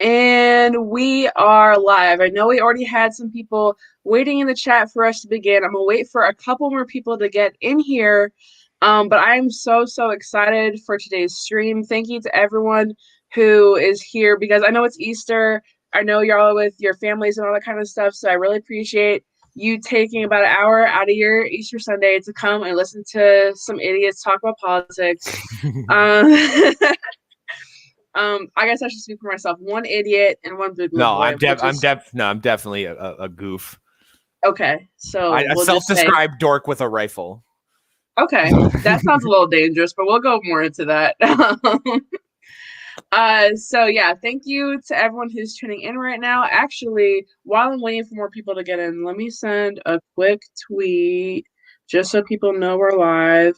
And we are live. I know we already had some people waiting in the chat for us to begin. I'm gonna wait for a couple more people to get in here. But I'm so excited for today's stream. Thank you to everyone who is here because I know it's Easter. I know you're all with your families and all that kind of stuff. So I really appreciate you taking about an hour out of your Easter Sunday to come and listen to some idiots talk about politics. I guess I should speak for myself. One idiot and one Boogaloo No, boy. I'm definitely a goof. Okay, so A we'll self-described dork with a rifle. Okay, that sounds a little dangerous, but we'll go more into that. So yeah, thank you to everyone who's tuning in right now. Actually, while I'm waiting for more people to get in, let me send a quick tweet just so people know we're live.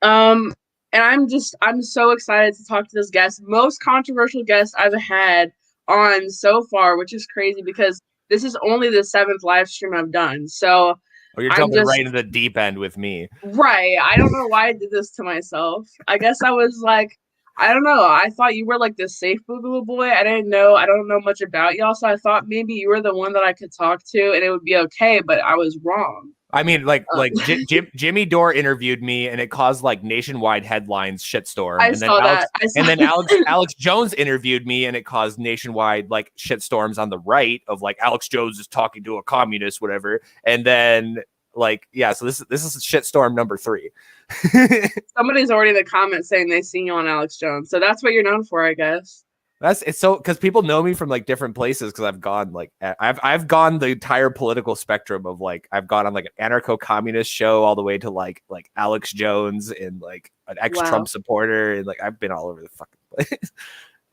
And I'm so excited to talk to this guest, most controversial guest I've had on so far, which is crazy because this is only the 7th live stream I've done. So you're jumping right into the deep end with me. Right. I don't know why I did this to myself. I guess I was like, I don't know. I thought you were like the safe Boogaloo boy. I don't know much about y'all. So I thought maybe you were the one that I could talk to and it would be okay, but I was wrong. I mean, Jimmy Dore interviewed me, and it caused like nationwide headlines, shitstorm. I saw that. And then Alex Jones interviewed me, and it caused nationwide like shitstorms on the right of like Alex Jones is talking to a communist, whatever. And then so this is shitstorm number 3. Somebody's already in the comments saying they've seen you on Alex Jones, so that's what you're known for, I guess. It's so because people know me from like different places because I've gone the entire political spectrum of like I've gone on like an anarcho-communist show all the way to like Alex Jones and like an ex-Trump supporter and like I've been all over the fucking place.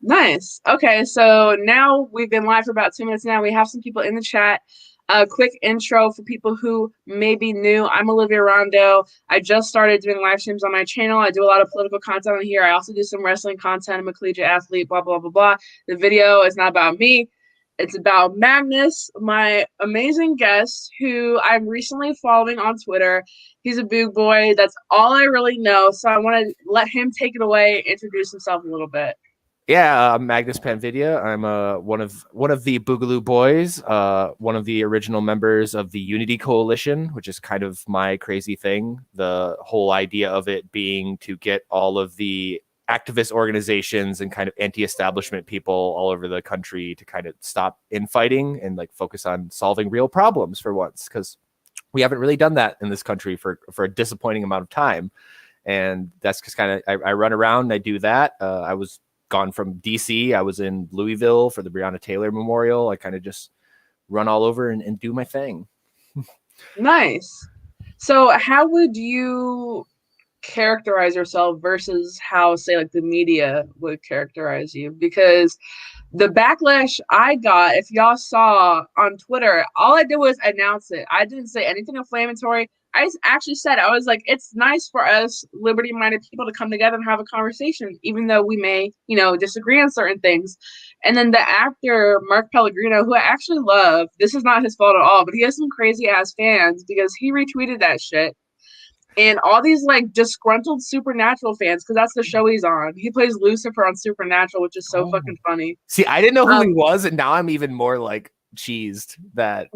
Nice. Okay, so now we've been live for about 2 minutes now. We have some people in the chat. A quick intro for people who may be new. I'm Olivia Rondo. I just started doing live streams on my channel. I do a lot of political content on here. I also do some wrestling content. I'm a collegiate athlete, blah, blah, blah, blah. The video is not about me. It's about Magnus, my amazing guest, who I'm recently following on Twitter. He's a boog boy. That's all I really know. So I want to let him take it away, introduce himself a little bit. Yeah, I'm Magnus Panvidya. I'm one of the Boogaloo boys, one of the original members of the Unity Coalition, which is kind of my crazy thing. The whole idea of it being to get all of the activist organizations and kind of anti-establishment people all over the country to kind of stop infighting and like focus on solving real problems for once, because we haven't really done that in this country for a disappointing amount of time. And that's just kind of I run around and I do that. I was gone from DC. I was in Louisville for the Breonna Taylor Memorial. I kind of just run all over and do my thing. Nice. So how would you characterize yourself versus how, say, like the media would characterize you? Because the backlash I got, if y'all saw on Twitter, all I did was announce it. I didn't say anything inflammatory. I actually said, I was like, it's nice for us liberty-minded people to come together and have a conversation, even though we may, disagree on certain things. And then the actor, Mark Pellegrino, who I actually love, this is not his fault at all, but he has some crazy-ass fans because he retweeted that shit. And all these like disgruntled Supernatural fans, because that's the show he's on. He plays Lucifer on Supernatural, which is so fucking funny. See, I didn't know who he was, and now I'm even more like cheesed that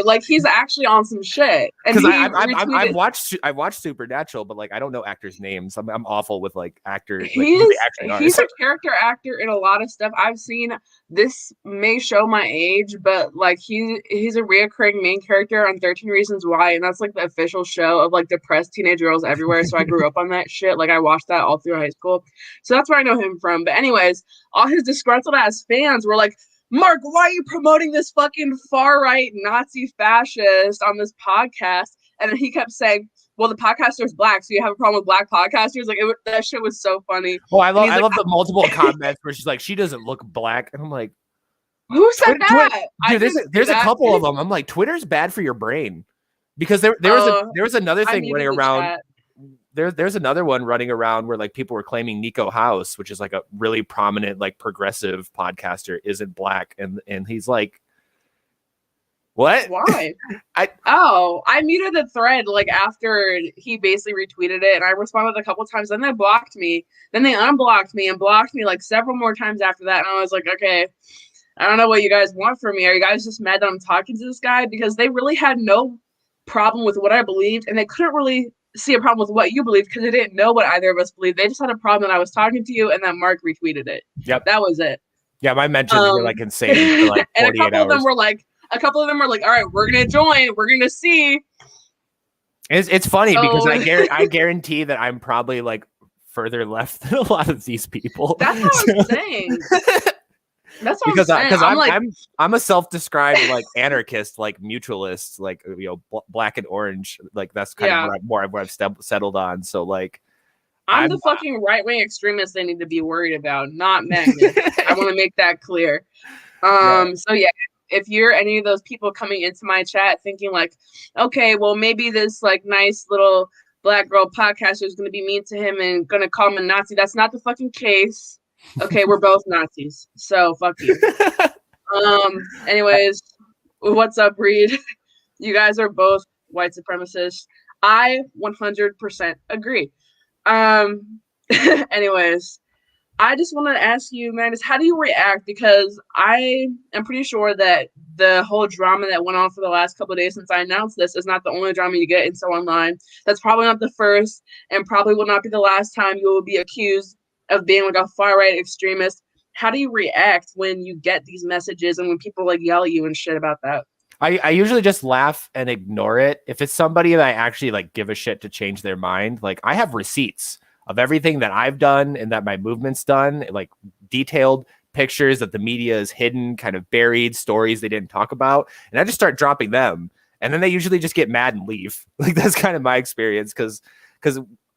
like he's actually on some shit. Because I've watched Supernatural, but like I don't know actors' names. I'm awful with like actors. He's a character actor in a lot of stuff I've seen. This may show my age, but like he's a reoccurring main character on 13 Reasons Why, and that's like the official show of like depressed teenage girls everywhere. So I grew up on that shit. Like I watched that all through high school, so that's where I know him from. But anyways, all his disgruntled ass fans were like, Mark, why are you promoting this fucking far-right Nazi fascist on this podcast? And then he kept saying, well, the podcaster's black, so you have a problem with black podcasters? Like, that shit was so funny. Oh, I love the multiple comments where she's like, she doesn't look black. And I'm like, who said that? Dude, there's a couple of them. I'm like, Twitter's bad for your brain. Because there was another thing running around. There's another one running around where like people were claiming Nico House, which is like a really prominent like progressive podcaster, isn't black, and he's like, What? Why? I muted the thread like after he basically retweeted it, and I responded a couple times. Then they blocked me. Then they unblocked me and blocked me like several more times after that. And I was like, okay, I don't know what you guys want from me. Are you guys just mad that I'm talking to this guy? Because they really had no problem with what I believed, and they couldn't really see a problem with what you believed because they didn't know what either of us believed. They just had a problem that I was talking to you and that Mark retweeted it. Yep. That was it. Yeah, my mentions were like insane for like 48 and a couple hours. of them were like, all right, we're gonna join. We're gonna see. It's funny because I guarantee that I'm probably like further left than a lot of these people. That's what I'm saying. That's what because I'm saying. I'm a self-described like anarchist, like mutualist, like black and orange. Like that's kind of what I've settled on. So like, I'm the fucking right-wing extremist they need to be worried about, not Magnus. I want to make that clear. So yeah, if you're any of those people coming into my chat thinking like, okay, well maybe this like nice little black girl podcaster is going to be mean to him and going to call him a Nazi, that's not the fucking case. Okay, we're both Nazis, so fuck you. Anyways, what's up, Reed? You guys are both white supremacists. I 100% agree. Anyways, I just want to ask you, Magnus, how do you react? Because I am pretty sure that the whole drama that went on for the last couple of days since I announced this is not the only drama you get into online. That's probably not the first and probably will not be the last time you will be accused of being like a far-right extremist. How do you react when you get these messages and when people like yell at you and shit about that? I usually just laugh and ignore it. If it's somebody that I actually like give a shit to change their mind, like I have receipts of everything that I've done and that my movement's done, like detailed pictures that the media is hidden, kind of buried stories they didn't talk about. And I just start dropping them. And then they usually just get mad and leave. Like that's kind of my experience because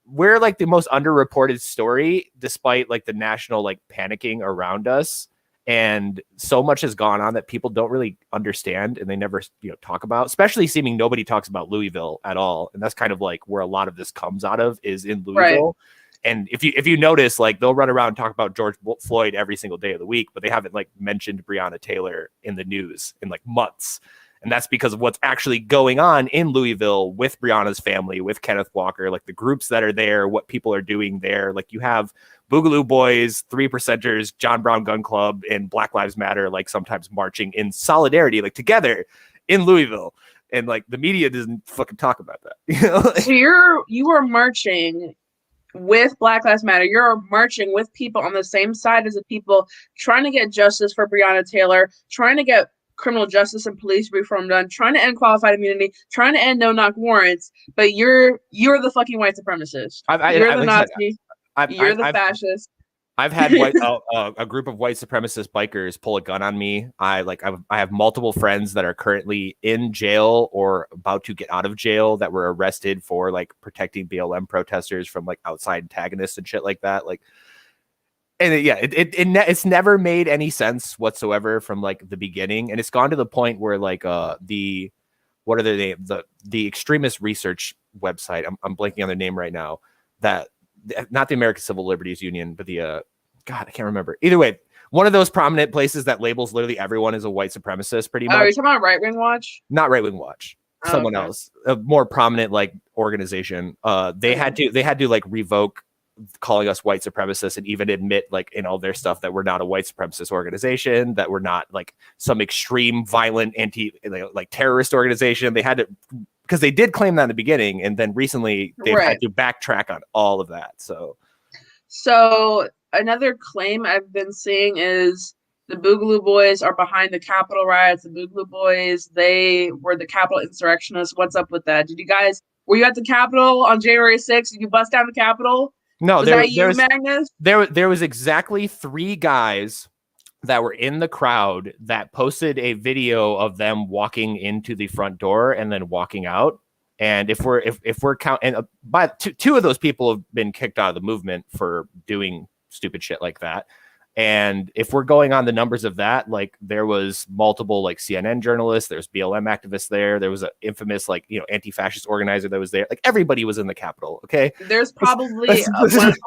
we're like the most underreported story despite like the national like panicking around us. And so much has gone on that people don't really understand and they never, talk about, especially seeming nobody talks about Louisville at all. And that's kind of like where a lot of this comes out of is in Louisville. Right. And if you notice, like they'll run around and talk about George Floyd every single day of the week, but they haven't like mentioned Breonna Taylor in the news in like months. And that's because of what's actually going on in Louisville with Breonna's family, with Kenneth Walker, like the groups that are there, what people are doing there. Like you have Boogaloo Boys, 3%ers, John Brown Gun Club, and Black Lives Matter, like sometimes marching in solidarity, like together in Louisville. And like the media doesn't fucking talk about that. So you are marching with Black Lives Matter. You're marching with people on the same side as the people trying to get justice for Breonna Taylor, trying to get criminal justice and police reform done, trying to end qualified immunity, trying to end no-knock warrants, but you're the fucking white supremast. You're the Nazi. You're the fascist. I've had a group of white supremacist bikers pull a gun on me. I have multiple friends that are currently in jail or about to get out of jail that were arrested for like protecting BLM protesters from like outside antagonists and shit like that. Like, and it's never made any sense whatsoever from like the beginning, and it's gone to the point where like the extremist research website, I'm blanking on their name right now, that not the American Civil Liberties Union, but the I can't remember. Either way, one of those prominent places that labels literally everyone as a white supremacist, pretty much. Are you talking about Right Wing Watch? Not Right Wing Watch. Someone else, a more prominent like organization. They had to like revoke calling us white supremacists and even admit like in all their stuff that we're not a white supremacist organization, that we're not like some extreme violent like terrorist organization. They had to, because they did claim that in the beginning, and then recently they've had to backtrack on all of that. So another claim I've been seeing is the Boogaloo Boys are behind the Capitol riots. The Boogaloo Boys, they were the Capitol insurrectionists. What's up with that? Were you at the Capitol on January 6th? Did you bust down the Capitol? No, Magnus? There was exactly 3 guys that were in the crowd that posted a video of them walking into the front door and then walking out. And if we're counting, by two of those people have been kicked out of the movement for doing stupid shit like that. And if we're going on the numbers of that, like there was multiple like CNN journalists, there's BLM activists there was an infamous like, you know, anti-fascist organizer that was there. Like everybody was in the Capitol. Okay, there's probably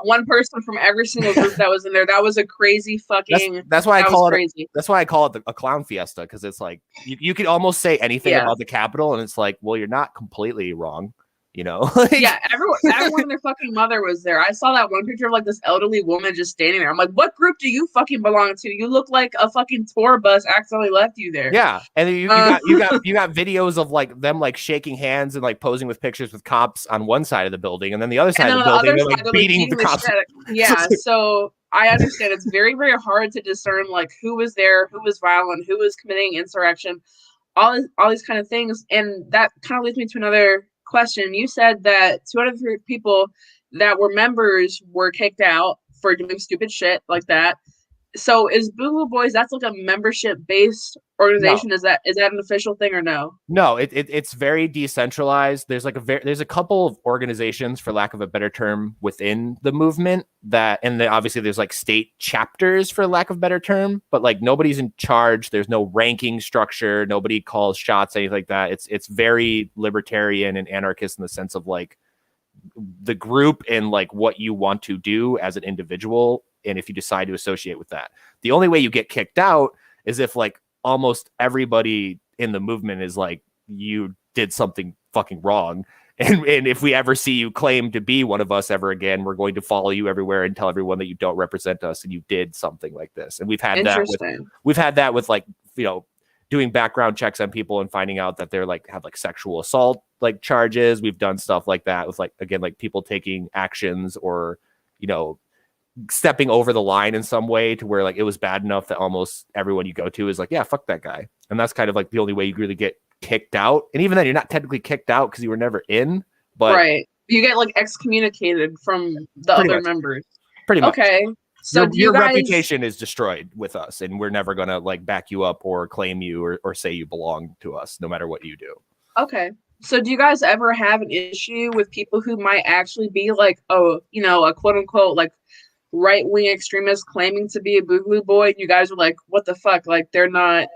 one person from every single group that was in there. That was a crazy fucking. That's why I call it crazy. That's why I call it a clown fiesta, because it's like you could almost say anything about the Capitol, and it's like, well, you're not completely wrong. You know, yeah, everyone and their fucking mother was there. I saw that one picture of like this elderly woman just standing there. I'm like, what group do you fucking belong to? You look like a fucking tour bus accidentally left you there. Yeah, and then you got videos of like them like shaking hands and like posing with pictures with cops on one side of the building, and then the other side of the building they're like beating the cops. Yeah, so I understand it's very, very hard to discern like who was there, who was violent, who was committing insurrection, all these kind of things, and that kind of leads me to another question. You said that 2 out of 3 people that were members were kicked out for doing stupid shit like that. So is Boogaloo Boys, that's like a membership based organization? No. Is that an official thing or no? No, it's very decentralized. There's like there's a couple of organizations, for lack of a better term, within the movement that, and then obviously there's like state chapters, for lack of a better term, but like nobody's in charge. There's no ranking structure. Nobody calls shots, anything like that. It's very libertarian and anarchist in the sense of like the group and like what you want to do as an individual. And if you decide to associate with that, the only way you get kicked out is if like almost everybody in the movement is like, you did something fucking wrong. And if we ever see you claim to be one of us ever again, we're going to follow you everywhere and tell everyone that you don't represent us and you did something like this. And we've had that with like, you know, doing background checks on people and finding out that they're like have like sexual assault like charges. We've done stuff like that with like, again, like people taking actions or, you know, stepping over the line in some way to where like it was bad enough that almost everyone you go to is like, yeah, fuck that guy. And that's kind of like the only way you really get kicked out. And even then you're not technically kicked out because you were never in, but right, you get like excommunicated from the other members. Pretty much. Okay, so your reputation is destroyed with us, and we're never gonna like back you up or claim you or say you belong to us no matter what you do. Okay, so do you guys ever have an issue with people who might actually be like, oh, you know, a quote unquote like right-wing extremists claiming to be a Boogaloo boy, and you guys are like, what the fuck, like they're not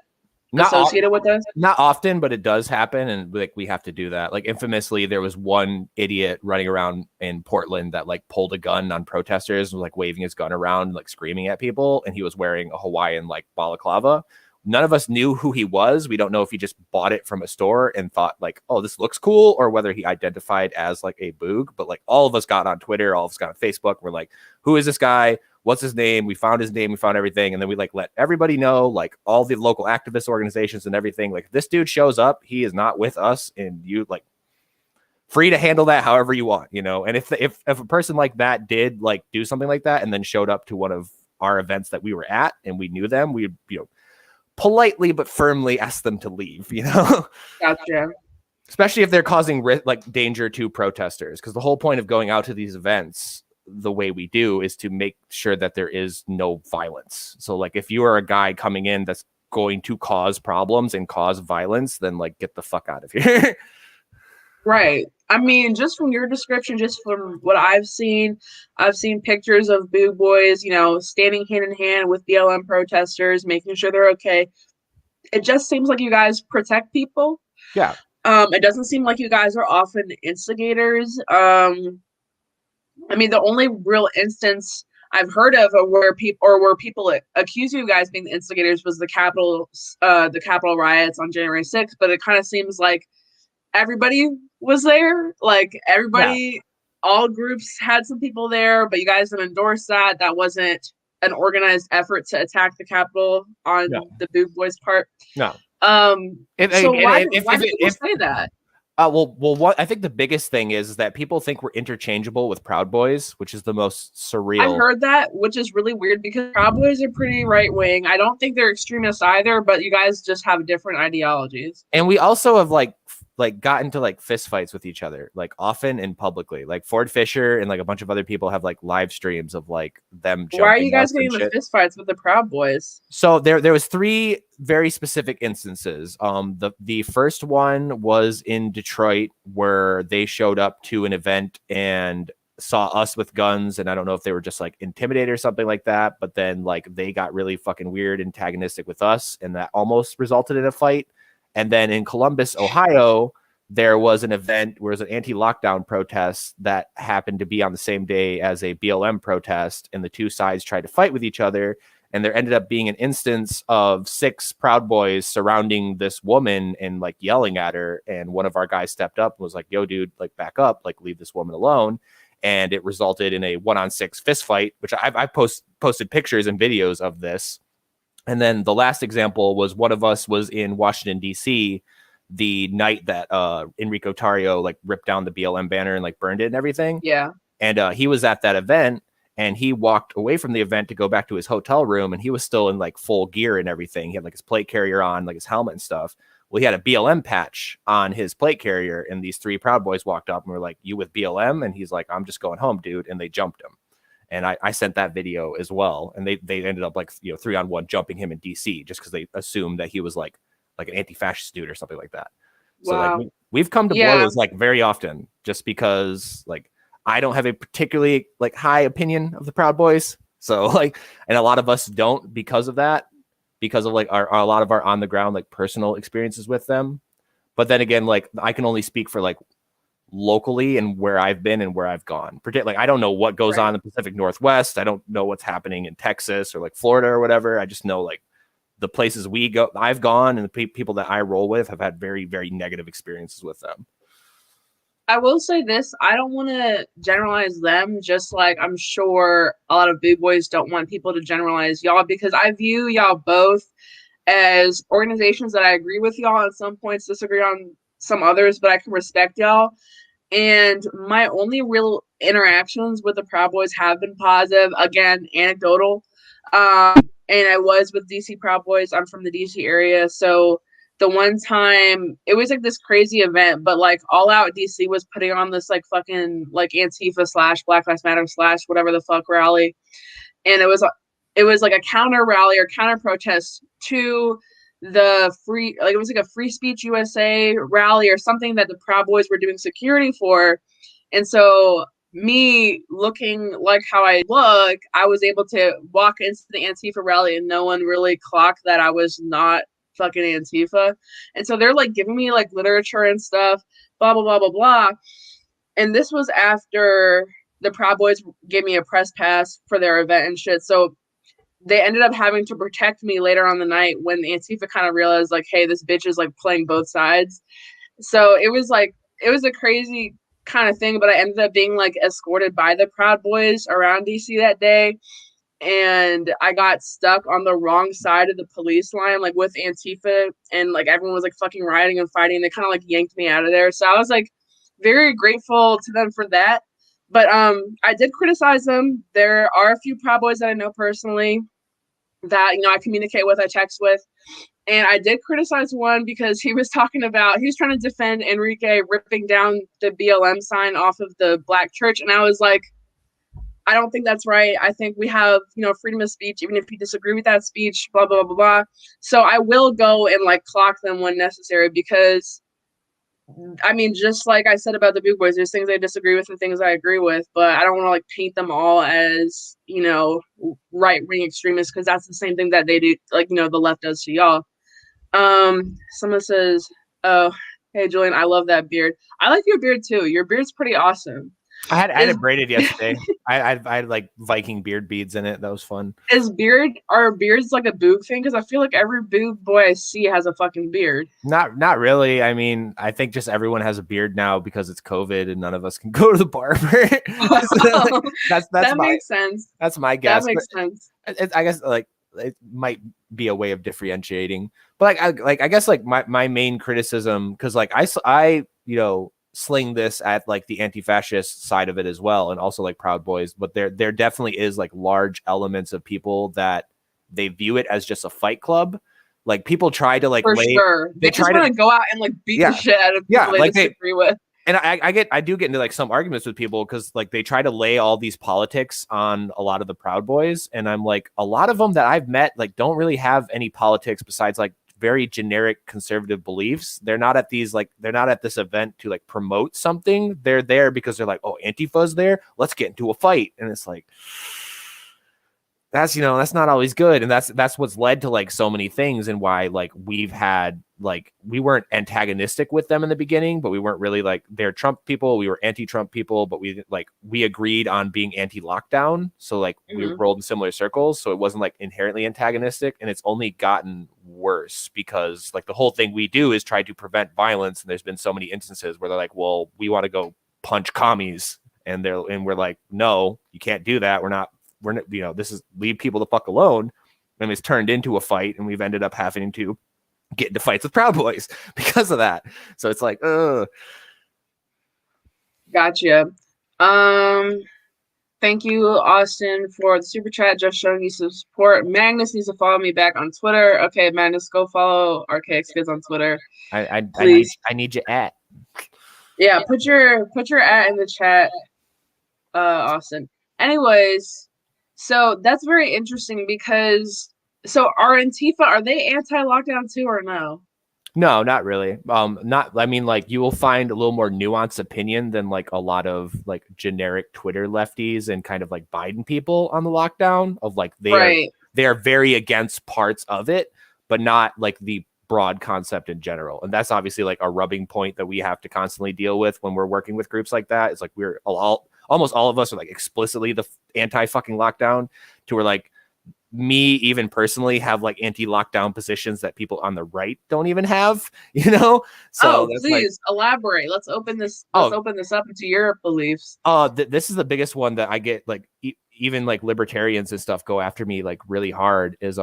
associated with us? Not often, but it does happen, and like we have to do that. Like infamously, there was one idiot running around in Portland that like pulled a gun on protesters and was like waving his gun around, like screaming at people, and he was wearing a Hawaiian like balaclava. None of us knew who he was. We don't know if he just bought it from a store and thought like, oh, this looks cool, or whether he identified as like a boog. But like all of us got on Twitter, all of us got on Facebook. We're like, who is this guy? What's his name? We found his name. We found everything. And then we like let everybody know, like all the local activist organizations and everything. Like if this dude shows up, he is not with us, and you like free to handle that however you want, you know? And if a person like that did like do something like that and then showed up to one of our events that we were at and we knew them, we'd, you know, politely but firmly ask them to leave, you know? Gotcha. Especially if they're causing like danger to protesters, because the whole point of going out to these events the way we do is to make sure that there is no violence. So like if you are a guy coming in that's going to cause problems and cause violence, then like get the fuck out of here. Right. I mean, just from your description, just from what I've seen pictures of Boog Boys, you know, standing hand in hand with BLM protesters, making sure they're okay. It just seems like you guys protect people. Yeah. It doesn't seem like you guys are often instigators. I mean, the only real instance I've heard of where people accuse you guys being the instigators was the Capitol riots on January 6th. But it kind of seems like everybody was there. Like everybody, all groups had some people there, but you guys didn't endorse that. That wasn't an organized effort to attack the Capitol on the Boog Boys' part. No. Why do people say that? What I think the biggest thing is that people think we're interchangeable with Proud Boys, which is the most surreal. I've heard that, which is really weird because Proud Boys are pretty right wing. I don't think they're extremists either, but you guys just have different ideologies. And we also have like got into like fist fights with each other, like often and publicly. Like Ford Fisher and like a bunch of other people have like live streams of like them. Why are you guys getting the fist fights with the Proud Boys? So there was 3 very specific instances. The first one was in Detroit where they showed up to an event and saw us with guns, and I don't know if they were just like intimidated or something like that, but then like they got really fucking weird, antagonistic with us, and that almost resulted in a fight. And then in Columbus, Ohio, there was an event where it was an anti-lockdown protest that happened to be on the same day as a BLM protest, and the two sides tried to fight with each other. And there ended up being an instance of 6 Proud Boys surrounding this woman and like yelling at her. And one of our guys stepped up and was like, yo, dude, like back up, like leave this woman alone. And it resulted in a 1-on-6 fist fight, which I've posted pictures and videos of this. And then the last example was one of us was in Washington, D.C. the night that Enrico Tarrio like ripped down the BLM banner and like burned it and everything. Yeah. And he was at that event, and he walked away from the event to go back to his hotel room, and he was still in like full gear and everything. He had like his plate carrier on, like his helmet and stuff. Well, he had a BLM patch on his plate carrier, and these 3 Proud Boys walked up and were like, you with BLM? And he's like, I'm just going home, dude. And they jumped him. And I sent that video as well. And they ended up like, 3-on-1 jumping him in DC just because they assumed that he was like an anti-fascist dude or something like that. So Wow. like we've come to blows like very often just because like I don't have a particularly like high opinion of the Proud Boys. So like, and a lot of us don't because of that, because of like a lot of our on the ground like personal experiences with them. But then again, like I can only speak for like locally and where I've been and where I've gone. Like I don't know what goes on in the Pacific Northwest. I don't know what's happening in Texas or like Florida or whatever. I just know like the places I've gone, and the people that I roll with have had very, very negative experiences with them. I will say this, I don't want to generalize them, just like I'm sure a lot of big boys don't want people to generalize y'all, because I view y'all both as organizations that I agree with y'all on some points, disagree on some others, but I can respect y'all. And my only real interactions with the Proud Boys have been positive, again, anecdotal. And I was with DC Proud Boys. I'm from the DC area, so the one time it was like this crazy event, but like All Out DC was putting on this like fucking like Antifa / Black Lives Matter / whatever the fuck rally, and it was like a counter rally or counter protest to the free, like it was like a Free Speech USA rally or something that the Proud Boys were doing security for. And so me looking like how I look, I was able to walk into the Antifa rally and no one really clocked that I was not fucking Antifa. And so they're like giving me like literature and stuff, blah, blah, blah, blah, blah. And this was after the Proud Boys gave me a press pass for their event and shit. So they ended up having to protect me later on the night when Antifa kind of realized like, hey, this bitch is like playing both sides. So it was a crazy kind of thing, but I ended up being like escorted by the Proud Boys around DC that day. And I got stuck on the wrong side of the police line, like with Antifa, and like everyone was like fucking rioting and fighting. They kind of like yanked me out of there. So I was like very grateful to them for that. But I did criticize them. There are a few Proud Boys that I know personally that, I communicate with, I text with. And I did criticize one because he was trying to defend Enrique ripping down the BLM sign off of the Black church. And I was like, I don't think that's right. I think we have, freedom of speech, even if you disagree with that speech, blah, blah, blah, blah. So I will go and like clock them when necessary, because I mean, just like I said about the big boys, there's things I disagree with and things I agree with, but I don't want to like paint them all as, right-wing extremists, because that's the same thing that they do, like, the left does to y'all. Someone says, oh, hey, Julian, I love that beard. I like your beard too. Your beard's pretty awesome. I had it braided yesterday. I had like Viking beard beads in it. That was fun. Are beards like a boog thing? Because I feel like every boog boy I see has a fucking beard. Not really. I mean, I think just everyone has a beard now because it's COVID and none of us can go to the barber. So, that makes sense. That's my guess. That makes sense. I guess like it might be a way of differentiating. But I guess like my main criticism, because like I sling this at like the anti-fascist side of it as well, and also like Proud Boys, but there definitely is like large elements of people that they view it as just a fight club. Like people try to like they just want to go out and like beat the shit out of people they disagree with. And I do get into like some arguments with people because like they try to lay all these politics on a lot of the Proud Boys, and I'm like, a lot of them that I've met like don't really have any politics besides like very generic conservative beliefs. They're not at these like they're not at this event to like promote something. They're there because they're like, oh, Antifa's there, let's get into a fight. And it's like, that's, you know, that's not always good. And that's what's led to like so many things, and why like we've had like, we weren't antagonistic with them in the beginning, but we weren't really like, they're Trump people, we were anti-Trump people, but we agreed on being anti-lockdown. So like we rolled in similar circles. So it wasn't like inherently antagonistic, and it's only gotten worse because like the whole thing we do is try to prevent violence. And there's been so many instances where they're like, well, we want to go punch commies. And we're like, no, you can't do that. We're not, you know, this is leave people the fuck alone. And it's turned into a fight, and we've ended up having to get into fights with Proud Boys because of that. So it's like, Gotcha. Thank you, Austin, for the super chat, just showing you some support. Magnus needs to follow me back on Twitter. Okay, Magnus, go follow RKX Kids on Twitter. Please. I need your at. Yeah, put your at in the chat, Austin. Anyways, so that's very interesting because are Antifa, are they anti-lockdown too or no? No, not really. I mean, like you will find a little more nuanced opinion than like a lot of like generic Twitter lefties and kind of like Biden people on the lockdown of like they are very against parts of it, but not like the broad concept in general. And that's obviously like a rubbing point that we have to constantly deal with when we're working with groups like that. It's like we're almost all of us are like explicitly the anti fucking lockdown, to where like me even personally have like anti-lockdown positions that people on the right don't even have, you know? So please elaborate. Let's open this up into your beliefs. This is the biggest one that I get, like even like libertarians and stuff go after me like really hard, is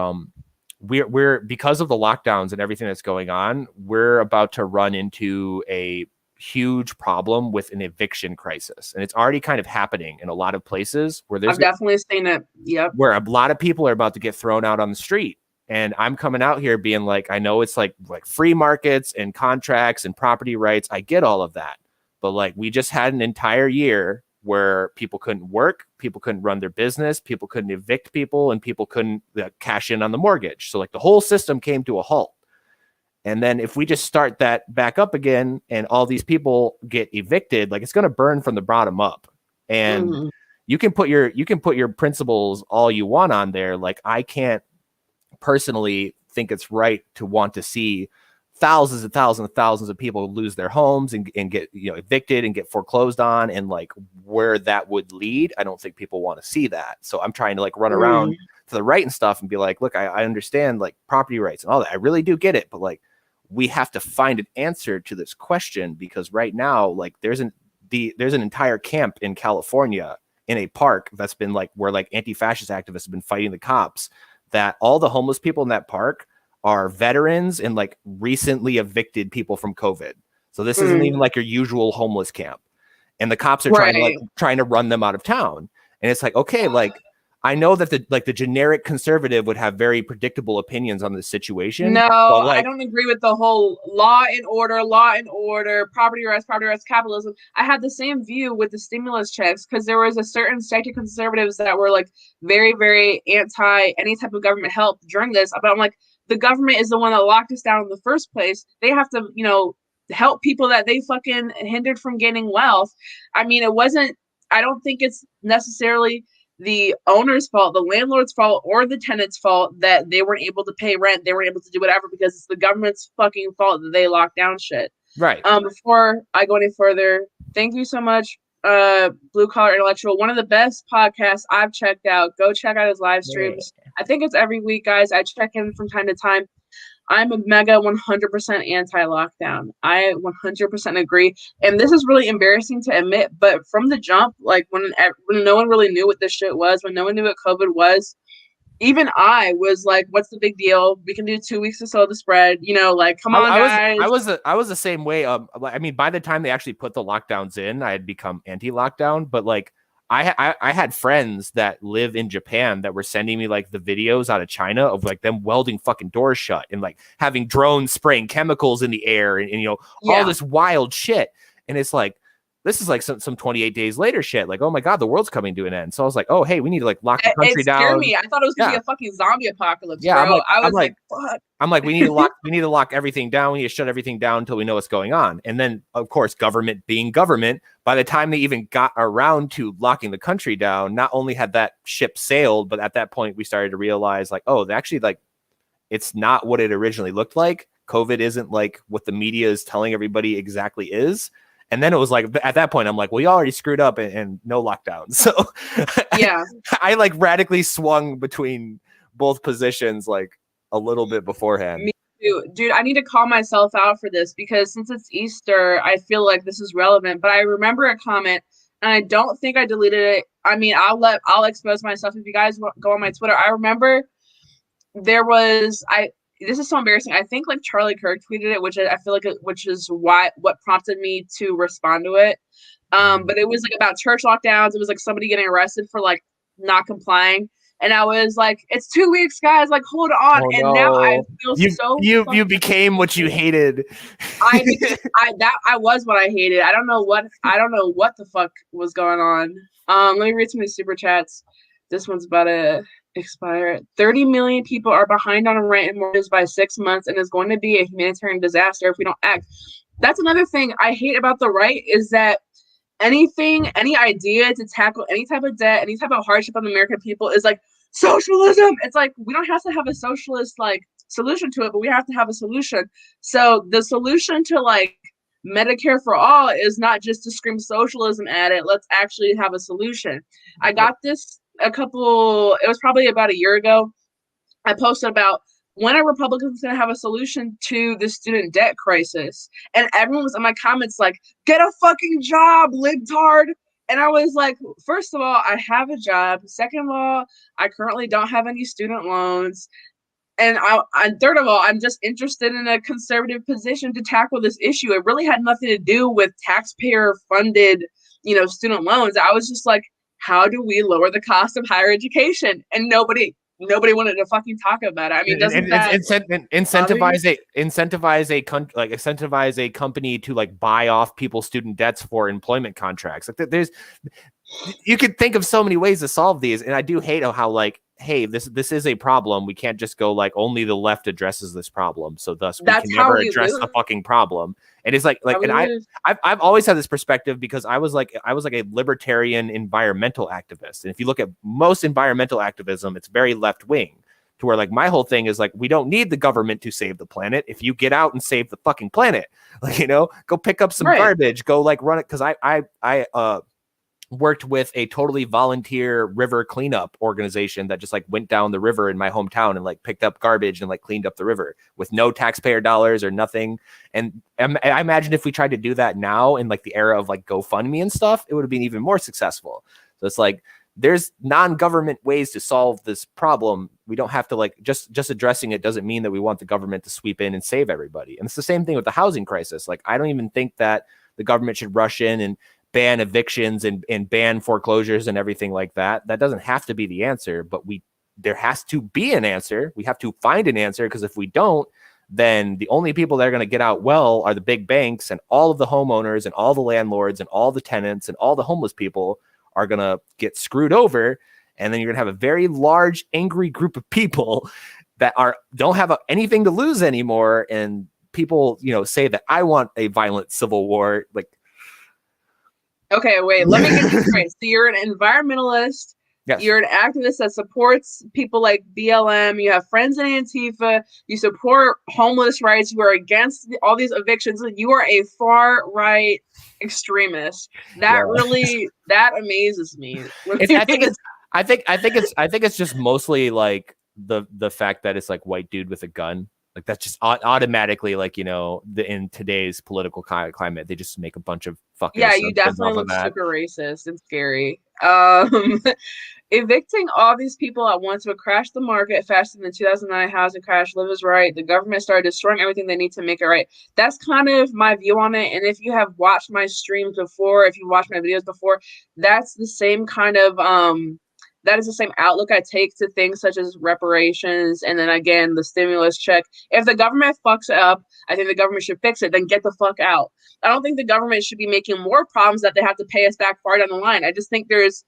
we're because of the lockdowns and everything that's going on, we're about to run into a huge problem with an eviction crisis, and it's already kind of happening in a lot of places where I've definitely seen it. Yep. Where a lot of people are about to get thrown out on the street, and I'm coming out here being like, I know it's like free markets and contracts and property rights, I get all of that, but like we just had an entire year where people couldn't work, people couldn't run their business, people couldn't evict people, and people couldn't cash in on the mortgage. So like the whole system came to a halt. And then if we just start that back up again and all these people get evicted, like it's going to burn from the bottom up. And you can put your principles all you want on there. Like I can't personally think it's right to want to see thousands and thousands and thousands of people lose their homes and get, you know, evicted and get foreclosed on, and like where that would lead. I don't think people want to see that. So I'm trying to like run around to the right and stuff and be like, look, I understand like property rights and all that. I really do get it. But like, we have to find an answer to this question, because right now, like there's an entire camp in California in a park that's been like, where like anti-fascist activists have been fighting the cops, that all the homeless people in that park are veterans and like recently evicted people from COVID. So this isn't even like your usual homeless camp, and the cops are trying to run them out of town. And it's like, okay, like I know that the generic conservative would have very predictable opinions on the situation. No, like, I don't agree with the whole law and order, property rights, capitalism. I had the same view with the stimulus checks, because there was a certain sect of conservatives that were like very, very anti any type of government help during this. But I'm like, the government is the one that locked us down in the first place. They have to, you know, help people that they fucking hindered from gaining wealth. I mean, I don't think it's necessarily the owner's fault, the landlord's fault, or the tenant's fault that they weren't able to pay rent, they weren't able to do whatever, because it's the government's fucking fault that they locked down shit. Right. Before I go any further, thank you so much, Blue Collar Intellectual. One of the best podcasts I've checked out. Go check out his live streams. Yeah. I think it's every week, guys. I check in from time to time. I'm a mega 100% anti-lockdown. I 100% agree. And this is really embarrassing to admit, but from the jump, like when no one really knew what this shit was, when no one knew what COVID was, even I was like, what's the big deal? We can do 2 weeks to slow the spread. You know, like, come on, guys. I was the same way. I mean, by the time they actually put the lockdowns in, I had become anti-lockdown, but like, I had friends that live in Japan that were sending me like the videos out of China of like them welding fucking doors shut and like having drones spraying chemicals in the air and you know, all this wild shit. And it's like, this is like some 28 days later shit. Like, oh my God, the world's coming to an end. So I was like, oh, hey, we need to like lock the country down. It scared me. I thought it was gonna be a fucking zombie apocalypse, yeah, bro. I was like, fuck. I'm like, we need to lock everything down. We need to shut everything down until we know what's going on. And then, of course, government being government, by the time they even got around to locking the country down, not only had that ship sailed, but at that point we started to realize like, oh, actually, like, it's not what it originally looked like. COVID isn't like what the media is telling everybody exactly is. And then it was like, at that point, I'm like, well, you already screwed up and no lockdown. So yeah, I like radically swung between both positions like a little bit beforehand. Me too. Dude, I need to call myself out for this because since it's Easter, I feel like this is relevant. But I remember a comment and I don't think I deleted it. I mean, I'll expose myself if you guys go on my Twitter. I remember there was this is so embarrassing. I think like Charlie Kirk tweeted it, which I feel like which is what prompted me to respond to it. But it was like about church lockdowns. It was like somebody getting arrested for like not complying. And I was like, it's 2 weeks, guys. Like, hold on. Oh, and no. now I feel you became what you hated. I was what I hated. I don't know what the fuck was going on. Let me read some of these super chats. This one's about to expire. 30 million people are behind on rent and mortgages by 6 months, and it's going to be a humanitarian disaster if we don't act. That's another thing I hate about the right is that any idea to tackle any type of debt, any type of hardship on the American people is like socialism. It's like we don't have to have a socialist like solution to it, but we have to have a solution. So the solution to like Medicare for all is not just to scream socialism at it. Let's actually have a solution. I got this it was probably about a year ago. I posted about when are Republicans going to have a solution to the student debt crisis? And everyone was in my comments like, get a fucking job, libtard. And I was like, first of all, I have a job. Second of all, I currently don't have any student loans. And third of all, I'm just interested in a conservative position to tackle this issue. It really had nothing to do with taxpayer-funded, student loans. I was just like, how do we lower the cost of higher education? And nobody wanted to fucking talk about it. I mean, doesn't that incentivize a company to like buy off people's student debts for employment contracts? Like you could think of so many ways to solve these, and I do hate how like, hey, this is a problem. We can't just go like only the left addresses this problem, so thus we can never address the fucking problem. And it's like and I've always had this perspective because I was like a libertarian environmental activist, and if you look at most environmental activism, it's very left wing. To where like my whole thing is like we don't need the government to save the planet. If you get out and save the fucking planet, like go pick up some garbage, go like run it. Because I worked with a totally volunteer river cleanup organization that just like went down the river in my hometown and like picked up garbage and like cleaned up the river with no taxpayer dollars or nothing. And I imagine if we tried to do that now in like the era of like GoFundMe and stuff, it would have been even more successful. So it's like there's non-government ways to solve this problem. We don't have to like just addressing it doesn't mean that we want the government to sweep in and save everybody. And it's the same thing with the housing crisis. Like I don't even think that the government should rush in and ban evictions and ban foreclosures and everything like that. That doesn't have to be the answer, but there has to be an answer. We have to find an answer, because if we don't, then the only people that are going to get out well are the big banks, and all of the homeowners and all the landlords and all the tenants and all the homeless people are going to get screwed over. And then you're going to have a very large, angry group of people that don't have anything to lose anymore. And people, say that I want a violent civil war. Like, okay, wait, let me get this straight. So you're an environmentalist. Yes. You're an activist that supports people like BLM. You have friends in Antifa. You support homeless rights. You are against all these evictions. You are a far right extremist. That amazes me. I think it's just mostly like the fact that it's like white dude with a gun. Like that's just automatically like, in today's political climate, they just make a bunch of fucking. Yeah, you definitely look super racist and scary. Evicting all these people at once would crash the market faster than the 2009 housing crash. Liv is right. The government started destroying everything they need to make it right. That's kind of my view on it. And if you have watched my streams before, if you watched my videos before, that's the same kind of that is the same outlook I take to things such as reparations and then again the stimulus check. If the government fucks up, I think the government should fix it, then get the fuck out. I don't think the government should be making more problems that they have to pay us back far down the line. I just think there's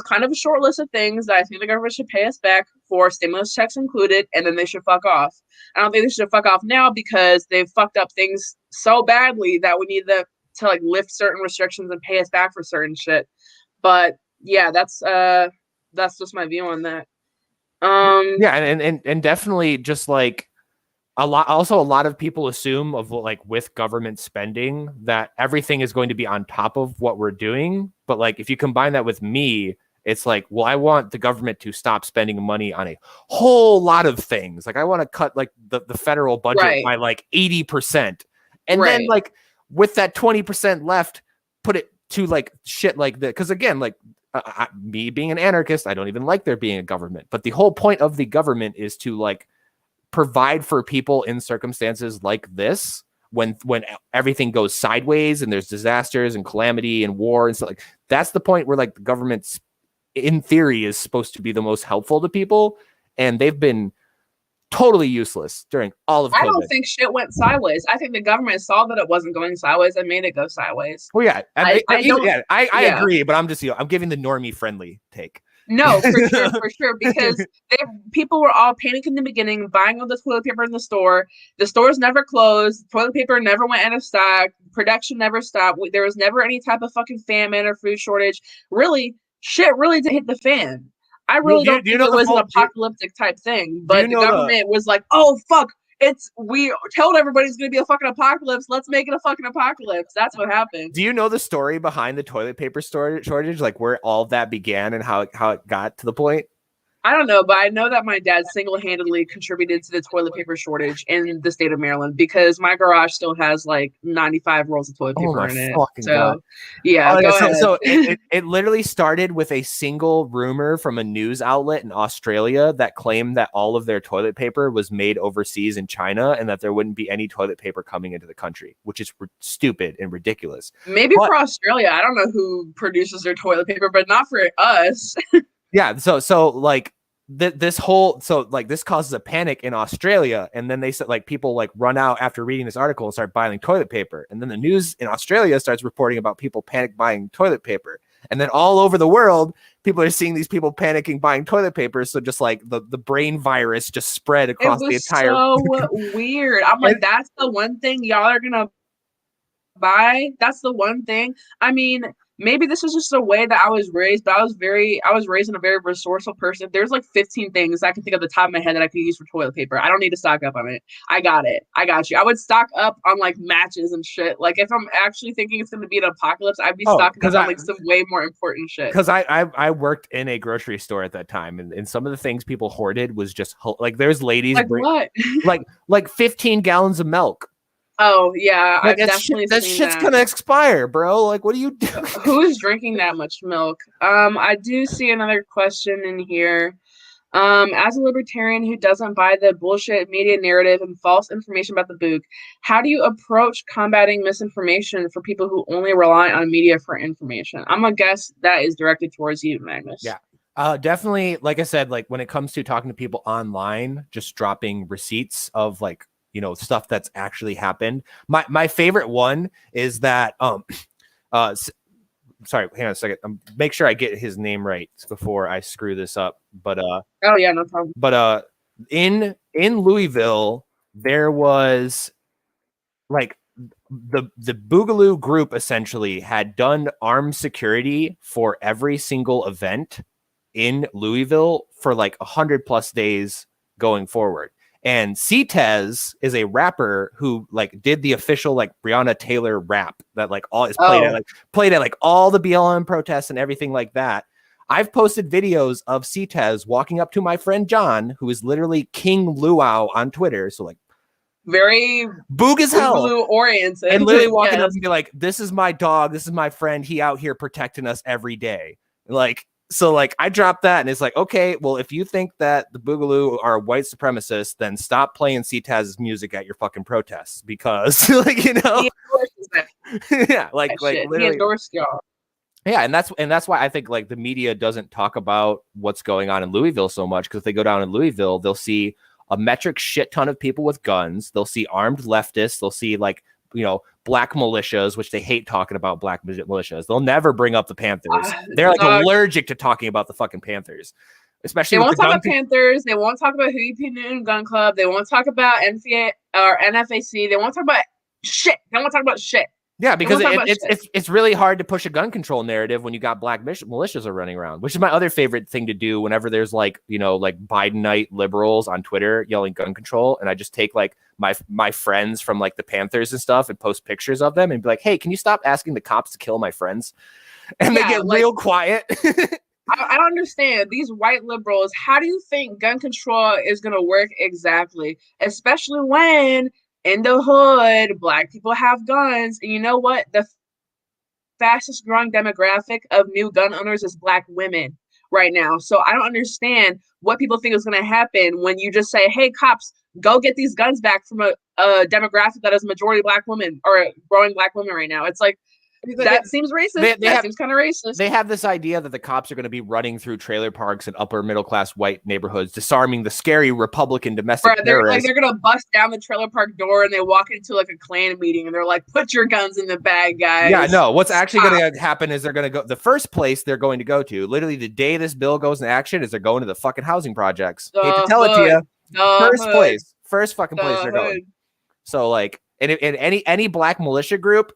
kind of a short list of things that I think the government should pay us back for, stimulus checks included, and then they should fuck off. I don't think they should fuck off now because they've fucked up things so badly that we need them to like lift certain restrictions and pay us back for certain shit. But yeah, that's just my view on that. Yeah, and definitely just like a lot of people assume of like with government spending that everything is going to be on top of what we're doing. But like if you combine that with me, it's like, well, I want the government to stop spending money on a whole lot of things. Like I want to cut like the federal budget by like 80%. And then like with that 20% left, put it to like shit like that. Because again, like me being an anarchist, I don't even like there being a government. But the whole point of the government is to like provide for people in circumstances like this when everything goes sideways and there's disasters and calamity and war and stuff. Like that's the point where like the government's in theory is supposed to be the most helpful to people, and they've been totally useless during all of COVID. I don't think shit went sideways. I think the government saw that it wasn't going sideways and made it go sideways. Well, yeah, I agree, but I'm just I'm giving the normie friendly take. No, for sure, because people were all panicking in the beginning, buying all the toilet paper in the store. The stores never closed. Toilet paper never went out of stock. Production never stopped. There was never any type of fucking famine or food shortage. Really, shit really did hit the fan. I really don't think it was an apocalyptic type thing, but the government was like, oh, fuck. We told everybody it's going to be a fucking apocalypse. Let's make it a fucking apocalypse. That's what happened. Do you know the story behind the toilet paper shortage? Like where all of that began and how it got to the point? I don't know, but I know that my dad single-handedly contributed to the toilet paper shortage in the state of Maryland because my garage still has like 95 rolls of toilet paper in it. So, God. Yeah, go ahead. So it literally started with a single rumor from a news outlet in Australia that claimed that all of their toilet paper was made overseas in China and that there wouldn't be any toilet paper coming into the country, which is stupid and ridiculous. Maybe for Australia, I don't know who produces their toilet paper, but not for us. Yeah, so like this causes a panic in Australia, and then they said like people like run out after reading this article and start buying toilet paper, and then the news in Australia starts reporting about people panic buying toilet paper, and then all over the world people are seeing these people panicking buying toilet paper. So just like the brain virus just spread across the entire. So weird. I'm like, that's the one thing y'all are gonna buy. That's the one thing. I mean, maybe this is just the way that I was raised, but I was raised in a very resourceful person. There's like 15 things I can think of the top of my head that I could use for toilet paper. I don't need to stock up on it. I got it. I got you. I would stock up on like matches and shit. Like if I'm actually thinking it's going to be an apocalypse, I'd be stocking up on like some way more important shit. Because I worked in a grocery store at that time, and some of the things people hoarded was just like there's ladies like what like 15 gallons of milk. Oh yeah, like, I've definitely that seen shit's gonna expire, bro. Like, what are you doing? Who is drinking that much milk? I do see another question in here. As a libertarian who doesn't buy the bullshit media narrative and false information about the book, how do you approach combating misinformation for people who only rely on media for information? I'm gonna guess that is directed towards you, Magnus. Yeah. Definitely. Like I said, like when it comes to talking to people online, just dropping receipts of like, stuff that's actually happened. My favorite one is that sorry, hang on a second. Make sure I get his name right before I screw this up. But oh yeah, no problem. But in Louisville, there was like the Boogaloo group essentially had done armed security for every single event in Louisville for like 100+ days going forward. And CTEZ is a rapper who like did the official like Breonna Taylor rap that like all is played at like all the BLM protests and everything like that. I've posted videos of CTEZ walking up to my friend John, who is literally King Luau on Twitter. So like very boog as hell oriented, and literally walking up and be like, "This is my dog. This is my friend. He out here protecting us every day." Like. So like I dropped that and it's like, okay, well, if you think that the Boogaloo are white supremacists, then stop playing CTEZ's music at your fucking protests because like, he endorses that. Yeah, like literally. He endorsed y'all. Yeah, and that's why I think like the media doesn't talk about what's going on in Louisville so much, because if they go down in Louisville, they'll see a metric shit ton of people with guns. They'll see armed leftists. They'll see like, you know, black militias, which they hate talking about black militias. They'll never bring up the Panthers. They're like allergic to talking about the fucking Panthers, especially they with won't the talk gun about Panthers. They won't talk about Huey P. Newton Gun Club. They won't talk about NFA or NFAC. They won't talk about shit. They won't talk about shit. Yeah, because it's really hard to push a gun control narrative when you got black militias are running around, which is my other favorite thing to do whenever there's like, you know, like Bidenite liberals on Twitter yelling gun control. And I just take like my friends from like the Panthers and stuff and post pictures of them and be like, hey, can you stop asking the cops to kill my friends? And they get real quiet. I don't understand these white liberals. How do you think gun control is going to work exactly? Especially when in the hood, black people have guns. And you know what? The fastest growing demographic of new gun owners is black women right now. So I don't understand what people think is going to happen when you just say, hey, cops, go get these guns back from a demographic that is majority black women or growing black women right now. It's like, that seems racist. That seems kind of racist. They have this idea that the cops are going to be running through trailer parks and upper middle class white neighborhoods, disarming the scary Republican domestic terrorists. They're going to bust down the trailer park door and they walk into like a Klan meeting and they're like, "Put your guns in the bag, guys." Yeah, no. What's actually going to happen is they're going to go. The first place they're going to go to, literally the day this bill goes into action, is they're going to the fucking housing projects. Hate to tell it to you. First fucking place they're going. So like, and any black militia group.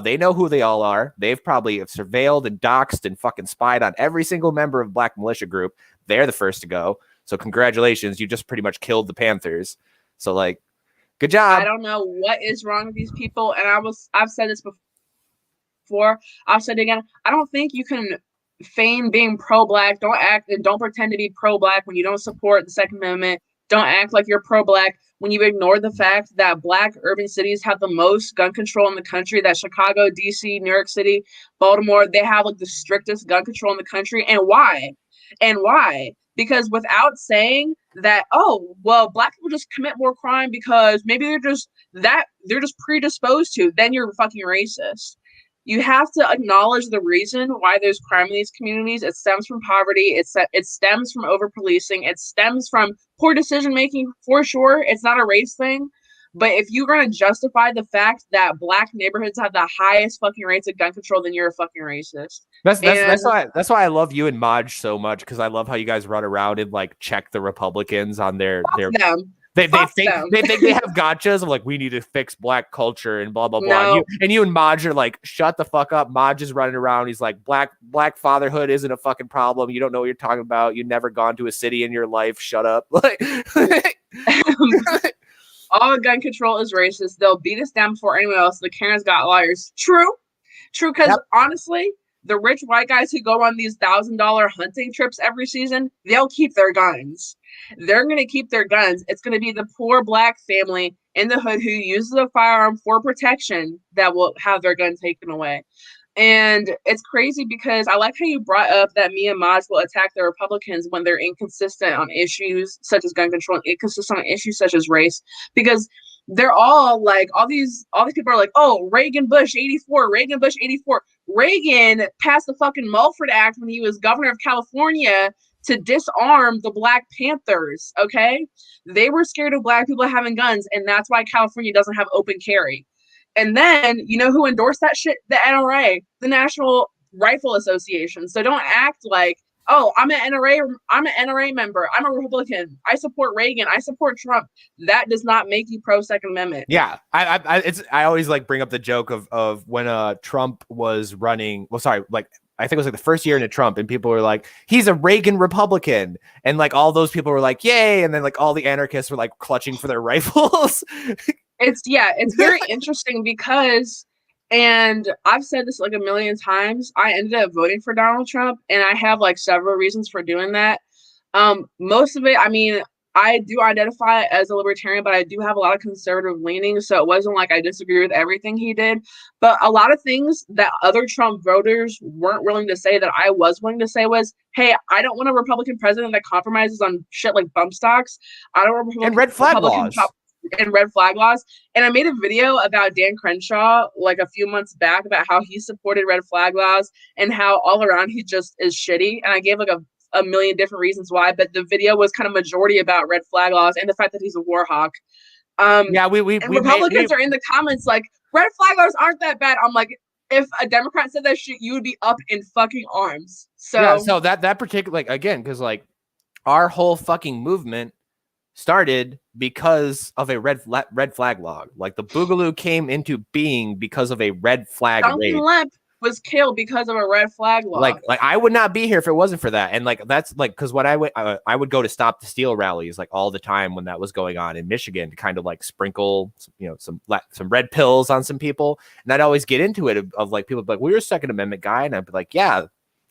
They know who they all are. They've probably surveilled and doxed and fucking spied on every single member of black militia group. They're the first to go. So congratulations, you just pretty much killed the Panthers. So like, good job. I don't know what is wrong with these people. And I've said this before. I've said it again. I don't think you can feign being pro-black. Don't act and don't pretend to be pro-black when you don't support the Second Amendment. Don't act like you're pro-black when you ignore the fact that black urban cities have the most gun control in the country, that Chicago, DC, New York City, Baltimore, they have like the strictest gun control in the country. And why? And why? Because without saying that, oh, well, black people just commit more crime because maybe they're just predisposed to, then you're fucking racist. You have to acknowledge the reason why there's crime in these communities. It stems from poverty. It stems from over-policing. It stems from poor decision-making, for sure. It's not a race thing. But if you're going to justify the fact that black neighborhoods have the highest fucking rates of gun control, then you're a fucking racist. That's why I love you and Maj so much, because I love how you guys run around and like check the Republicans on their them. They think they have gotchas of like, we need to fix black culture and blah blah blah. No. And you and Maj are like, shut the fuck up. Maj is running around. He's like, black fatherhood isn't a fucking problem. You don't know what you're talking about. You've never gone to a city in your life. Shut up. All gun control is racist. They'll beat us down before anyone else. The Karens got lawyers. True. Because honestly, the rich white guys who go on these $1,000 hunting trips every season, they'll keep their guns. They're going to keep their guns. It's going to be the poor black family in the hood who uses a firearm for protection that will have their gun taken away. And it's crazy because I like how you brought up that me and Maj will attack the Republicans when they're inconsistent on issues such as gun control and inconsistent on issues such as race, because they're all like, all these people are like, oh, Reagan, Bush, 84, Reagan, Bush, 84. Reagan passed the fucking Mulford Act when he was governor of California to disarm the Black Panthers, okay? They were scared of black people having guns, and that's why California doesn't have open carry. And then, you know who endorsed that shit? The NRA, the National Rifle Association. So don't act like, oh, I'm an NRA member. I'm a Republican. I support Reagan. I support Trump. That does not make you pro Second Amendment. Yeah, I always like bring up the joke of when Trump was running. Well, sorry, like I think it was like the first year into Trump, and people were like, he's a Reagan Republican, and like all those people were like, yay, and then like all the anarchists were like clutching for their rifles. It's very interesting because, and I've said this like a million times, I ended up voting for Donald Trump, and I have like several reasons for doing that. Most of it, I mean, I do identify as a libertarian, but I do have a lot of conservative leanings, so it wasn't like I disagree with everything he did. But a lot of things that other Trump voters weren't willing to say that I was willing to say was, hey, I don't want a Republican president that compromises on shit like bump stocks. I don't want a and red flag laws. and red flag laws. And I made a video about Dan Crenshaw like a few months back about how he supported red flag laws and how all around he just is shitty. And I gave like a million different reasons why, but the video was kind of majority about red flag laws and the fact that he's a war hawk. Yeah, and Republicans are in the comments like, red flag laws aren't that bad. I'm like, if a Democrat said that shit, you would be up in fucking arms. So yeah, so that particular, like, again, because like our whole fucking movement started because of a red flag law. Like the Boogaloo came into being because of a red flag raid. Duncan Lemp was killed because of a red flag law. Like I would not be here if it wasn't for that. And like that's like, because when I would go to Stop the Steal rallies like all the time when that was going on in Michigan to kind of like sprinkle some red pills on some people, and I'd always get into it of like people like, well, you're a Second Amendment guy, and I'd be like, yeah,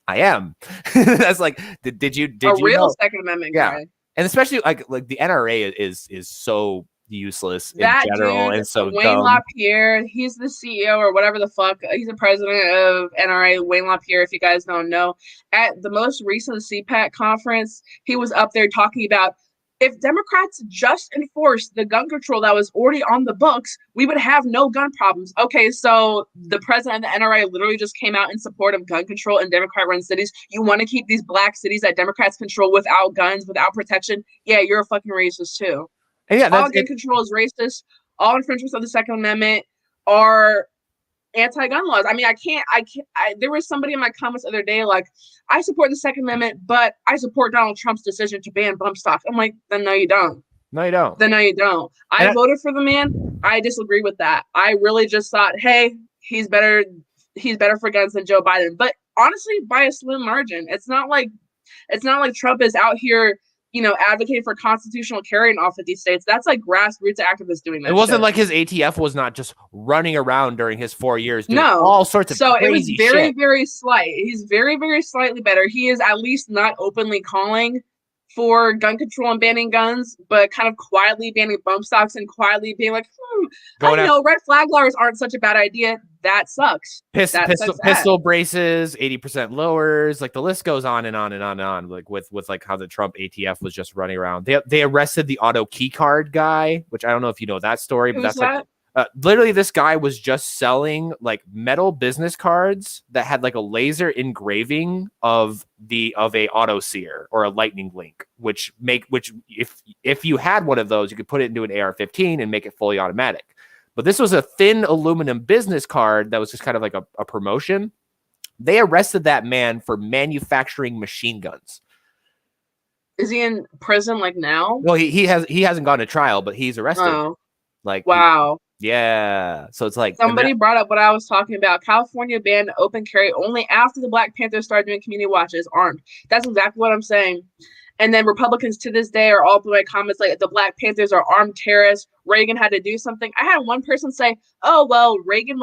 I am. That's like, did you real Second Amendment guy? And especially like the NRA is so useless that in general, dude, and so Wayne dumb. LaPierre, he's the CEO or whatever the fuck. He's the president of NRA. Wayne LaPierre, if you guys don't know, at the most recent CPAC conference, he was up there talking about if Democrats just enforced the gun control that was already on the books, we would have no gun problems. Okay, so the president of the NRA literally just came out in support of gun control in Democrat-run cities. You want to keep these black cities that Democrats control without guns, without protection? Yeah, you're a fucking racist too. And yeah, all gun control is racist. All infringements of the Second Amendment are anti-gun laws. I mean, I can't. There was somebody in my comments the other day like, I support the Second Amendment, but I support Donald Trump's decision to ban bump stocks. I'm like, then no, you don't. No, you don't. Then no, you don't. I voted for the man. I disagree with that. I really just thought, hey, he's better for guns than Joe Biden. But honestly, by a slim margin. It's not like Trump is out here, advocating for constitutional carry in all 50 states. That's like grassroots activists doing that. It wasn't shit. like his ATF was not just running around during his 4 years doing all sorts of crazy it was very, shit. very slight. He's very, very slightly better. He is at least not openly calling for gun control and banning guns, but kind of quietly banning bump stocks and quietly being like, I don't know, red flag laws aren't such a bad idea. That sucks. Pistol braces, 80% lowers, like the list goes on and on and on and on. Like with like how the Trump ATF was just running around. They arrested the auto key card guy, which I don't know if you know that story, but that's like literally this guy was just selling like metal business cards that had like a laser engraving of a auto sear or a lightning link, which if you had one of those, you could put it into an AR-15 and make it fully automatic. But this was a thin aluminum business card that was just kind of like a promotion. They arrested that man for manufacturing machine guns. Is he in prison like now? Well, he hasn't gone to trial, but he's arrested. Oh. Like, wow. Yeah. So it's like somebody brought up what I was talking about. California banned open carry only after the Black Panthers started doing community watches armed. That's exactly what I'm saying. And then Republicans to this day are all through my comments like the Black Panthers are armed terrorists. Reagan had to do something. I had one person say, "Oh well, Reagan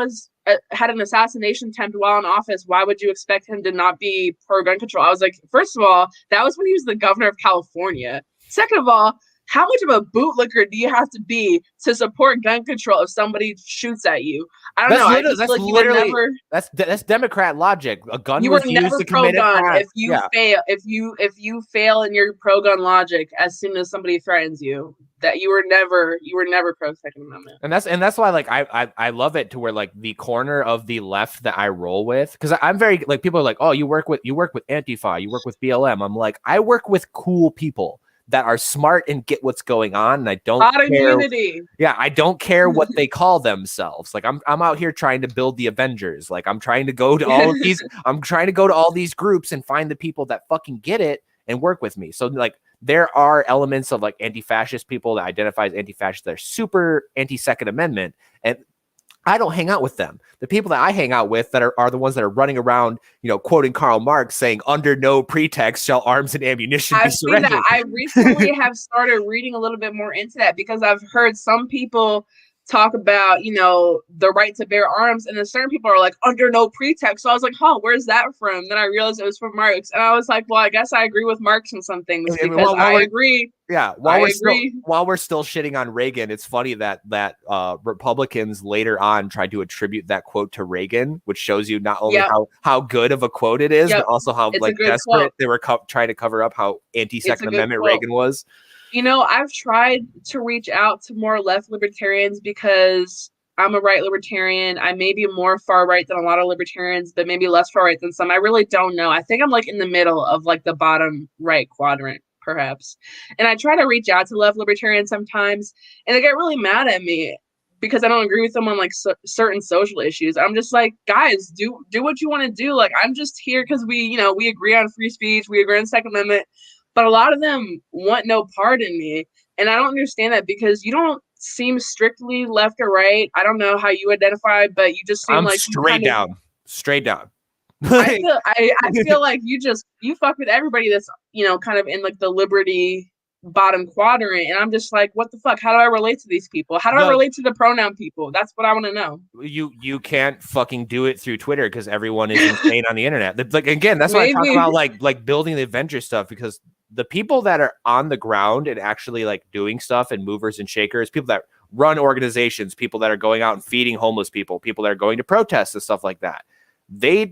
had an assassination attempt while in office. Why would you expect him to not be pro gun control?" I was like, first of all, that was when he was the governor of California. Second of all, how much of a bootlicker do you have to be to support gun control if somebody shoots at you? I don't know. I just feel like you were never. That's Democrat logic. A gun you was were used never to commit a crime. If you fail, if you fail in your pro-gun logic as soon as somebody threatens you, that you were never pro Second Amendment. And that's why like I love it to where like the corner of the left that I roll with, because I'm very like people are like, oh, you work with Antifa, you work with BLM. I'm like, I work with cool people that are smart and get what's going on, and I don't care. Unity. Yeah, I don't care what they call themselves. Like I'm out here trying to build the Avengers. Like I'm trying to go to all of these. I'm trying to go to all these groups and find the people that fucking get it and work with me. So like there are elements of like anti-fascist people that identify as anti-fascist that are super anti-Second Amendment, and I don't hang out with them. The people that I hang out with that are the ones that are running around, quoting Karl Marx, saying, "Under no pretext shall arms and ammunition be surrendered." That. I recently have started reading a little bit more into that because I've heard some people talk about, the right to bear arms, and then certain people are like, under no pretext. So I was like, where's that from? Then I realized it was from Marx, and I was like, well, I guess I agree with Marx in some things because I agree. Yeah, while we're still shitting on Reagan, it's funny that Republicans later on tried to attribute that quote to Reagan, which shows you not only how good of a quote it is, but also how like desperate they were trying to cover up how anti-Second Amendment Reagan was. You know, I've tried to reach out to more left libertarians because I'm a right libertarian. I may be more far right than a lot of libertarians, but maybe less far right than some. I really don't know. I think I'm like in the middle of like the bottom right quadrant, perhaps. And I try to reach out to left libertarians sometimes, and they get really mad at me because I don't agree with them on like certain social issues. I'm just like, guys, do what you want to do. Like, I'm just here because we agree on free speech, we agree on Second Amendment, but a lot of them want no part in me, and I don't understand that because you don't seem strictly left or right. I don't know how you identify, but you just seem I'm like straight down. I feel like you fuck with everybody that's kind of in like the liberty bottom quadrant, and I'm just like, what the fuck? How do I relate to these people? How do I relate to the pronoun people? That's what I want to know. You can't fucking do it through Twitter because everyone is insane on the internet. Like, again, that's why I talk about like building the adventure stuff, because the people that are on the ground and actually like doing stuff and movers and shakers, people that run organizations, people that are going out and feeding homeless people, people that are going to protests and stuff like that, they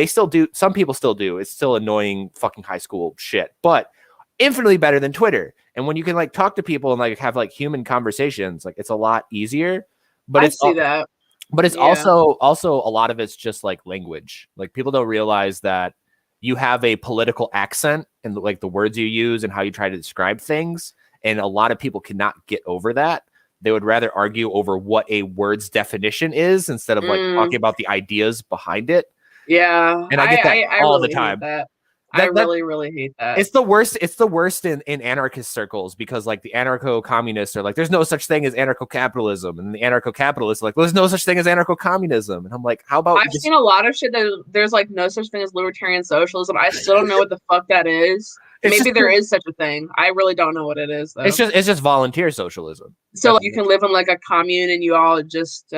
still do. Some people still do. It's still annoying fucking high school shit, but infinitely better than Twitter. And when you can like talk to people and like have like human conversations, like it's a lot easier. But I see that. But it's also a lot of it's just like language. Like, people don't realize that you have a political accent and like the words you use and how you try to describe things. And a lot of people cannot get over that. They would rather argue over what a word's definition is instead of like talking about the ideas behind it. Yeah. And I get that all the time. I really hate that. It's the worst. It's the worst in anarchist circles, because like the anarcho-communists are like, there's no such thing as anarcho-capitalism, and the anarcho-capitalists are like, well, there's no such thing as anarcho-communism. And I'm like, how about I've seen a lot of shit that there's like no such thing as libertarian socialism. I still don't know what the fuck that is. Maybe there is such a thing. I really don't know what it is, though. It's just volunteer socialism. So like, you can live in like a commune and you all just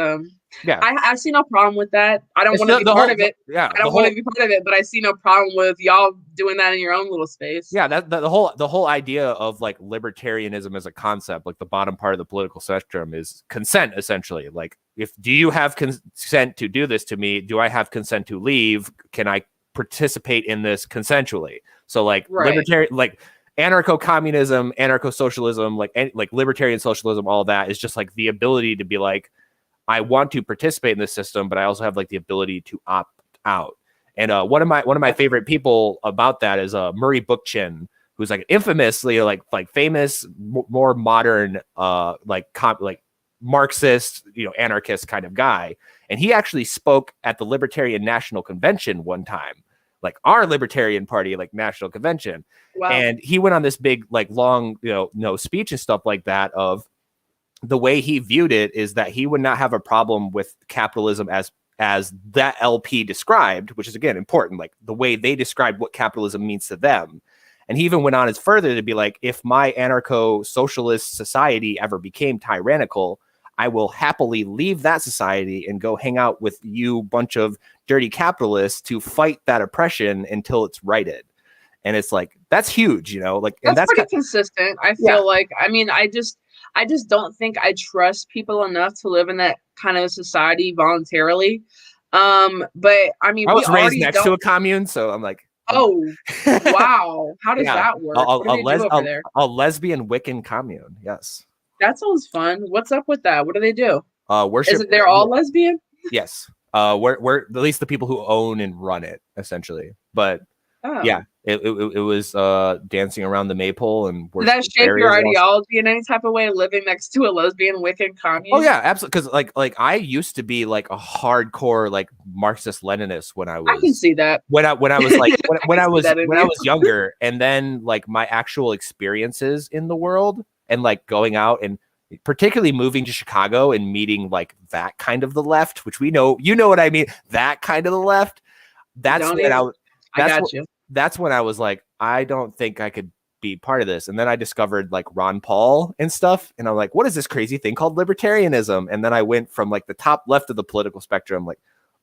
I see no problem with that. I don't want to be part of it. I don't want to be part of it, but I see no problem with y'all doing that in your own little space. Yeah, the whole idea of like libertarianism as a concept, like the bottom part of the political spectrum, is consent, essentially. Like, do you have consent to do this to me? Do I have consent to leave? Can I participate in this consensually? So like libertarian, like anarcho-communism, anarcho-socialism, like libertarian socialism, all that is just like the ability to be like, I want to participate in this system, but I also have like the ability to opt out. And one of my favorite people about that is Murray Bookchin, who's like infamously like famous, more modern like Marxist, anarchist kind of guy. And he actually spoke at the Libertarian National Convention one time, like our Libertarian Party, like national convention. Wow. And he went on this big, like long, speech and stuff like that. Of the way he viewed it is that he would not have a problem with capitalism as that LP described, which is again important, like the way they described what capitalism means to them. And he even went on as further to be like, if my anarcho-socialist society ever became tyrannical, I will happily leave that society and go hang out with you bunch of dirty capitalists to fight that oppression until it's righted. And it's like, that's huge, like, and that's pretty consistent. I feel like, I mean, I just don't think I trust people enough to live in that kind of society voluntarily. But I mean, I was raised next to a commune, so I'm like, oh, wow. How does that work? A lesbian Wiccan commune. Yes. That sounds fun. What's up with that? What do they do? Worship. Is it they're all lesbian? Yes. We're at least the people who own and run it, essentially. But yeah, it was dancing around the maypole and. Did that shape your ideology in any type of way? Living next to a lesbian Wiccan commune? Oh yeah, absolutely. Because like I used to be like a hardcore like Marxist Leninist when I was. I can see that. When I was like when I was younger, and then like my actual experiences in the world and like going out and particularly moving to Chicago and meeting like that kind of the left, which we know, what I mean, that kind of the left. That's when I was like, I don't think I could be part of this. And then I discovered like Ron Paul and stuff. And I'm like, what is this crazy thing called libertarianism? And then I went from like the top left of the political spectrum, like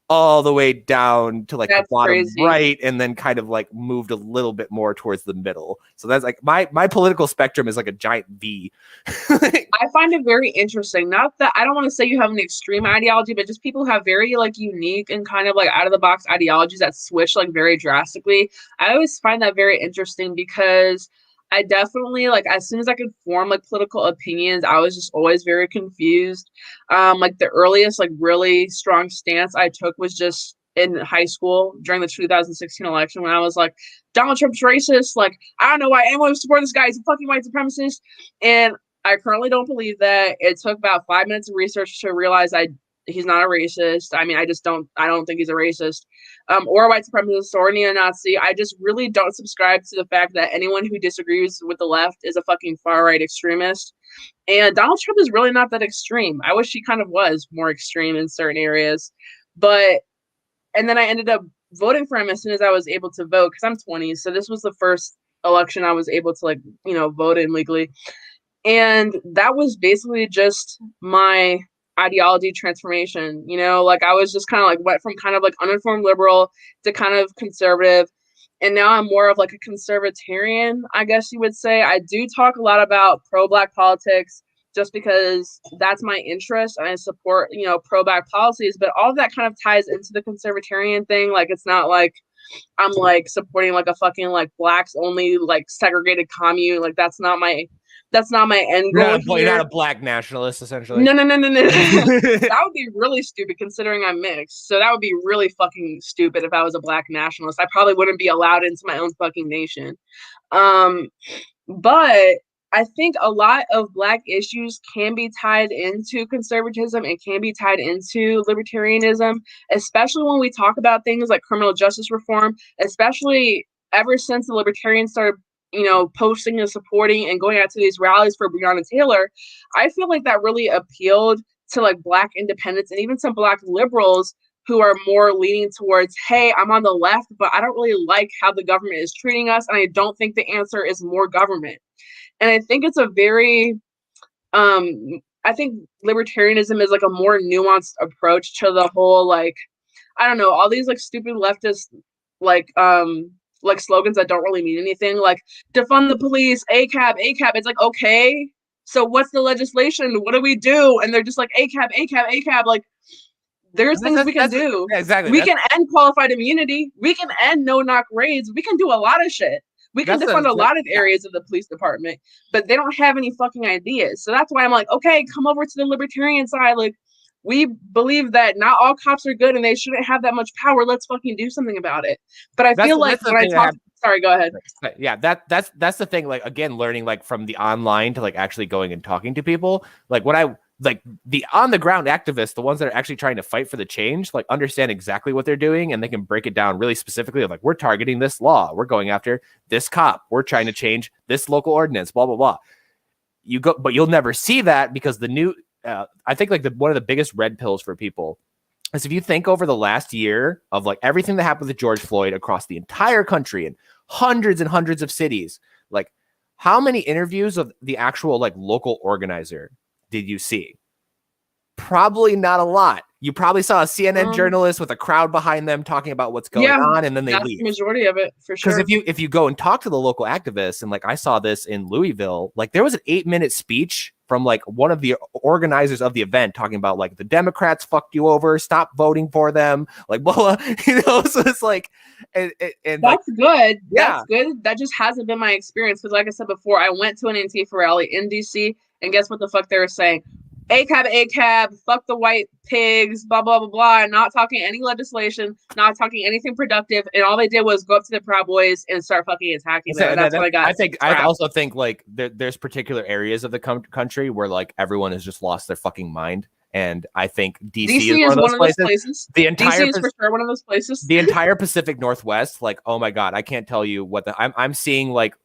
all the way down to like the bottom right, and then kind of like moved a little bit more towards the middle. So that's like my political spectrum is like a giant V. I find it very interesting. Not that I don't want to say you have an extreme ideology, but just people who have very like unique and kind of like out of the box ideologies that switch like very drastically. I always find that very interesting because I definitely, like, as soon as I could form like political opinions, I was just always very confused. Like the earliest like really strong stance I took was just in high school during the 2016 election when I was like, Donald Trump's racist. Like, I don't know why anyone would support this guy. He's a fucking white supremacist. And I currently don't believe that. It took about 5 minutes of research to realize he's not a racist. I mean, I don't think he's a racist, or a white supremacist or a neo-Nazi. I just really don't subscribe to the fact that anyone who disagrees with the left is a fucking far-right extremist. And Donald Trump is really not that extreme. I wish he kind of was more extreme in certain areas. And then I ended up voting for him as soon as I was able to vote, because I'm 20. So this was the first election I was able to, like, vote in legally. And that was basically just my ideology transformation. Like, I was just kind of like went from kind of like uninformed liberal to kind of conservative, and now I'm more of like a conservatarian, I guess you would say. I do talk a lot about pro-Black politics just because that's my interest, and I support pro-Black policies, but all of that kind of ties into the conservatarian thing. Like, it's not like I'm like supporting like a fucking like blacks only like segregated commune. Like, that's not my end goal. You're not a black nationalist, essentially. No. That would be really stupid considering I'm mixed. So that would be really fucking stupid if I was a black nationalist. I probably wouldn't be allowed into my own fucking nation. But I think a lot of Black issues can be tied into conservatism and can be tied into libertarianism, especially when we talk about things like criminal justice reform, especially ever since the libertarians started posting and supporting and going out to these rallies for Breonna Taylor. I feel like that really appealed to like Black independents and even some Black liberals who are more leaning towards, hey, I'm on the left, but I don't really like how the government is treating us, and I don't think the answer is more government. And I think it's a very, I think libertarianism is like a more nuanced approach to the whole, like, I don't know, all these like stupid leftist, like slogans that don't really mean anything, like defund the police, ACAB. It's like, okay, so what's the legislation? What do we do? And they're just like, ACAB. Like, there's things we can do. Yeah, exactly. We can end qualified immunity. We can end no-knock raids. We can do a lot of shit. We can defund a lot of areas of the police department, but they don't have any fucking ideas. So that's why I'm like, okay, come over to the libertarian side. Like, we believe that not all cops are good and they shouldn't have that much power. Let's fucking do something about it. But I feel like when I talk, sorry, go ahead. Yeah, that's the thing. Like, again, learning like from the online to like actually going and talking to people. Like, what I like the on the ground activists, the ones that are actually trying to fight for the change, like understand exactly what they're doing, and they can break it down really specifically. Like, we're targeting this law, we're going after this cop, we're trying to change this local ordinance, blah blah blah. But you'll never see that because the new. I think like one of the biggest red pills for people is if you think over the last year of like everything that happened with George Floyd across the entire country and hundreds of cities, like how many interviews of the actual like local organizer did you see? Probably not a lot. You probably saw a CNN journalist with a crowd behind them talking about what's going on, and then they leave. The majority of it, for sure. Because if you go and talk to the local activists, and like I saw this in Louisville, like there was an 8-minute speech from like one of the organizers of the event talking about like the Democrats fucked you over, stop voting for them, like blah, blah. So it's like, and that's like, good. Yeah. That's good. That just hasn't been my experience because, like I said before, I went to an Antifa rally in DC, and guess what the fuck they were saying? ACAB, fuck the white pigs, blah, blah, blah, blah, not talking any legislation, not talking anything productive, and all they did was go up to the Proud Boys and start fucking attacking them, and that's what I got. I also think, like, there's particular areas of the country where, like, everyone has just lost their fucking mind, and I think DC is one of those places. DC is for sure one of those places. The entire Pacific Northwest, like, oh my God, I can't tell you what I'm seeing, like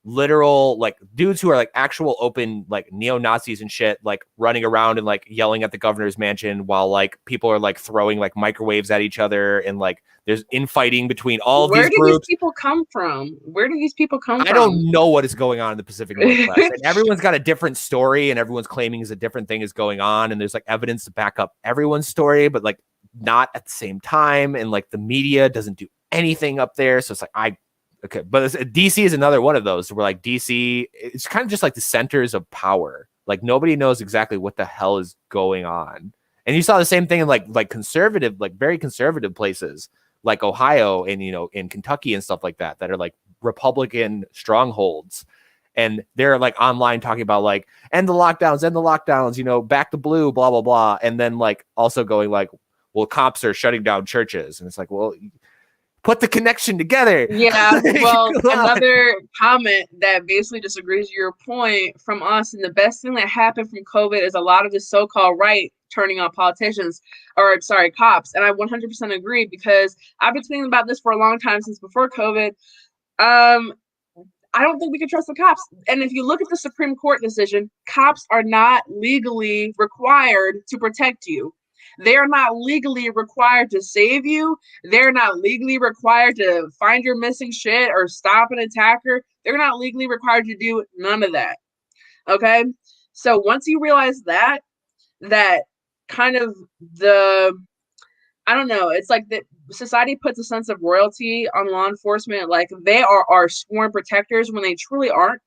literal like dudes who are like actual open like neo-Nazis and shit, like running around and like yelling at the governor's mansion while like people are like throwing like microwaves at each other, and like there's infighting between all of these groups. Where do these people come from? I don't know what is going on in the Pacific Northwest. And everyone's got a different story, and everyone's claiming is a different thing is going on, and there's like evidence to back up everyone's story, but like not at the same time, and like the media doesn't do anything up there. So it's like okay, but DC is another one of those where like DC, it's kind of just like the centers of power. Like nobody knows exactly what the hell is going on. And you saw the same thing in like conservative, like very conservative places like Ohio and, in Kentucky and stuff like that are like Republican strongholds. And they're like online talking about like, end the lockdowns, you know, back the blue, blah, blah, blah. And then like also going like, well, cops are shutting down churches. And it's like, well, put the connection together. Yeah, well, another comment that basically disagrees with your point from us, and the best thing that happened from COVID is a lot of the so-called right turning on politicians, or sorry, cops. And I 100% agree, because I've been thinking about this for a long time, since before COVID. I don't think we can trust the cops. And if you look at the Supreme Court decision, cops are not legally required to protect you. They are not legally required to save you. They're not legally required to find your missing shit or stop an attacker. They're not legally required to do none of that. Okay? So once you realize that kind of I don't know, it's like that society puts a sense of royalty on law enforcement, like they are our sworn protectors when they truly aren't.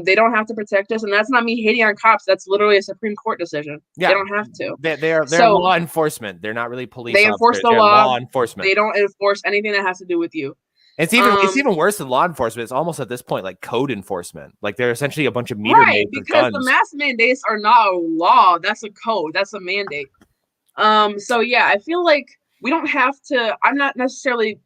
They don't have to protect us, and that's not me hating on cops. That's literally a Supreme Court decision. Yeah, they don't have to. They're law enforcement. They're not really police. They enforce the law. Law enforcement. They don't enforce anything that has to do with you. It's even worse than law enforcement. It's almost at this point like code enforcement. Like they're essentially a bunch of meter maids with guns. Because the mask mandates are not a law. That's a code. That's a mandate. So yeah, I feel like we don't have to. I'm not necessarily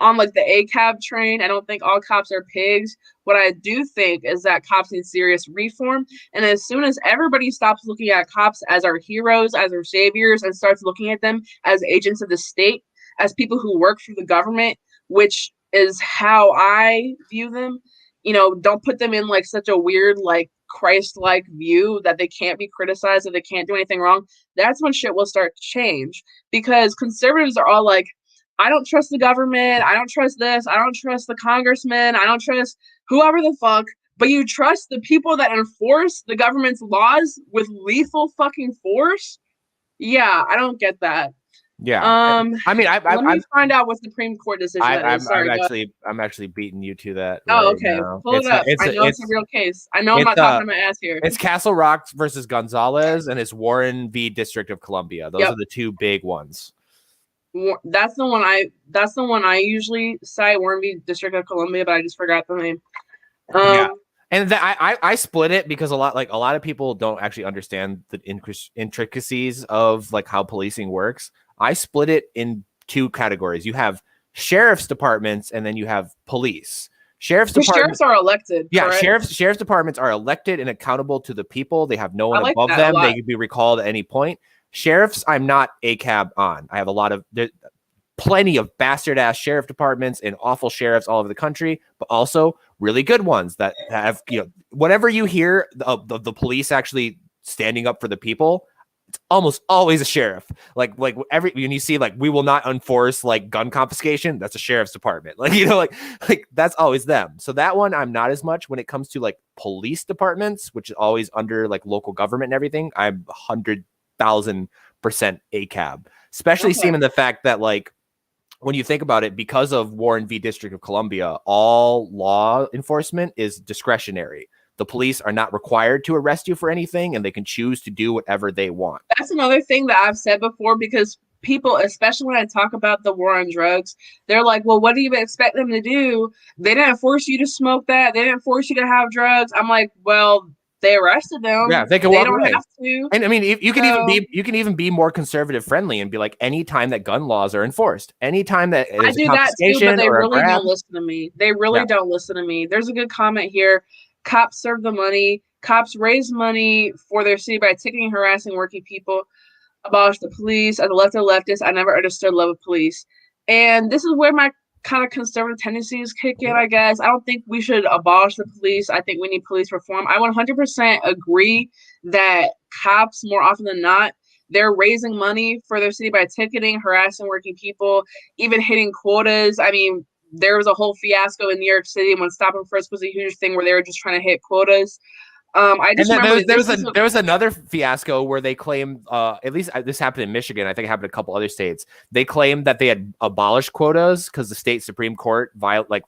on like the ACAB train. I don't think all cops are pigs. What I do think is that cops need serious reform. And as soon as everybody stops looking at cops as our heroes, as our saviors, and starts looking at them as agents of the state, as people who work for the government, which is how I view them, you know, don't put them in like such a weird, like Christ-like view that they can't be criticized, that they can't do anything wrong. That's when shit will start to change. Because conservatives are all like, I don't trust the government. I don't trust this. I don't trust the congressman. I don't trust whoever the fuck. But you trust the people that enforce the government's laws with lethal fucking force? Yeah, I don't get that. Yeah. I mean, let me find out what Supreme Court decision is. Sorry, I'm actually beating you to that. Oh, okay. Now. Pull it up. I know it's a real case. I know I'm not talking my ass here. It's Castle Rock versus Gonzalez, and it's Warren v. District of Columbia. Those are the two big ones. That's the one I usually cite, Warren v. District of Columbia, but I just forgot the name. Yeah. And I split it because a lot of people don't actually understand the intricacies of like how policing works. I split it in two categories. You have sheriff's departments, and then you have police. Sheriffs are elected. Yeah, sheriff's departments are elected and accountable to the people. They have no one above them. They can be recalled at any point. Sheriffs, I'm not ACAB on. I have plenty of bastard ass sheriff departments and awful sheriffs all over the country, but also really good ones that have, you know, whenever you hear of the police actually standing up for the people, it's almost always a sheriff. Like when you see like, we will not enforce like gun confiscation, that's a sheriff's department. Like, you know, like that's always them. So that one I'm not as much. When it comes to like police departments, which is always under like local government and everything, I'm 100,000% ACAB, especially seeing the fact that like, when you think about it, because of Warren v. District of Columbia, all law enforcement is discretionary. The police are not required to arrest you for anything, and they can choose to do whatever they want. That's another thing that I've said before, because people, especially when I talk about the war on drugs, they're like, well, what do you expect them to do? They didn't force you to smoke that. They didn't force you to have drugs. I'm like, well, they arrested them. Yeah, they can walk away. They don't have to. And I mean, you can even be more conservative friendly and be like, anytime that gun laws are enforced, anytime that I do that too, but they really don't listen to me. They really don't listen to me. There's a good comment here. Cops serve the money. Cops raise money for their city by ticketing, harassing working people. Abolish the police. As a leftist, I never understood love of police. And this is where my kind of conservative tendencies kick in, I guess. I don't think we should abolish the police. I think we need police reform. I 100% agree that cops, more often than not, they're raising money for their city by ticketing, harassing working people, even hitting quotas. I mean, there was a whole fiasco in New York City when Stop and Frisk was a huge thing where they were just trying to hit quotas. I just remember there was another fiasco where they claimed, at least this happened in Michigan. I think it happened in a couple other states. They claimed that they had abolished quotas because the state Supreme Court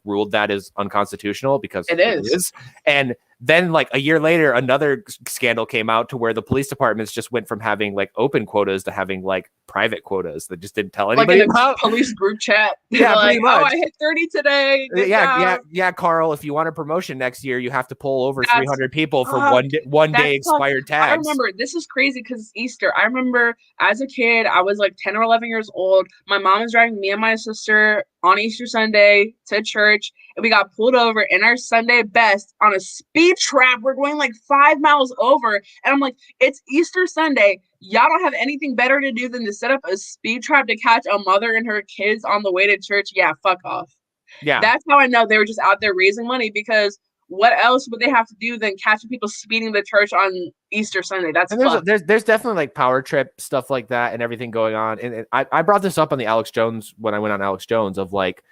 ruled that as unconstitutional because it is. And then like a year later, another scandal came out to where the police departments just went from having like open quotas to having like private quotas that just didn't tell anybody like in about. a police group chat. Yeah, like, pretty much. oh, I hit 30 today. Good job. Carl. If you want a promotion next year, you have to pull over 300 people for one day expired tags. I remember, this is crazy because it's Easter. I remember as a kid, I was like 10 or 11 years old. My mom was driving me and my sister on Easter Sunday to church, and we got pulled over in our Sunday best on a speed trap. We're going like 5 miles over, and I'm like, it's Easter Sunday. Y'all don't have anything better to do than to set up a speed trap to catch a mother and her kids on the way to church? Yeah, fuck off. Yeah. That's how I know they were just out there raising money, because what else would they have to do than catching people speeding to church on Easter Sunday? That's there's definitely like power trip stuff like that and everything going on. And I brought this up on the Alex Jones when I went on Alex Jones of like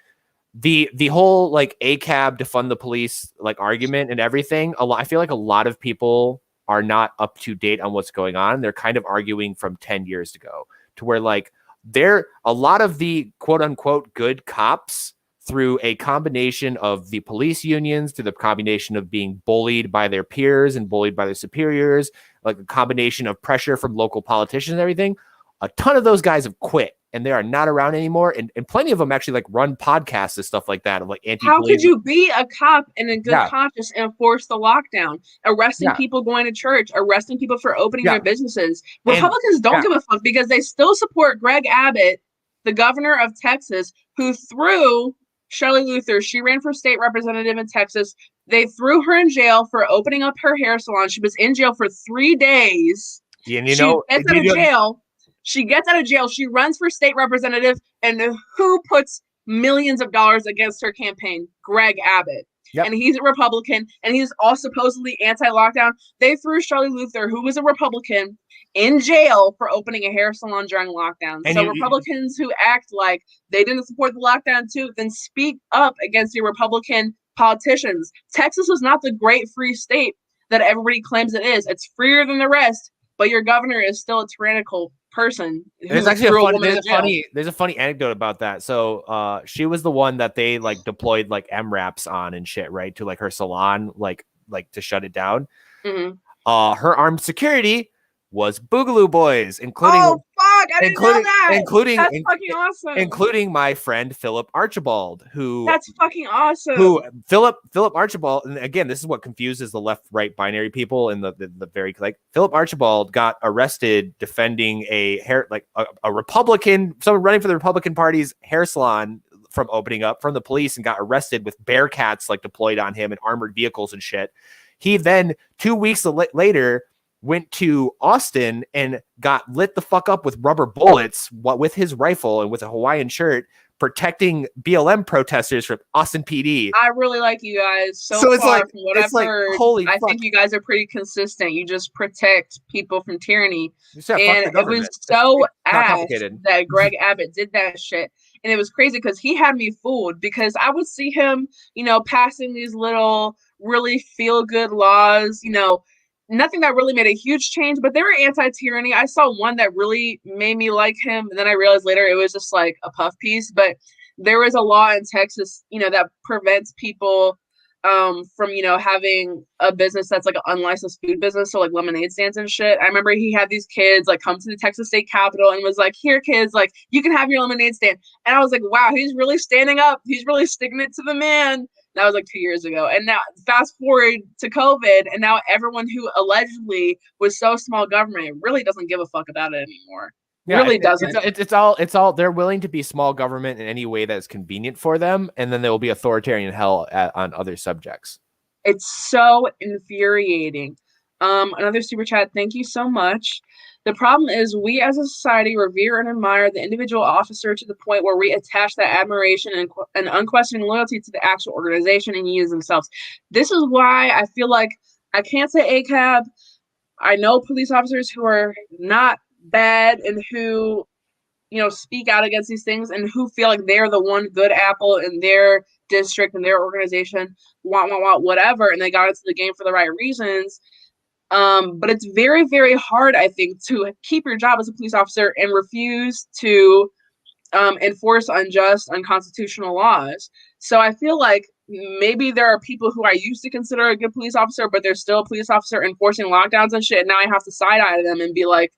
the whole like ACAB defund the police like argument and everything. I feel like a lot of people are not up to date on what's going on. They're kind of arguing from 10 years ago to where like a lot of the quote unquote good cops, through a combination of the police unions, to the combination of being bullied by their peers and bullied by their superiors, like a combination of pressure from local politicians and everything, a ton of those guys have quit and they are not around anymore. And plenty of them actually like run podcasts and stuff like that of like anti-police. How could you be a cop in a good conscience and enforce the lockdown, arresting people going to church, arresting people for opening their businesses? Republicans don't give a fuck because they still support Greg Abbott, the governor of Texas, who threw Shelley Luther. She ran for state representative in Texas. They threw her in jail for opening up her hair salon. She was in jail for 3 days. And She gets out of jail. She runs for state representative. And who puts millions of dollars against her campaign? Greg Abbott. Yep. And he's a Republican, and he's all supposedly anti-lockdown. They threw Shelley Luther, who was a Republican, in jail for opening a hair salon during lockdown. And so Republicans who act like they didn't support the lockdown too, then speak up against your Republican politicians. Texas is not the great free state that everybody claims it is. It's freer than the rest, but your governor is still a tyrannical person. There's actually there's a funny anecdote about that. So she was the one that they like deployed like MRAPs on and shit, right? To like her salon, like to shut it down. Mm-hmm. Her armed security was Boogaloo boys, including I didn't know that. That's fucking awesome. Including my friend Philip Archibald, that's fucking awesome. Philip Archibald, and again, this is what confuses the left-right binary people in the very like Philip Archibald got arrested defending a Republican, someone running for the Republican Party's hair salon from opening up from the police, and got arrested with Bearcats like deployed on him and armored vehicles and shit. He then 2 weeks later went to Austin and got lit the fuck up with rubber bullets with his rifle and with a Hawaiian shirt, protecting BLM protesters from Austin PD. I really like you guys so far from what I've heard. I think you guys are pretty consistent. You just protect people from tyranny. And it was so ass that Greg Abbott did that shit. And it was crazy because he had me fooled, because I would see him, passing these little really feel-good laws, nothing that really made a huge change, but they were anti-tyranny. I saw one that really made me like him, and then I realized later it was just like a puff piece. But there was a law in Texas, that prevents people from, having a business that's like an unlicensed food business, so like lemonade stands and shit. I remember he had these kids like come to the Texas State Capitol and was like, "Here, kids, like you can have your lemonade stand." And I was like, "Wow, he's really standing up. He's really sticking it to the man." That was like 2 years ago. And now fast forward to COVID, and now everyone who allegedly was so small government really doesn't give a fuck about it anymore. Yeah, really doesn't. It's all they're willing to be small government in any way that's convenient for them, and then there will be authoritarian hell on other subjects. It's so infuriating. Another super chat. Thank you so much. The problem is we as a society revere and admire the individual officer to the point where we attach that admiration and unquestioning loyalty to the actual organization and unions themselves. This is why I feel like I can't say ACAB. I know police officers who are not bad and who, speak out against these things and who feel like they're the one good apple in their district and their organization, whatever, and they got into the game for the right reasons. But it's very, very hard, I think, to keep your job as a police officer and refuse to enforce unjust, unconstitutional laws. So I feel like maybe there are people who I used to consider a good police officer, but they're still a police officer enforcing lockdowns and shit. And now I have to side eye them and be like,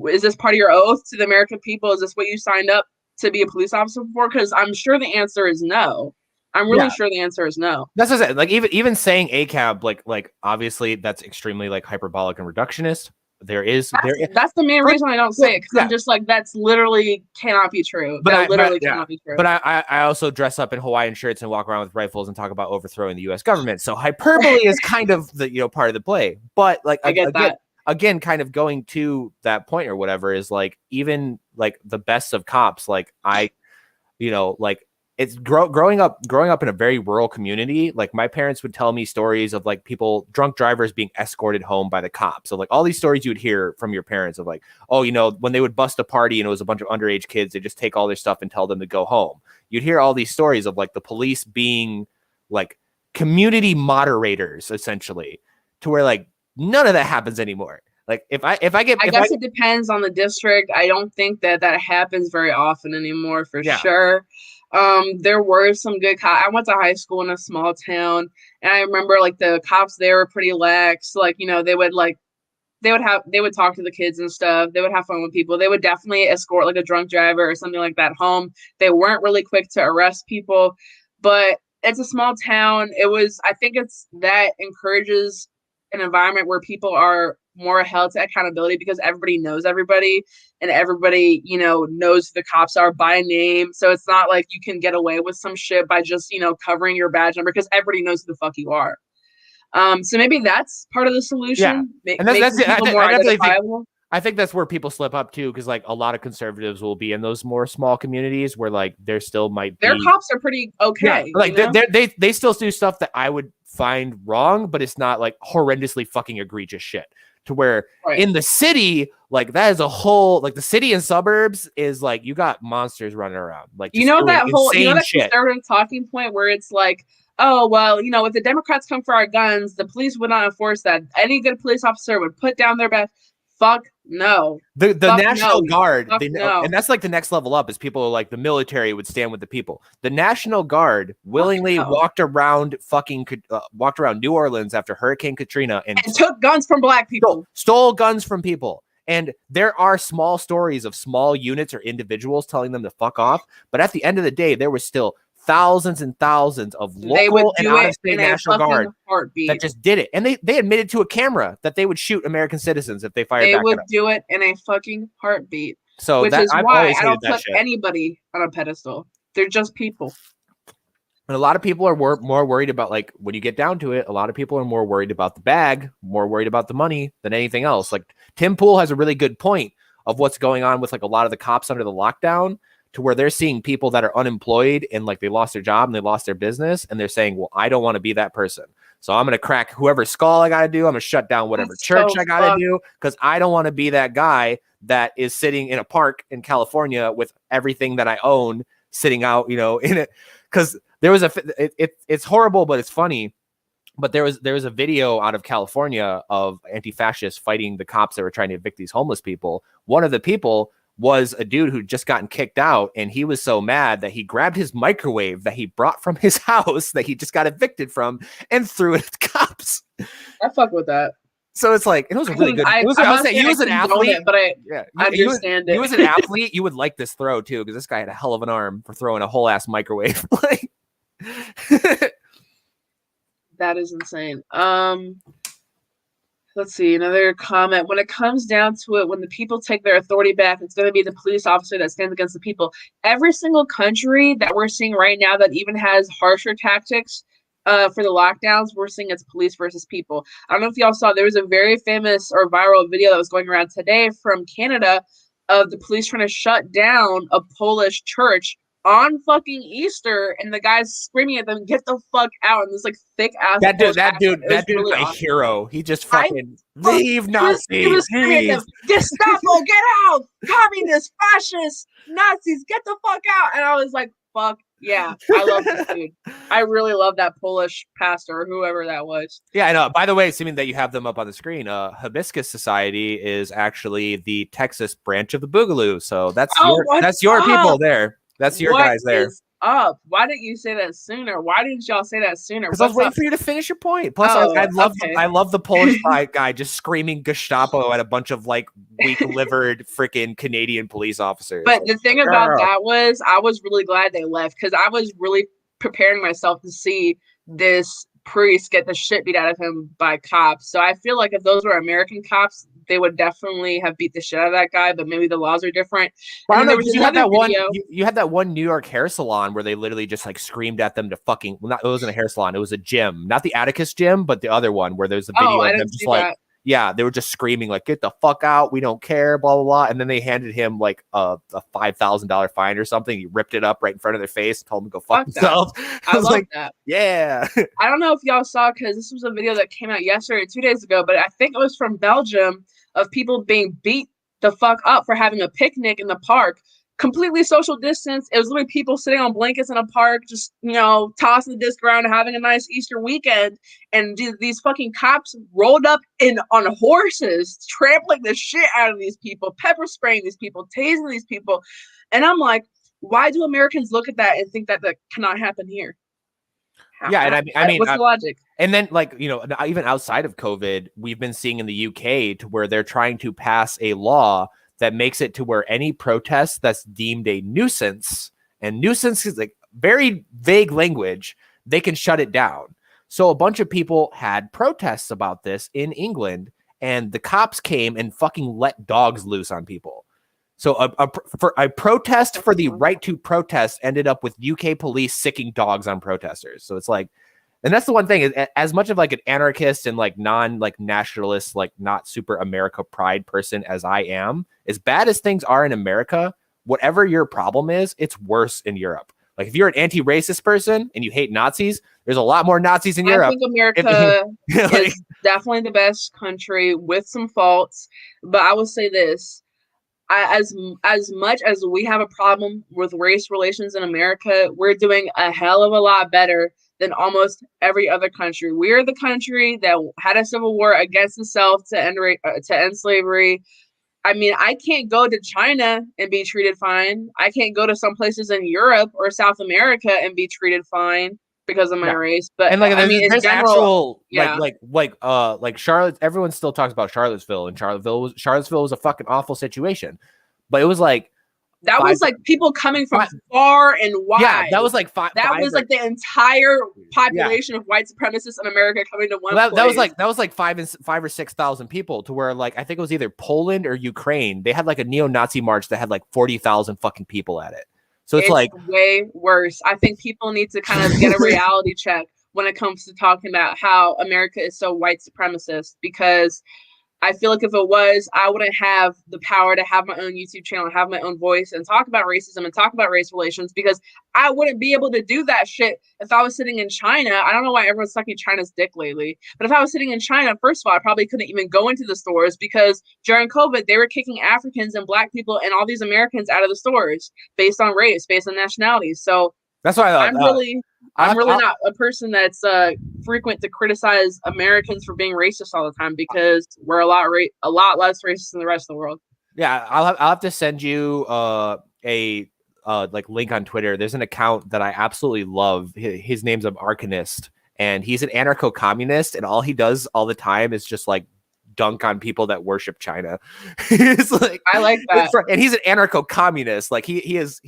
is this part of your oath to the American people? Is this what you signed up to be a police officer for? Because I'm sure the answer is no. I'm really sure the answer is no. That's what I said. Like even saying ACAB, like obviously that's extremely like hyperbolic and reductionist. That's the main reason I don't say it, because I'm just like, that's literally cannot be true. That literally cannot be true. But I also dress up in Hawaiian shirts and walk around with rifles and talk about overthrowing the U.S. government. So hyperbole is kind of the part of the play. But like I get that. Again, kind of going to that point or whatever is like, even like the best of cops, like like it's growing up in a very rural community. Like my parents would tell me stories of like drunk drivers being escorted home by the cops. So like all these stories you would hear from your parents of like, oh, when they would bust a party and it was a bunch of underage kids, they just take all their stuff and tell them to go home. You'd hear all these stories of like the police being like community moderators essentially, to where like none of that happens anymore. Like I guess it depends on the district. I don't think that happens very often anymore for sure. There were some good cops. I went to high school in a small town, and I remember like the cops there were pretty lax. Like, they would talk to the kids and stuff. They would have fun with people. They would definitely escort like a drunk driver or something like that home. They weren't really quick to arrest people, but it's a small town. I think it's that encourages an environment where people are more held to accountability, because everybody knows everybody, and everybody, knows who the cops are by name. So it's not like you can get away with some shit by just, covering your badge number, because everybody knows who the fuck you are. So maybe that's part of the solution. Yeah. And that's it. I think that's where people slip up too, because like a lot of conservatives will be in those more small communities where like there still might be, their cops are pretty okay. Yeah, like they still do stuff that I would find wrong, but it's not like horrendously fucking egregious shit. To where in the city, like that is a whole, like the city and suburbs is like, you got monsters running around. Like, that conservative talking point where it's like, oh, well, if the Democrats come for our guns, the police would not enforce that. Any good police officer would put down their badge. Fuck no. The National Guard, and that's like the next level up, is people like the military would stand with the people. The National Guard willingly walked around New Orleans after Hurricane Katrina and took guns from black people. Stole guns from people. And there are small stories of small units or individuals telling them to fuck off. But at the end of the day, there was still thousands and thousands of local and out-of-state National Guard that just did it. And they admitted to a camera that they would shoot American citizens if they fired back. They would do it in a fucking heartbeat. So which is why I don't put anybody on a pedestal. They're just people. And a lot of people are more worried about, like, when you get down to it, a lot of people are more worried about the bag, more worried about the money than anything else. Like Tim Pool has a really good point of what's going on with like a lot of the cops under the lockdown, to where they're seeing people that are unemployed and like they lost their job and they lost their business, and they're saying, well, I don't want to be that person. So I'm going to crack whoever's skull I got to do. I'm going to shut down whatever church I got to do, because I don't want to be that guy that is sitting in a park in California with everything that I own sitting out, in it. Because there was it's horrible, but it's funny. But there was a video out of California of anti-fascists fighting the cops that were trying to evict these homeless people. One of the people was a dude who'd just gotten kicked out, and he was so mad that he grabbed his microwave that he brought from his house that he just got evicted from and threw it at the cops. I fuck with that. So it's like, it was a really good. He was an athlete, but I understand it. He was an athlete. You would like this throw too, because this guy had a hell of an arm for throwing a whole ass microwave. Like, that is insane. Let's see, another comment. When it comes down to it, when the people take their authority back, it's going to be the police officer that stands against the people. Every single country that we're seeing right now that even has harsher tactics for the lockdowns, we're seeing it's police versus people. I don't know if y'all saw, there was a very famous or viral video that was going around today from Canada of the police trying to shut down a Polish church on fucking Easter, and the guy's screaming at them, "Get the fuck out!" And this like thick ass. That dude's really a hero. He just fucking leave Nazis. He was screaming at them, "Gestapo, get out! Communist, fascist, Nazis, get the fuck out!" And I was like, "Fuck yeah, I love this dude. I really love that Polish pastor or whoever that was." Yeah, I know. By the way, assuming that you have them up on the screen, Hibiscus Society is actually the Texas branch of the Boogaloo. So that's your people there. That's your guys there. up. Why didn't you say that sooner? Why didn't y'all say that sooner? Because I was waiting for you to finish your point. Plus, okay. I love the Polish guy just screaming Gestapo at a bunch of like weak-livered freaking Canadian police officers. But the thing about that was, I was really glad they left, because I was really preparing myself to see this priest get the shit beat out of him by cops. So I feel like if those were American cops, they would definitely have beat the shit out of that guy, but maybe the laws are different. I don't know, you had that one you had that one New York hair salon where they literally just like screamed at them to fucking, well, not, it wasn't a hair salon, it was a gym, not the Atticus gym, but the other one where there's a video of them just like, yeah, they were just screaming like, get the fuck out, we don't care, blah blah blah. And then they handed him like a $5,000 fine or something. He ripped it up right in front of their face, told them to go fuck themselves. I was like, that. Yeah. I don't know if y'all saw, because this was a video that came out yesterday or 2 days ago, but I think it was from Belgium, of people being beat the fuck up for having a picnic in the park, completely social distance. It was literally people sitting on blankets in a park, just, you know, tossing the disc around and having a nice Easter weekend. And these fucking cops rolled up on horses, trampling the shit out of these people, pepper spraying these people, tasing these people. And I'm like, why do Americans look at that and think that that cannot happen here? Yeah, and I mean, what's the logic? And then, like, you know, even outside of COVID, we've been seeing in the UK to where they're trying to pass a law that makes it to where any protest that's deemed a nuisance, and nuisance is like very vague language, they can shut it down. So a bunch of people had protests about this in England, and the cops came and fucking let dogs loose on people. So a protest for the right to protest ended up with UK police sicking dogs on protesters. So it's like, and that's the one thing, is as much of like an anarchist and like nationalist, like not super America pride person as I am, as bad as things are in America, whatever your problem is, it's worse in Europe. Like if you're an anti-racist person and you hate Nazis, there's a lot more Nazis in Europe. I think America is definitely the best country with some faults, but I will say this. As much as we have a problem with race relations in America, we're doing a hell of a lot better than almost every other country. We're the country that had a civil war against itself to end slavery. I mean, I can't go to China and be treated fine. I can't go to some places in Europe or South America and be treated fine because of my race. But and like, I mean, in general, like Charlotte, everyone still talks about Charlottesville, and Charlottesville was a fucking awful situation. But it was like that was like people coming from far and wide. Yeah, that was like that was like the entire population of white supremacists in America coming to one place. That was like 5 or 6,000 people, to where like I think it was either Poland or Ukraine. They had like a neo-Nazi march that had like 40,000 fucking people at it. So it's like way worse. I think people need to kind of get a reality check when it comes to talking about how America is so white supremacist, because I feel like if it was, I wouldn't have the power to have my own YouTube channel, have my own voice, and talk about racism and talk about race relations, because I wouldn't be able to do that shit if I was sitting in China. I don't know why everyone's sucking China's dick lately, but if I was sitting in China, first of all, I probably couldn't even go into the stores, because during COVID, they were kicking Africans and Black people and all these Americans out of the stores based on race, based on nationality. So that's why I'm really not a person that's frequent to criticize Americans for being racist all the time, because we're a lot less racist than the rest of the world. Yeah, I'll have to send you a like link on Twitter. There's an account that I absolutely love. His name's an Arcanist, and he's an anarcho-communist, and all he does all the time is just like dunk on people that worship China. It's like, I like that, and he's an anarcho-communist. Like he's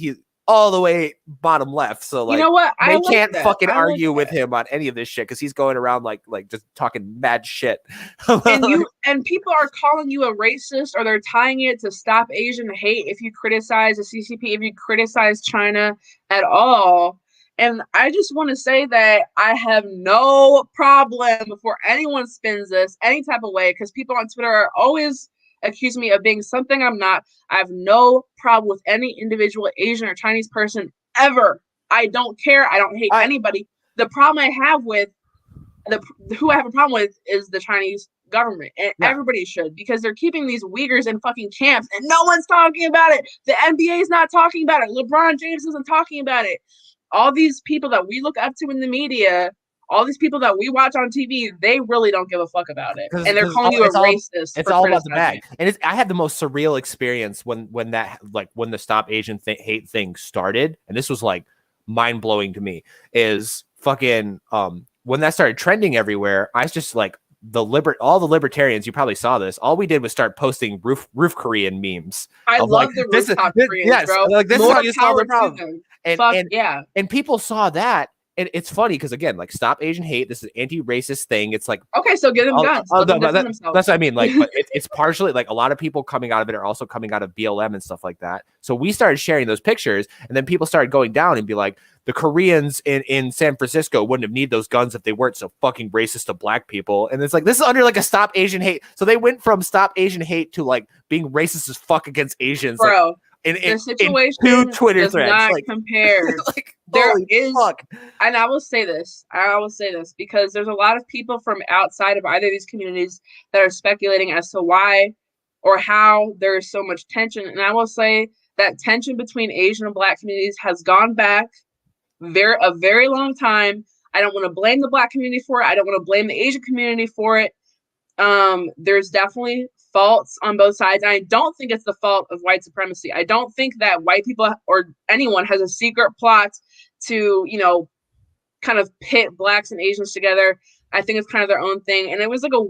all the way bottom left, so like, you know what, they can't fucking argue with him on any of this shit, because he's going around like just talking mad shit. and people are calling you a racist, or they're tying it to stop Asian hate if you criticize the CCP, if you criticize China at all. And I just want to say that I have no problem before anyone spins this any type of way, because people on Twitter are always accuse me of being something I'm not. I have no problem with any individual Asian or Chinese person ever. I don't care. I don't hate anybody. The problem I have with who I have a problem with is the Chinese government, and everybody should, because they're keeping these Uyghurs in fucking camps and no one's talking about it. The NBA is not talking about it. LeBron James isn't talking about it. All these people that we look up to in the media, all these people that we watch on TV, they really don't give a fuck about it, and they're calling you a racist. It's all about the bag. And I had the most surreal experience when the Stop Asian Hate thing started, and this was like mind-blowing to me is fucking when that started trending everywhere, I was just like, all the libertarians, you probably saw this, all we did was start posting roof Korean memes. I of love like, the rooftop Koreans, yes, bro. like this More is how you solve the power to problem. them. And, Fuck and, yeah. and people saw that. And it's funny because, again, like, Stop Asian Hate, this is an anti-racist thing. It's like, okay, so give them guns. Let them defend themselves. That's what I mean. Like, but it's partially like a lot of people coming out of it are also coming out of BLM and stuff like that. So we started sharing those pictures, and then people started going down and be like, the Koreans in San Francisco wouldn't have need those guns if they weren't so fucking racist to black people. And it's like, this is under like a Stop Asian Hate. So they went from Stop Asian Hate to like being racist as fuck against Asians. Bro. Like, the situation in 2 Twitter does threads. not like, compare. like, there is, fuck. and I will say this because there's a lot of people from outside of either of these communities that are speculating as to why or how there is so much tension. And I will say that tension between Asian and Black communities has gone back a very long time. I don't want to blame the Black community for it. I don't want to blame the Asian community for it. There's definitely faults on both sides. And I don't think it's the fault of white supremacy. I don't think that white people or anyone has a secret plot to, kind of pit Blacks and Asians together. I think it's kind of their own thing. And it was like a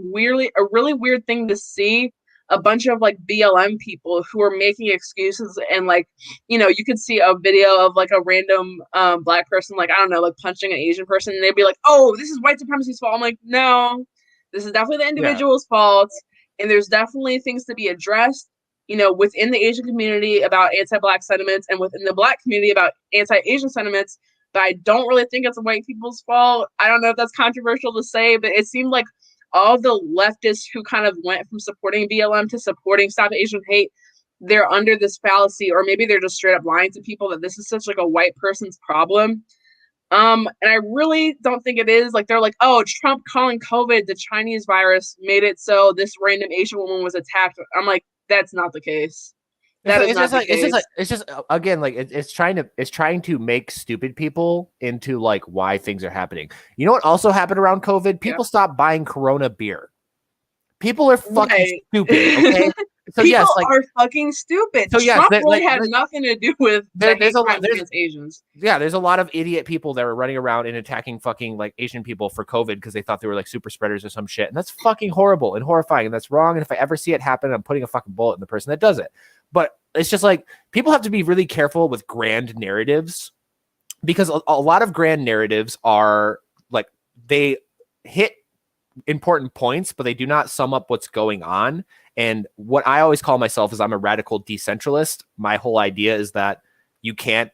really weird thing to see a bunch of like BLM people who were making excuses, and like, you could see a video of like a random Black person, like, I don't know, like punching an Asian person, and they'd be like, oh, this is white supremacy's fault. I'm like, no, this is definitely the individual's fault. And there's definitely things to be addressed, within the Asian community about anti-Black sentiments and within the Black community about anti-Asian sentiments. But I don't really think it's white people's fault. I don't know if that's controversial to say, but it seemed like all the leftists who kind of went from supporting BLM to supporting Stop Asian Hate, they're under this fallacy, or maybe they're just straight up lying to people that this is such like a white person's problem. And I really don't think it is. Like, they're like, oh, Trump calling COVID the Chinese virus made it so this random Asian woman was attacked. I'm like, that's not the case. It's just again, like, it's trying to make stupid people into like why things are happening. You know what also happened around COVID? People stopped buying Corona beer. People are fucking stupid. Okay. So people are fucking stupid. So Trump really had nothing to do with there's Asians. Yeah, there's a lot of idiot people that were running around and attacking fucking like Asian people for COVID because they thought they were like super spreaders or some shit. And that's fucking horrible and horrifying, and that's wrong. And if I ever see it happen, I'm putting a fucking bullet in the person that does it. But it's just like, people have to be really careful with grand narratives, because a lot of grand narratives are like, they hit important points, but they do not sum up what's going on. And what I always call myself is I'm a radical decentralist. My whole idea is that we can't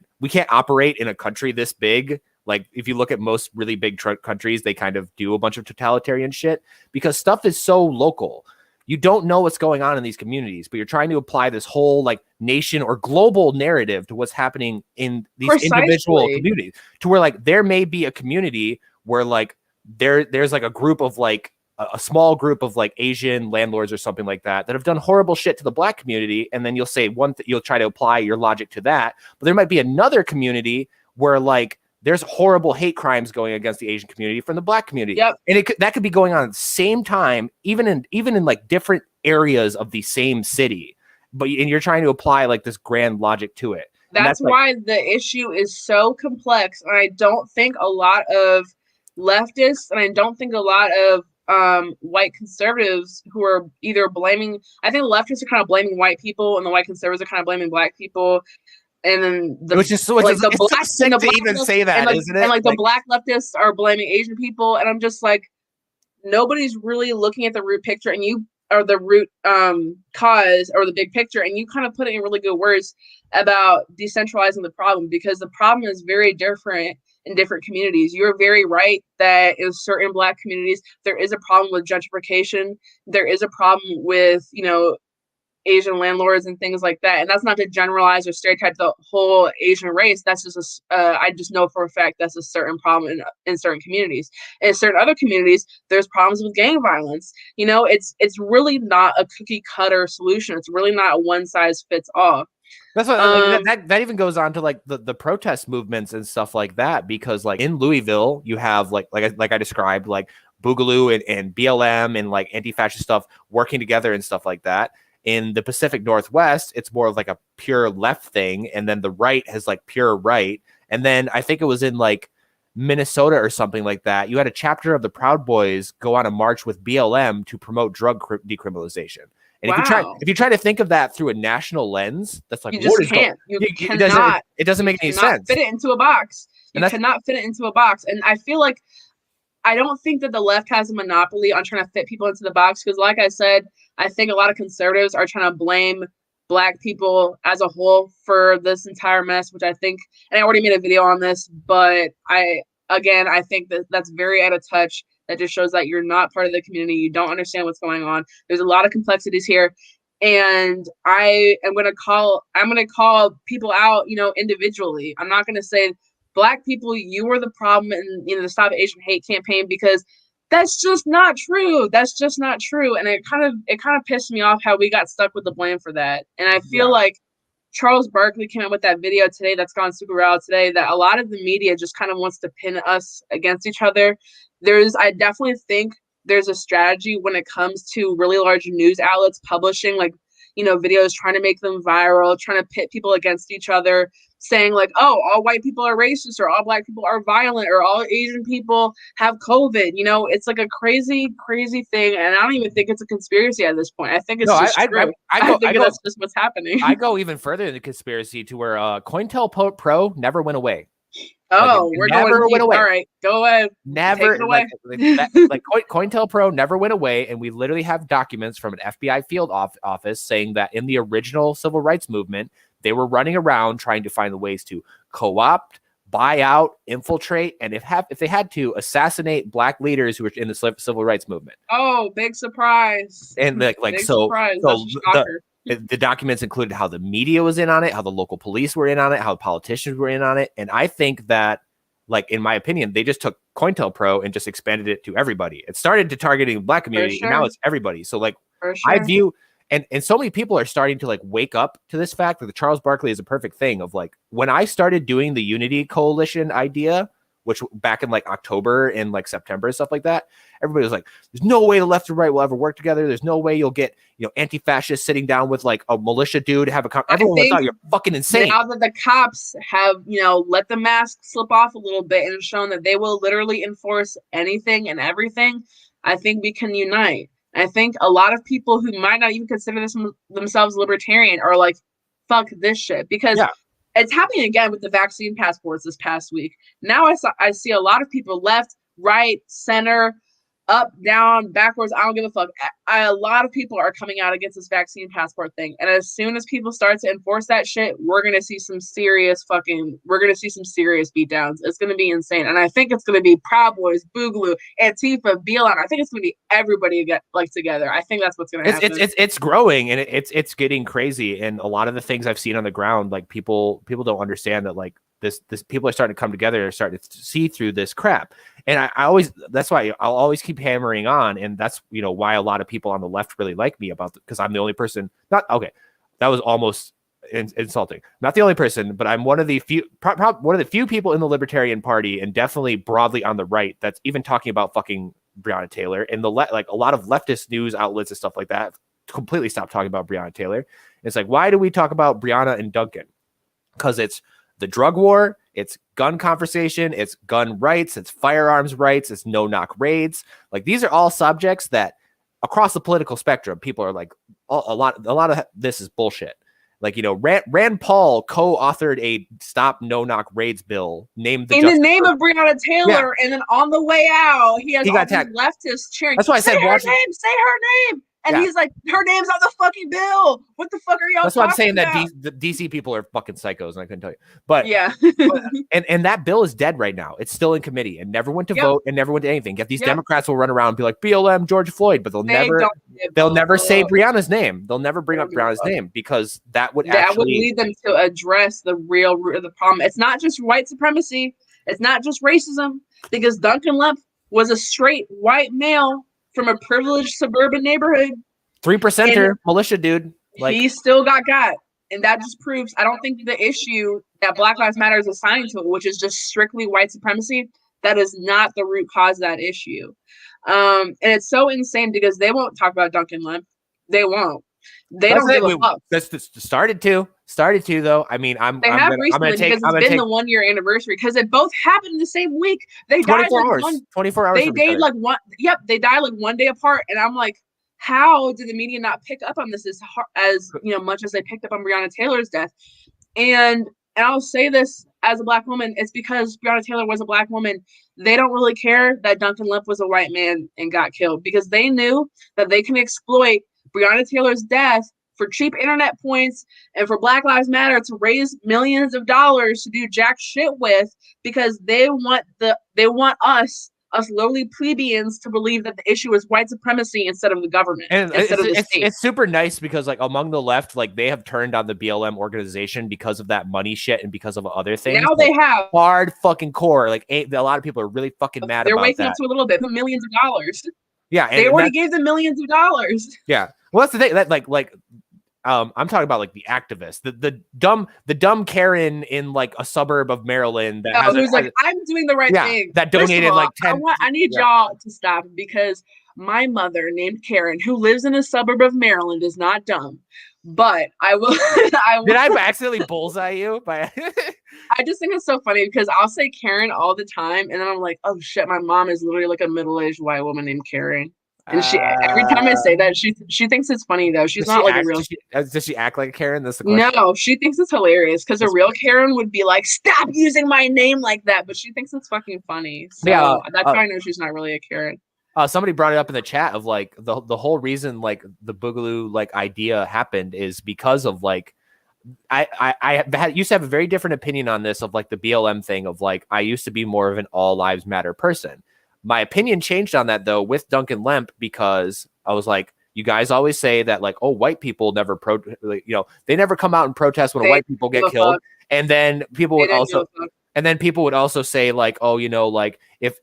operate in a country this big. Like, if you look at most really big countries, they kind of do a bunch of totalitarian shit because stuff is so local. You don't know what's going on in these communities, but you're trying to apply this whole like nation or global narrative to what's happening in these individual communities, to where like there may be a community where like there's like a group of like a small group of like Asian landlords or something like that have done horrible shit to the Black community. And then you'll say you'll try to apply your logic to that. But there might be another community where like there's horrible hate crimes going against the Asian community from the Black community. Yep. And that could be going on at the same time, even in like different areas of the same city. And you're trying to apply like this grand logic to it. That's why the issue is so complex. And I don't think a lot of leftists, and I don't think a lot of white conservatives who are either blaming, I think the leftists are kind of blaming white people and the white conservatives are kind of blaming Black people. And then the Black leftists are blaming Asian people. And I'm just like, nobody's really looking at the root picture, and you are the root cause or the big picture. And you kind of put it in really good words about decentralizing the problem, because the problem is very different in different communities. You're very right that in certain Black communities, there is a problem with gentrification. There is a problem with, Asian landlords and things like that. And that's not to generalize or stereotype the whole Asian race. That's just I just know for a fact that's a certain problem in certain communities. In certain other communities, there's problems with gang violence. It's really not a cookie cutter solution. It's really not a one size fits all. That's what that even goes on to like the protest movements and stuff like that, because like in Louisville, you have like I described, like Boogaloo and BLM and like anti-fascist stuff working together and stuff like that. In the Pacific Northwest, it's more of like a pure left thing, and then the right has like pure right, And then I think it was in like Minnesota or something like that. You had a chapter of the Proud Boys go on a march with BLM to promote drug decriminalization. And if you try to think of that through a national lens, that's like, you just can't. It doesn't make any sense. Fit it into a box. You cannot fit it into a box. And I feel like I don't think that the left has a monopoly on trying to fit people into the box, because like I said, I think a lot of conservatives are trying to blame Black people as a whole for this entire mess, which I think, and I already made a video on this, but I think that that's very out of touch. That just shows that you're not part of the community. You don't understand what's going on. There's a lot of complexities here. And I'm going to call people out, individually. I'm not going to say, Black people, you were the problem in the Stop Asian Hate campaign, because that's just not true. That's just not true. And it kind of pissed me off how we got stuck with the blame for that. And I feel like Charles Barkley came out with that video today that's gone super viral today, that a lot of the media just kind of wants to pin us against each other. I definitely think there's a strategy when it comes to really large news outlets publishing videos, trying to make them viral, trying to pit people against each other, saying like, oh, all white people are racist, or all Black people are violent, or all Asian people have COVID. It's like a crazy, crazy thing. And I don't even think it's a conspiracy at this point. I think it's just true. I think that's just what's happening. I go even further in the conspiracy to where COINTELPRO never went away. Oh, we're never went away. All right, go ahead. Never. COINTELPRO never went away, and we literally have documents from an FBI field office saying that in the original civil rights movement, they were running around trying to find the ways to co-opt, buy out, infiltrate, and if they had to, assassinate Black leaders who were in the civil rights movement. Oh, big surprise! And big surprise. The documents included how the media was in on it, how the local police were in on it, how politicians were in on it. And I think that, in my opinion, they just took COINTELPRO and just expanded it to everybody. It started to targeting the Black community, and now it's everybody. So I view, and so many people are starting to wake up to this fact that the Charles Barkley is a perfect thing of when I started doing the Unity Coalition idea, which back in October and September and stuff like that, everybody was like, there's no way the left and right will ever work together. There's no way you'll get, anti-fascists sitting down with a militia dude to have a everyone thought you're fucking insane. Now that the cops have, let the mask slip off a little bit and shown that they will literally enforce anything and everything, I think we can unite. I think a lot of people who might not even consider themselves libertarian are like, fuck this shit, because it's happening again with the vaccine passports this past week. Now I see a lot of people left, right, center, up, down, backwards. I don't give a fuck. A lot of people are coming out against this vaccine passport thing. And as soon as people start to enforce that shit, we're going to see some serious beatdowns. It's going to be insane. And I think it's going to be Proud Boys, Boogaloo, Antifa, BLM. I think it's going to be everybody together. I think that's what's going to happen. It's growing, and it's getting crazy. And a lot of the things I've seen on the ground, people don't understand that this people are starting to come together and starting to see through this crap. And that's why I'll always keep hammering on. And that's, why a lot of people on the left really like me because I'm the only person, that was almost insulting. Not the only person, but I'm one of the few people in the Libertarian Party, and definitely broadly on the right, that's even talking about fucking Breonna Taylor. And a lot of leftist news outlets and stuff like that completely stopped talking about Breonna Taylor. It's why do we talk about Breonna and Duncan? Because it's the drug war, it's gun conversation, it's gun rights, it's firearms rights, it's no-knock raids. These are all subjects that across the political spectrum, people are a lot of this is bullshit. Rand Paul co-authored a stop no-knock raids bill named the name of Breonna Taylor, and then on the way out, he got attacked. Leftists cheering. That's why I said, say her name. And he's like, her name's on the fucking bill. What the fuck are y'all That's why I'm saying about? That the DC people are fucking psychos, and I couldn't tell you. But yeah. and that bill is dead right now. It's still in committee and never went to vote and never went to anything. Yet these Democrats will run around and be like BLM, George Floyd, but they'll never say Breonna's name. They'll never bring up Breonna's name, because that would lead them to address the real root of the problem. It's not just white supremacy. It's not just racism, because Duncan Lemp was a straight white male from a privileged suburban neighborhood. 3%er militia dude. He still got. And that just proves, I don't think the issue that Black Lives Matter is assigned to it, which is just strictly white supremacy, that is not the root cause of that issue. And it's so insane because they won't talk about Duncan Lemp. They won't. They don't give a fuck. That's started to. Started to though. I mean, I'm recently gonna take because it's been the 1 year anniversary because it both happened the same week. They died 24 hours. They died like one. Yep, they died like 1 day apart, and I'm like, how did the media not pick up on this as much as they picked up on Breonna Taylor's death? And I'll say this as a Black woman, it's because Breonna Taylor was a Black woman. They don't really care that Duncan Lemp was a white man and got killed because they knew that they can exploit Breonna Taylor's death for cheap internet points and for Black Lives Matter to raise millions of dollars to do jack shit with, because they want us lowly plebeians to believe that the issue is white supremacy instead of the government. And it's super nice because like among the left, like they have turned on the BLM organization because of that money shit and because of other things. Now they have hard fucking core. Like a lot of people are really fucking mad about that. They're waking up to a little bit, millions of dollars. Yeah, they already gave them millions of dollars. Yeah, well, that's the thing. That like I'm talking about like the activists, the dumb Karen in like a suburb of Maryland that who's like, I'm doing the right thing. That donated like 10. I need y'all to stop because my mother named Karen, who lives in a suburb of Maryland, is not dumb. But I will. Did I accidentally bullseye you? I just think it's so funny because I'll say Karen all the time, and then I'm like, oh shit, my mom is literally like a middle-aged white woman named Karen. And she every time I say that, she thinks it's funny though. She's not like a real. Does she act like a Karen? That's the question. No, she thinks it's hilarious because a real Karen would be like, "Stop using my name like that," but she thinks it's fucking funny. So that's how I know she's not really a Karen. Somebody brought it up in the chat of like the whole reason like the Boogaloo like idea happened is because of like I used to have a very different opinion on this of like the BLM thing of like I used to be more of an all lives matter person. My opinion changed on that though with Duncan Lemp because I was like, you guys always say that like, oh, white people never they never come out and protest when white people get killed. And then people would also say like, oh, like if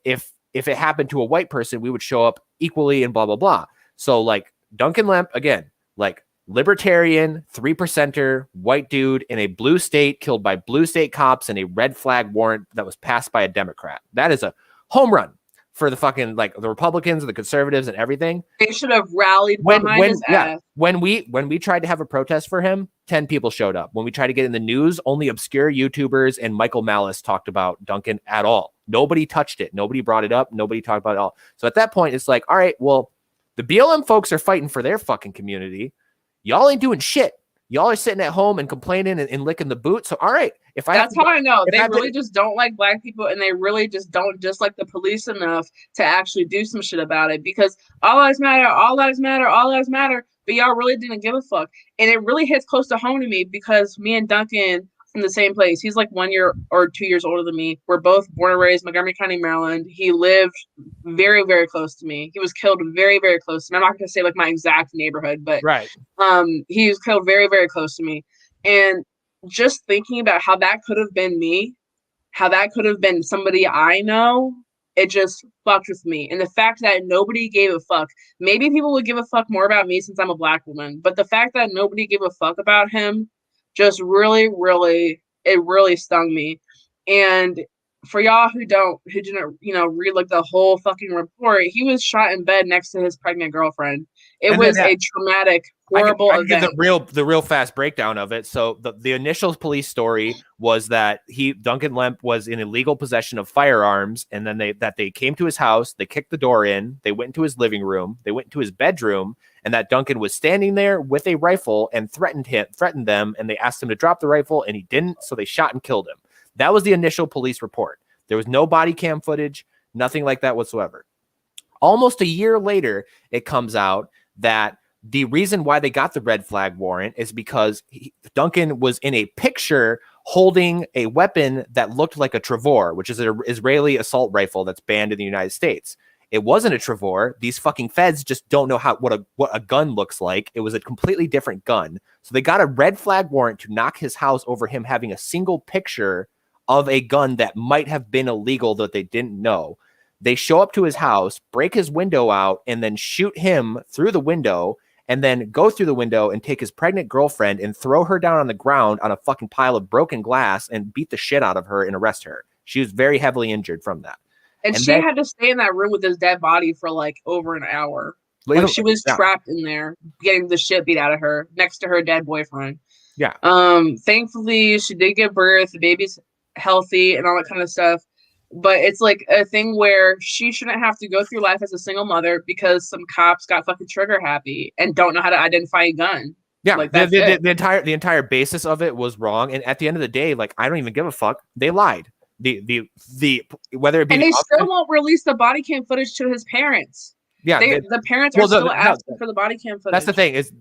it happened to a white person, we would show up equally and blah, blah, blah. So like Duncan Lemp, again, like libertarian, 3%er, white dude in a blue state killed by blue state cops and a red flag warrant that was passed by a Democrat. That is a home run for the fucking like the Republicans and the conservatives and everything. They should have rallied behind his ass. When we tried to have a protest for him, 10 people showed up. When we tried to get in the news, only obscure YouTubers and Michael Malice talked about Duncan at all. Nobody touched it. Nobody brought it up. Nobody talked about it at all. So at that point, it's like, all right, well, the BLM folks are fighting for their fucking community. Y'all ain't doing shit. Y'all are sitting at home and complaining and licking the boot. So, all right. That's how I know. They really just don't like Black people, and they really just don't dislike the police enough to actually do some shit about it, because all lives matter, all lives matter, all lives matter, but y'all really didn't give a fuck. And it really hits close to home to me because me and Duncan from the same place. He's like 1 year or 2 years older than me. We're both born and raised Montgomery County, Maryland. He lived very, very close to me. He was killed very, very close to me. I'm not going to say like my exact neighborhood, but he was killed very, very close to me. And just thinking about how that could have been me, how that could have been somebody I know, it just fucked with me. And the fact that nobody gave a fuck, maybe people would give a fuck more about me since I'm a Black woman, but the fact that nobody gave a fuck about him just really, really, it really stung me. And for y'all who didn't, read like the whole fucking report, he was shot in bed next to his pregnant girlfriend. It was a traumatic, horrible event. I can give the real fast breakdown of it. So the initial police story was that Duncan Lemp was in illegal possession of firearms, and then they came to his house, they kicked the door in, they went into his living room, they went into his bedroom, and that Duncan was standing there with a rifle and threatened them, and they asked him to drop the rifle, and he didn't, so they shot and killed him. That was the initial police report. There was no body cam footage, nothing like that whatsoever. Almost a year later, it comes out that the reason why they got the red flag warrant is because Duncan was in a picture holding a weapon that looked like a Travor, which is an Israeli assault rifle that's banned in the United States. It wasn't a Travor. These fucking feds just don't know what a gun looks like. It was a completely different gun. So they got a red flag warrant to knock his house over him having a single picture of a gun that might have been illegal that they didn't know. They show up to his house, break his window out, and then shoot him through the window, and then go through the window and take his pregnant girlfriend and throw her down on the ground on a fucking pile of broken glass and beat the shit out of her and arrest her. She was very heavily injured from that. And she had to stay in that room with his dead body for like over an hour. Like she was trapped in there, getting the shit beat out of her next to her dead boyfriend. Yeah. Thankfully, she did give birth. The baby's healthy and all that kind of stuff. But it's like a thing where she shouldn't have to go through life as a single mother because some cops got fucking trigger happy and don't know how to identify a gun. Yeah, like that's it. The entire basis of it was wrong, and at the end of the day, like I don't even give a fuck. They lied. The whether it be and they still won't release the body cam footage to his parents. Yeah, the parents are still asking for the body cam footage. That's the thing is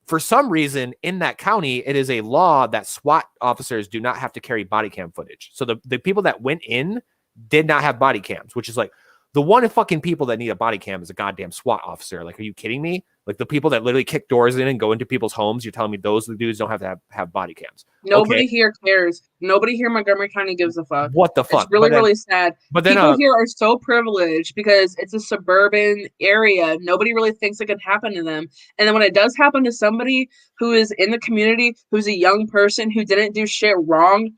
for some reason in that county, it is a law that SWAT officers do not have to carry body cam footage. So the people that went in did not have body cams, which is like the one fucking people that need a body cam is a goddamn SWAT officer. Like, are you kidding me? Like the people that literally kick doors in and go into people's homes, you're telling me those dudes don't have to have body cams. Nobody here cares. Nobody here in Montgomery County gives a fuck. What the fuck? It's really, really sad. But then people here are so privileged because it's a suburban area. Nobody really thinks it could happen to them. And then when it does happen to somebody who is in the community, who's a young person who didn't do shit wrong,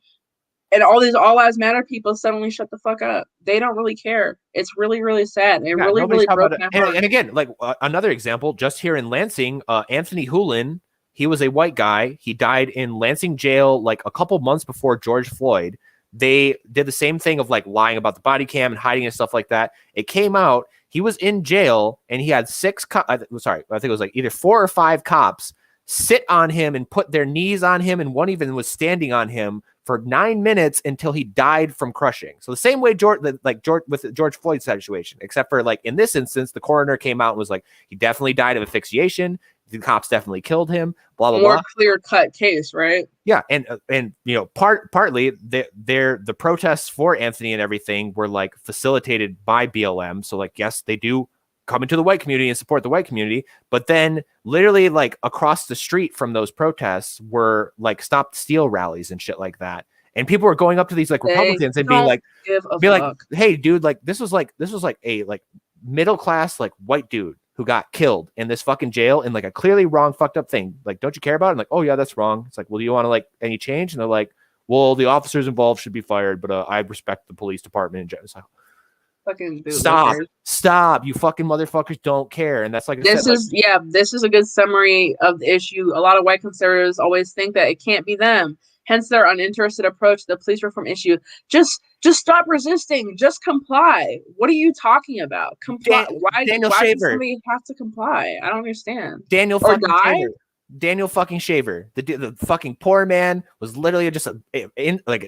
and all these all lives matter people suddenly shut the fuck up. They don't really care. It's really, really sad. It really, really broke my heart. And again, like another example, just here in Lansing, Anthony Hulin, he was a white guy. He died in Lansing jail like a couple months before George Floyd. They did the same thing of like lying about the body cam and hiding and stuff like that. It came out. He was in jail and he had I think it was like either 4 or 5 cops sit on him and put their knees on him, and one even was standing on him for 9 minutes until he died from crushing. So the same way George with the George Floyd situation, except for like in this instance, the coroner came out and was like, he definitely died of asphyxiation. The cops definitely killed him. Blah blah blah. More clear cut case, right? Yeah, and you know, partly the protests for Anthony and everything were like facilitated by BLM. So like, yes, they do come into the white community and support the white community, but then literally like across the street from those protests were like Stop the Steal rallies and shit like that. And people were going up to these like Republicans and being like, hey dude, like this was like a like middle class like white dude who got killed in this fucking jail in like a clearly wrong fucked up thing. Like, don't you care about it? I'm like, oh yeah, that's wrong. It's like, well, do you want to like any change? And they're like, well, the officers involved should be fired, but I respect the police department in general. Fucking stop, you fucking motherfuckers don't care. And that's like this is a good summary of the issue. A lot of white conservatives always think that it can't be them, hence their uninterested approach to the police reform issue. Just stop resisting, just comply. What are you talking about? Comply. Why does somebody have to comply? I don't understand. Daniel fucking Shaver, the fucking poor man, was literally just an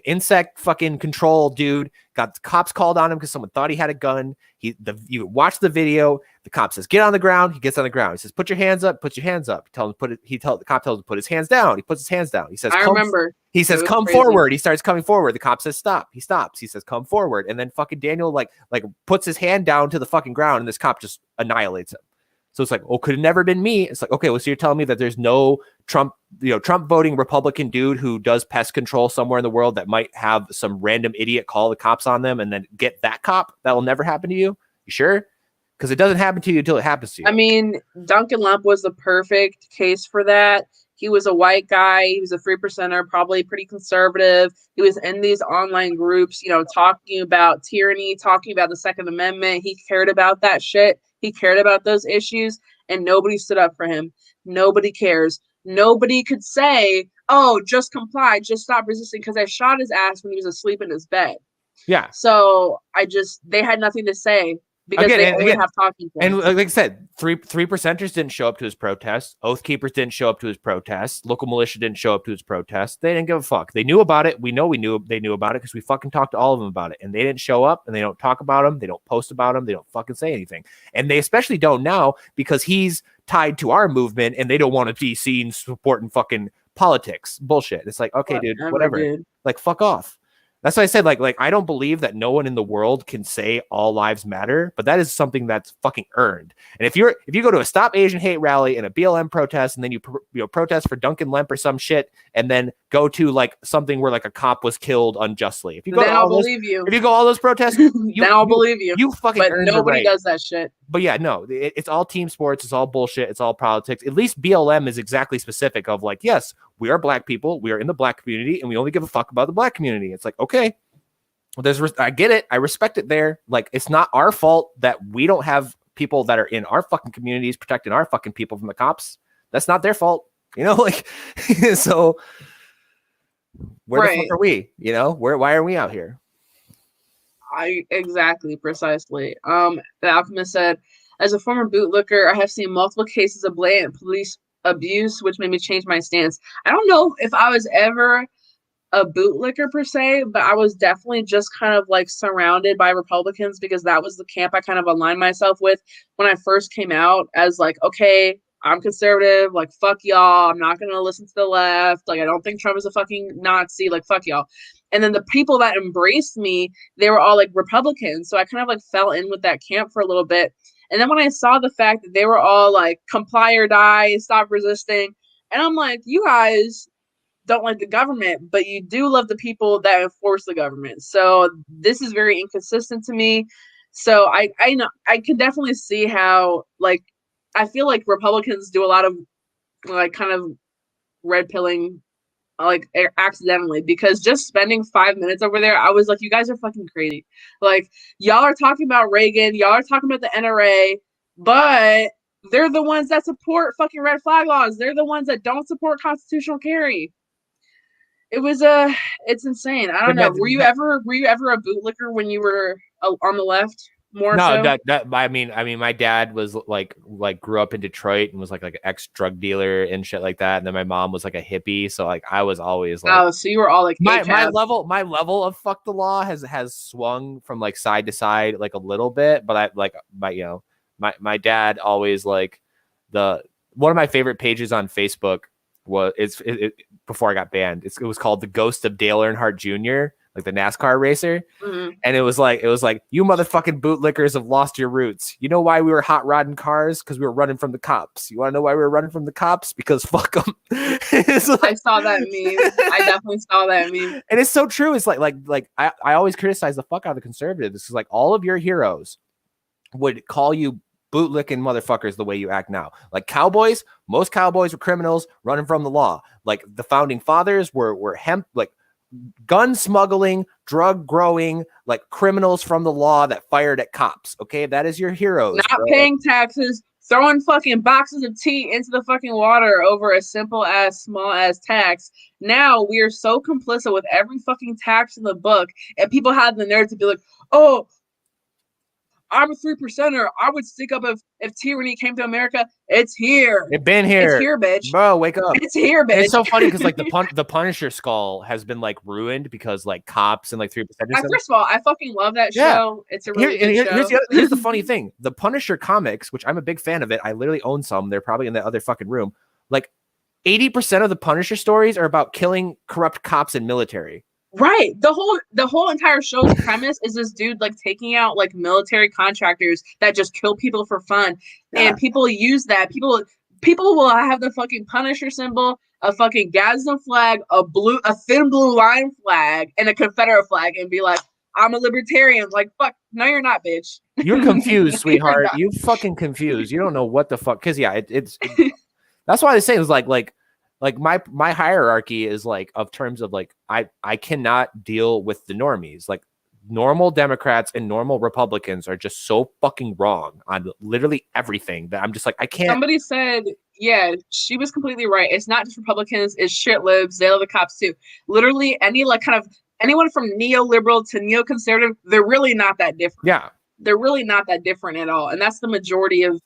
insect fucking control dude. Got the cops called on him because someone thought he had a gun. You watch the video. The cop says, "Get on the ground." He gets on the ground. He says, "Put your hands up." Puts your hands up. The cop tells him to put his hands down. He puts his hands down. He says, "I remember." He says, "Come forward." He starts coming forward. The cop says, "Stop." He stops. He says, "Come forward." And then fucking Daniel like puts his hand down to the fucking ground, and this cop just annihilates him. So it's like, oh, could have never been me. It's like, okay, well, so you're telling me that there's no Trump voting Republican dude who does pest control somewhere in the world that might have some random idiot call the cops on them and then get that cop? That will never happen to you? You sure? Because it doesn't happen to you until it happens to you. I mean, Duncan Lemp was the perfect case for that. He was a white guy. He was a 3%er, probably pretty conservative. He was in these online groups, talking about tyranny, talking about the Second Amendment. He cared about that shit. He cared about those issues, and nobody stood up for him. Nobody cares. Nobody could say, oh, just comply, just stop resisting, because I shot his ass when he was asleep in his bed. Yeah. So they had nothing to say. Because they only have talking points. And like I said, three percenters didn't show up to his protest. Oath Keepers didn't show up to his protest. Local militia didn't show up to his protest. They didn't give a fuck. They knew about it. We know they knew about it because we fucking talked to all of them about it. And they didn't show up, and they don't talk about them. They don't post about them. They don't fucking say anything. And they especially don't now because he's tied to our movement, and they don't want to be seen supporting fucking politics. Bullshit. It's like, okay, whatever. Dude. Like, fuck off. That's why I said, like, I don't believe that no one in the world can say all lives matter, but that is something that's fucking earned. And if you go to a Stop Asian Hate rally and a BLM protest, and then you protest for Duncan Lemp or some shit, and then go to like something where like a cop was killed unjustly, if you go then to I'll believe you. If you go all those protests, then I'll believe you. You fucking. But nobody does that shit. But yeah, no, it's all team sports. It's all bullshit. It's all politics. At least BLM is exactly specific of like, yes, we are black people. We are in the black community, and we only give a fuck about the black community. It's like, okay, well, I get it. I respect it there. Like, it's not our fault that we don't have people that are in our fucking communities protecting our fucking people from the cops. That's not their fault. You know, like, so where the fuck are we? You know, why are we out here? Exactly, precisely. The Alchemist said, as a former bootlicker, I have seen multiple cases of blatant police abuse, which made me change my stance. I don't know if I was ever a bootlicker per se, but I was definitely just kind of like surrounded by Republicans because that was the camp I kind of aligned myself with when I first came out as like, okay, I'm conservative, like fuck y'all, I'm not gonna listen to the left, like I don't think Trump is a fucking Nazi, like fuck y'all. And then the people that embraced me, they were all like Republicans, so I kind of like fell in with that camp for a little bit. And then when I saw the fact that they were all like comply or die, stop resisting, and I'm like, you guys don't like the government, but you do love the people that enforce the government. So this is very inconsistent to me. So I know I can definitely see how like I feel like Republicans do a lot of like kind of red pilling like accidentally, because just spending 5 minutes over there, I was like, you guys are fucking crazy. Like y'all are talking about Reagan, y'all are talking about the NRA, but they're the ones that support fucking red flag laws. They're the ones that don't support constitutional carry. It was it's insane. I don't know. Were you ever a bootlicker when you were on the left? More no, so? I mean, my dad was like grew up in Detroit and was like an ex drug dealer and shit like that. And then my mom was like a hippie, so like I was always like, oh, so you were all like my level of fuck the law has swung from like side to side like a little bit, but I like my dad always like one of my favorite pages on Facebook was before I got banned. It was called The Ghost of Dale Earnhardt Jr., like the NASCAR racer. Mm-hmm. And it was like, you motherfucking bootlickers have lost your roots. You know why we were hot rodding cars? Because we were running from the cops. You want to know why we were running from the cops? Because fuck them. Like, I saw that meme. I definitely saw that meme. And it's so true. It's like I always criticize the fuck out of the conservatives. This is like all of your heroes would call you bootlicking motherfuckers the way you act now. Like cowboys, most cowboys were criminals running from the law. Like the founding fathers were like gun smuggling, drug growing, like criminals from the law that fired at cops. Okay, that is your heroes. Not paying taxes, throwing fucking boxes of tea into the fucking water over a simple ass, small ass tax. Now we are so complicit with every fucking tax in the book, and people have the nerve to be like, oh, I'm a 3%er. I would stick up if tyranny came to America. It's here. It's been here. It's here, bitch. Bro, wake up. It's here, bitch. And it's so funny because like the Punisher skull has been like ruined because like cops and like 3%. First of all, I fucking love that show. It's a really good show. Here's the funny thing. The Punisher comics, which I'm a big fan of it. I literally own some. They're probably in the other fucking room. Like 80% of the Punisher stories are about killing corrupt cops and military. Right. The whole entire show's premise is this dude like taking out like military contractors that just kill people for fun. Yeah. And people use that. People will have the fucking Punisher symbol, a fucking Gadsden flag, a thin blue line flag, and a Confederate flag, and be like, I'm a libertarian. Like, fuck, no, you're not, bitch. You're confused, sweetheart. You fucking confused. You don't know what the fuck. Because yeah, it's that's why I say it's like my hierarchy is like of terms of like I cannot deal with the normies. Like normal Democrats and normal Republicans are just so fucking wrong on literally everything that I'm just like, I can't. Somebody said, yeah, she was completely right. It's not just Republicans, it's shit libs. They love the cops too. Literally any like kind of anyone from neoliberal to neoconservative, they're really not that different. Yeah. They're really not that different at all. And that's the majority of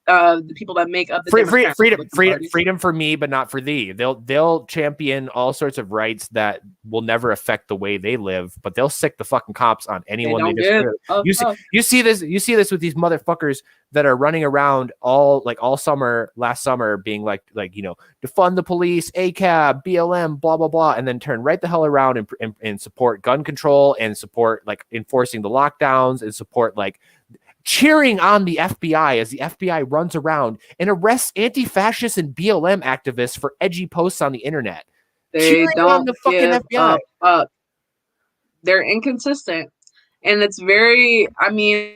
the people that make up the freedom for me, but not for thee. They'll champion all sorts of rights that will never affect the way they live, but they'll sick the fucking cops on anyone they disagree with. You see this with these motherfuckers that are running around all last summer being like defund the police, ACAB, BLM, blah blah blah, and then turn right the hell around and support gun control and support like enforcing the lockdowns and support like cheering on the FBI as the FBI runs around and arrests anti-fascist and BLM activists for edgy posts on the internet. They don't on the fucking FBI. They're inconsistent. And it's very, I mean,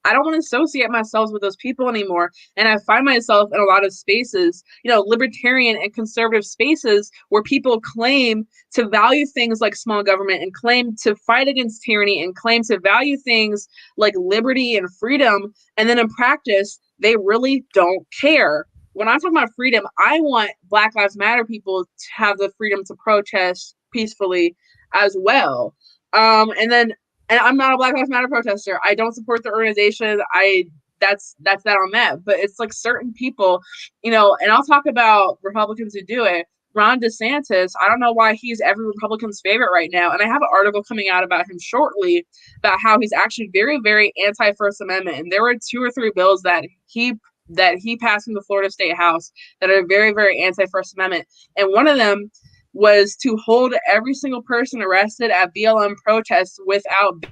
I don't want to associate myself with those people anymore. And I find myself in a lot of spaces, libertarian and conservative spaces where people claim to value things like small government and claim to fight against tyranny and claim to value things like liberty and freedom. And then in practice, they really don't care. when I'm talking about freedom, I want Black Lives Matter people to have the freedom to protest peacefully as well. And I'm not a Black Lives Matter protester. I don't support the organization. That's that on that. But it's like certain people, you know, and I'll talk about Republicans who do it. Ron DeSantis, I don't know why he's every Republican's favorite right now. And I have an article coming out about him shortly about how he's actually very, very anti-First Amendment. And there were 2 or 3 bills that he passed in the Florida State House that are very, very anti-First Amendment. And one of them was to hold every single person arrested at BLM protests without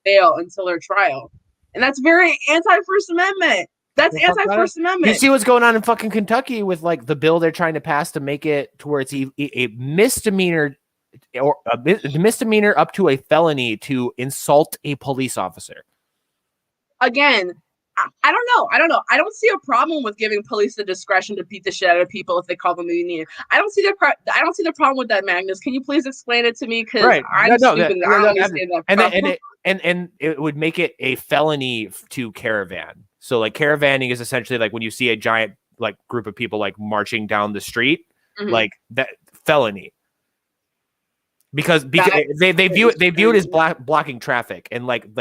bail until their trial. And that's very anti-First Amendment. That's anti-First Amendment. You see what's going on in fucking Kentucky with like the bill they're trying to pass to make it to where it's a misdemeanor or a misdemeanor up to a felony to insult a police officer. Again, I don't know. I don't see a problem with giving police the discretion to beat the shit out of people if they call them a union. I don't see the problem with that, Magnus. Can you please explain it to me? Because I'm stupid. I don't understand that. And it would make it a felony to caravan. So like caravanning is essentially like when you see a giant like group of people like marching down the street, like that felony. Because they view it as blocking traffic, and like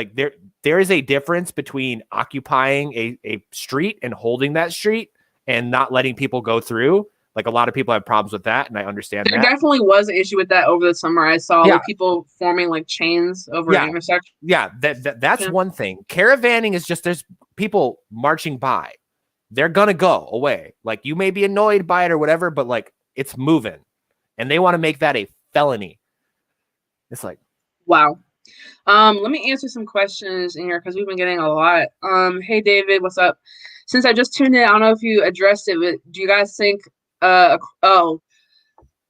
there is a difference between occupying a street and holding that street and not letting people go through. Like a lot of people have problems with that, and I understand there definitely was an issue with that over the summer. I saw like people forming like chains over an intersection. Yeah, that's one thing. Caravanning is just there's people marching by. They're gonna go away. Like you may be annoyed by it or whatever, but like it's moving, and they want to make that a felony. It's like, wow. Let me answer some questions in here because we've been getting a lot. Hey David, what's up? Since I just tuned in, I don't know if you addressed it, but do you guys think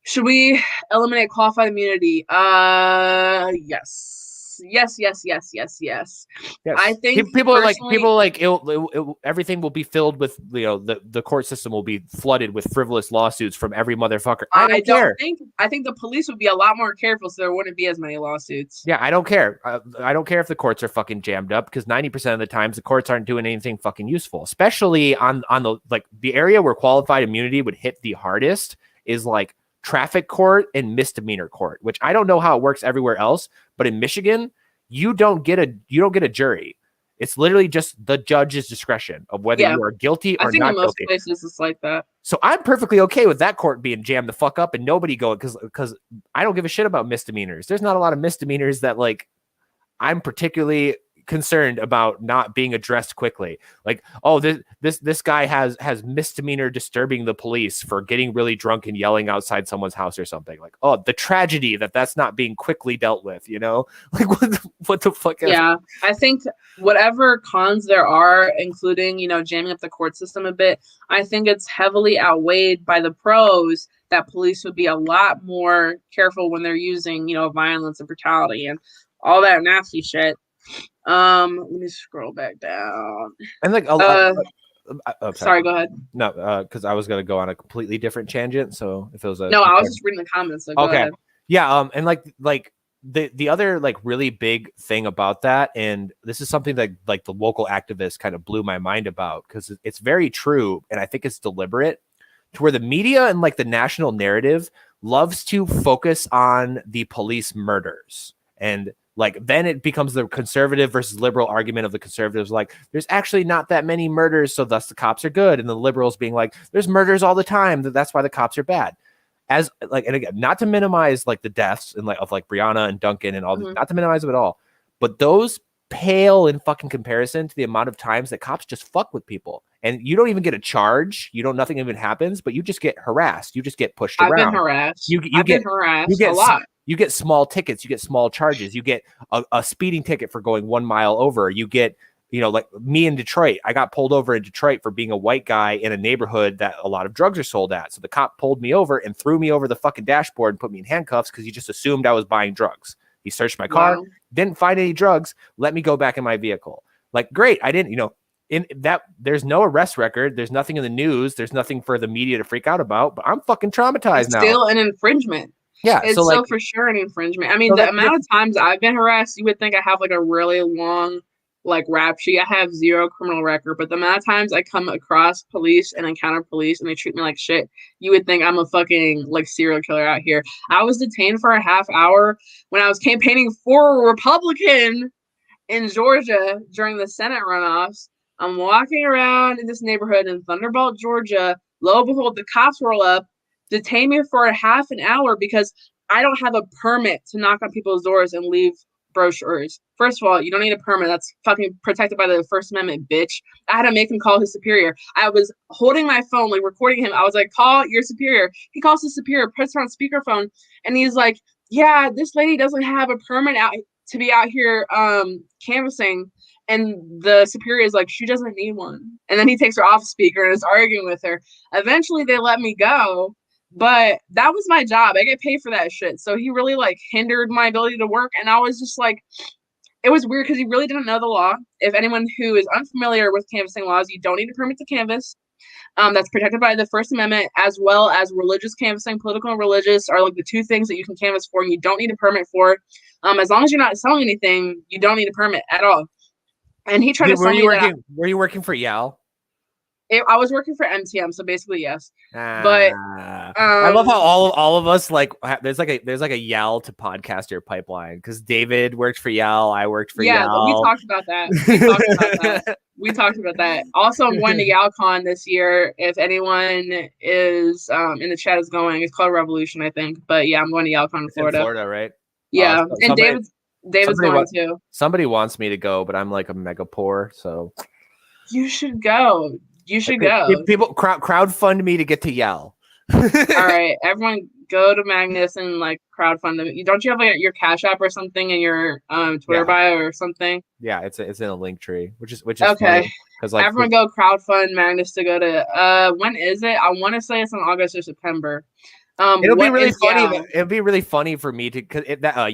should we eliminate qualified immunity? Yes. I think people are like everything will be filled with, you know, the court system will be flooded with frivolous lawsuits from every motherfucker. I think the police would be a lot more careful so there wouldn't be as many lawsuits. Yeah, I don't care. I don't care if the courts are fucking jammed up because 90% of the times the courts aren't doing anything fucking useful, especially on the like the area where qualified immunity would hit the hardest is like traffic court and misdemeanor court, which I don't know how it works everywhere else, but in Michigan, you don't get a jury. It's literally just the judge's discretion of whether you are guilty or not guilty. I think in most places it's like that. So I'm perfectly okay with that court being jammed the fuck up and nobody going because I don't give a shit about misdemeanors. There's not a lot of misdemeanors that like I'm particularly concerned about not being addressed quickly. Like, oh, this guy has misdemeanor disturbing the police for getting really drunk and yelling outside someone's house or something. Like, oh, the tragedy that's not being quickly dealt with, you know? Like what the fuck? Yeah, I think whatever cons there are, including, you know, jamming up the court system a bit, I think it's heavily outweighed by the pros that police would be a lot more careful when they're using, you know, violence and brutality and all that nasty shit. Let me scroll back down. And like, sorry, go ahead. No, because I was gonna go on a completely different tangent. So if it was I was just reading the comments. So go ahead. Yeah. And like the other like really big thing about that, and this is something that like the local activists kind of blew my mind about because it's very true, and I think it's deliberate, to where the media and like the national narrative loves to focus on the police murders and. Like then it becomes the conservative versus liberal argument of the conservatives. Like there's actually not that many murders. So thus the cops are good. And the liberals being like, there's murders all the time. That's why the cops are bad. As like, and again, not to minimize like the deaths and like of like Brianna and Duncan and all this, not to minimize them at all, but those pale in fucking comparison to the amount of times that cops just fuck with people. And you don't even get a charge. Nothing even happens, but you just get harassed. You just get pushed around. I've been harassed. I've been harassed a lot. You get small tickets, you get small charges, you get a speeding ticket for going 1 mile over. You get, you know, like me in Detroit, I got pulled over in Detroit for being a white guy in a neighborhood that a lot of drugs are sold at. So the cop pulled me over and threw me over the fucking dashboard and put me in handcuffs because he just assumed I was buying drugs. He searched my car, didn't find any drugs, let me go back in my vehicle. Like, great, I didn't, you know, in that there's no arrest record, there's nothing in the news, there's nothing for the media to freak out about, but I'm fucking traumatized now. Still an infringement. Yeah, it's so for sure an infringement. I mean, the amount of times I've been harassed, you would think I have like a really long like rap sheet. I have 0 criminal record, but the amount of times I come across police and encounter police and they treat me like shit, you would think I'm a fucking like serial killer out here. I was detained for a half hour when I was campaigning for a Republican in Georgia during the Senate runoffs. I'm walking around in this neighborhood in Thunderbolt, Georgia. Lo and behold, the cops roll up, detain me for a half an hour because I don't have a permit to knock on people's doors and leave brochures. First of all, you don't need a permit. That's fucking protected by the First Amendment, bitch. I had to make him call his superior. I was holding my phone, like recording him. I was like, call your superior. He calls his superior, puts her on speakerphone, and he's like, yeah, this lady doesn't have a permit out to be out here canvassing. And the superior is like, she doesn't need one. And then he takes her off speaker and is arguing with her. Eventually they let me go, but that was my job. I get paid for that shit. So he really like hindered my ability to work. And I was just like, it was weird because he really didn't know the law. If anyone who is unfamiliar with canvassing laws, you don't need a permit to canvass. That's protected by the First Amendment, as well as religious canvassing. Political and religious are like the 2 things that you can canvass for, and you don't need a permit for. As long as you're not selling anything, you don't need a permit at all. And he tried to sell me that. Were you working for Yale? I was working for MTM, so basically yes. But I love how all of us like there's like a Yale to podcaster pipeline because David worked for Yale, I worked for Yale. Yeah, we talked about that. We talked about that. Also, I'm going to YaleCon this year. If anyone is in the chat is going, it's called Revolution, I think. But yeah, I'm going to YaleCon in Florida. In Florida, right? Yeah, and David's going too. Somebody wants me to go, but I'm like a mega poor, so you should go. You should go. People crowdfund me to get to Yale. All right, everyone, go to Magnus and like crowdfund them. Don't you have like your Cash App or something in your Twitter bio or something? Yeah, it's in a link tree, which is okay. Because like everyone go crowdfund Magnus to go to. When is it? I want to say it's in August or September. It'll be really funny. It'll be really funny for me to because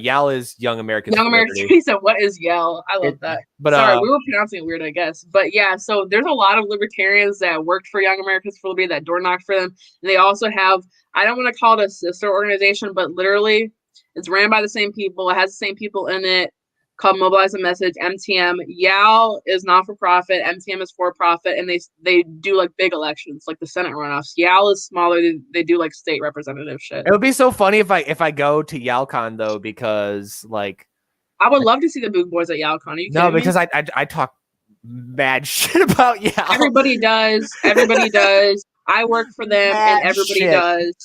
Yale is Young Americans. Young Americans. He said, "What is Yale?" I love that. But sorry, we were pronouncing it weird, I guess. But yeah, so there's a lot of libertarians that worked for Young Americans for Liberty that door knocked for them, and they also have. I don't want to call it a sister organization, but literally, it's ran by the same people. It has the same people in it. Called Mobilize a Message, MTM. Yale is not for profit, MTM is for profit, and they do like big elections, like the Senate runoffs. Yale is smaller; they do like state representative shit. It would be so funny if I go to YaleCon though, because like I would love to see the Boog Boys at YaleCon. Are you kidding me? Because I talk mad shit about Yale. Everybody does. Everybody does. I work for them, mad and everybody shit. Does.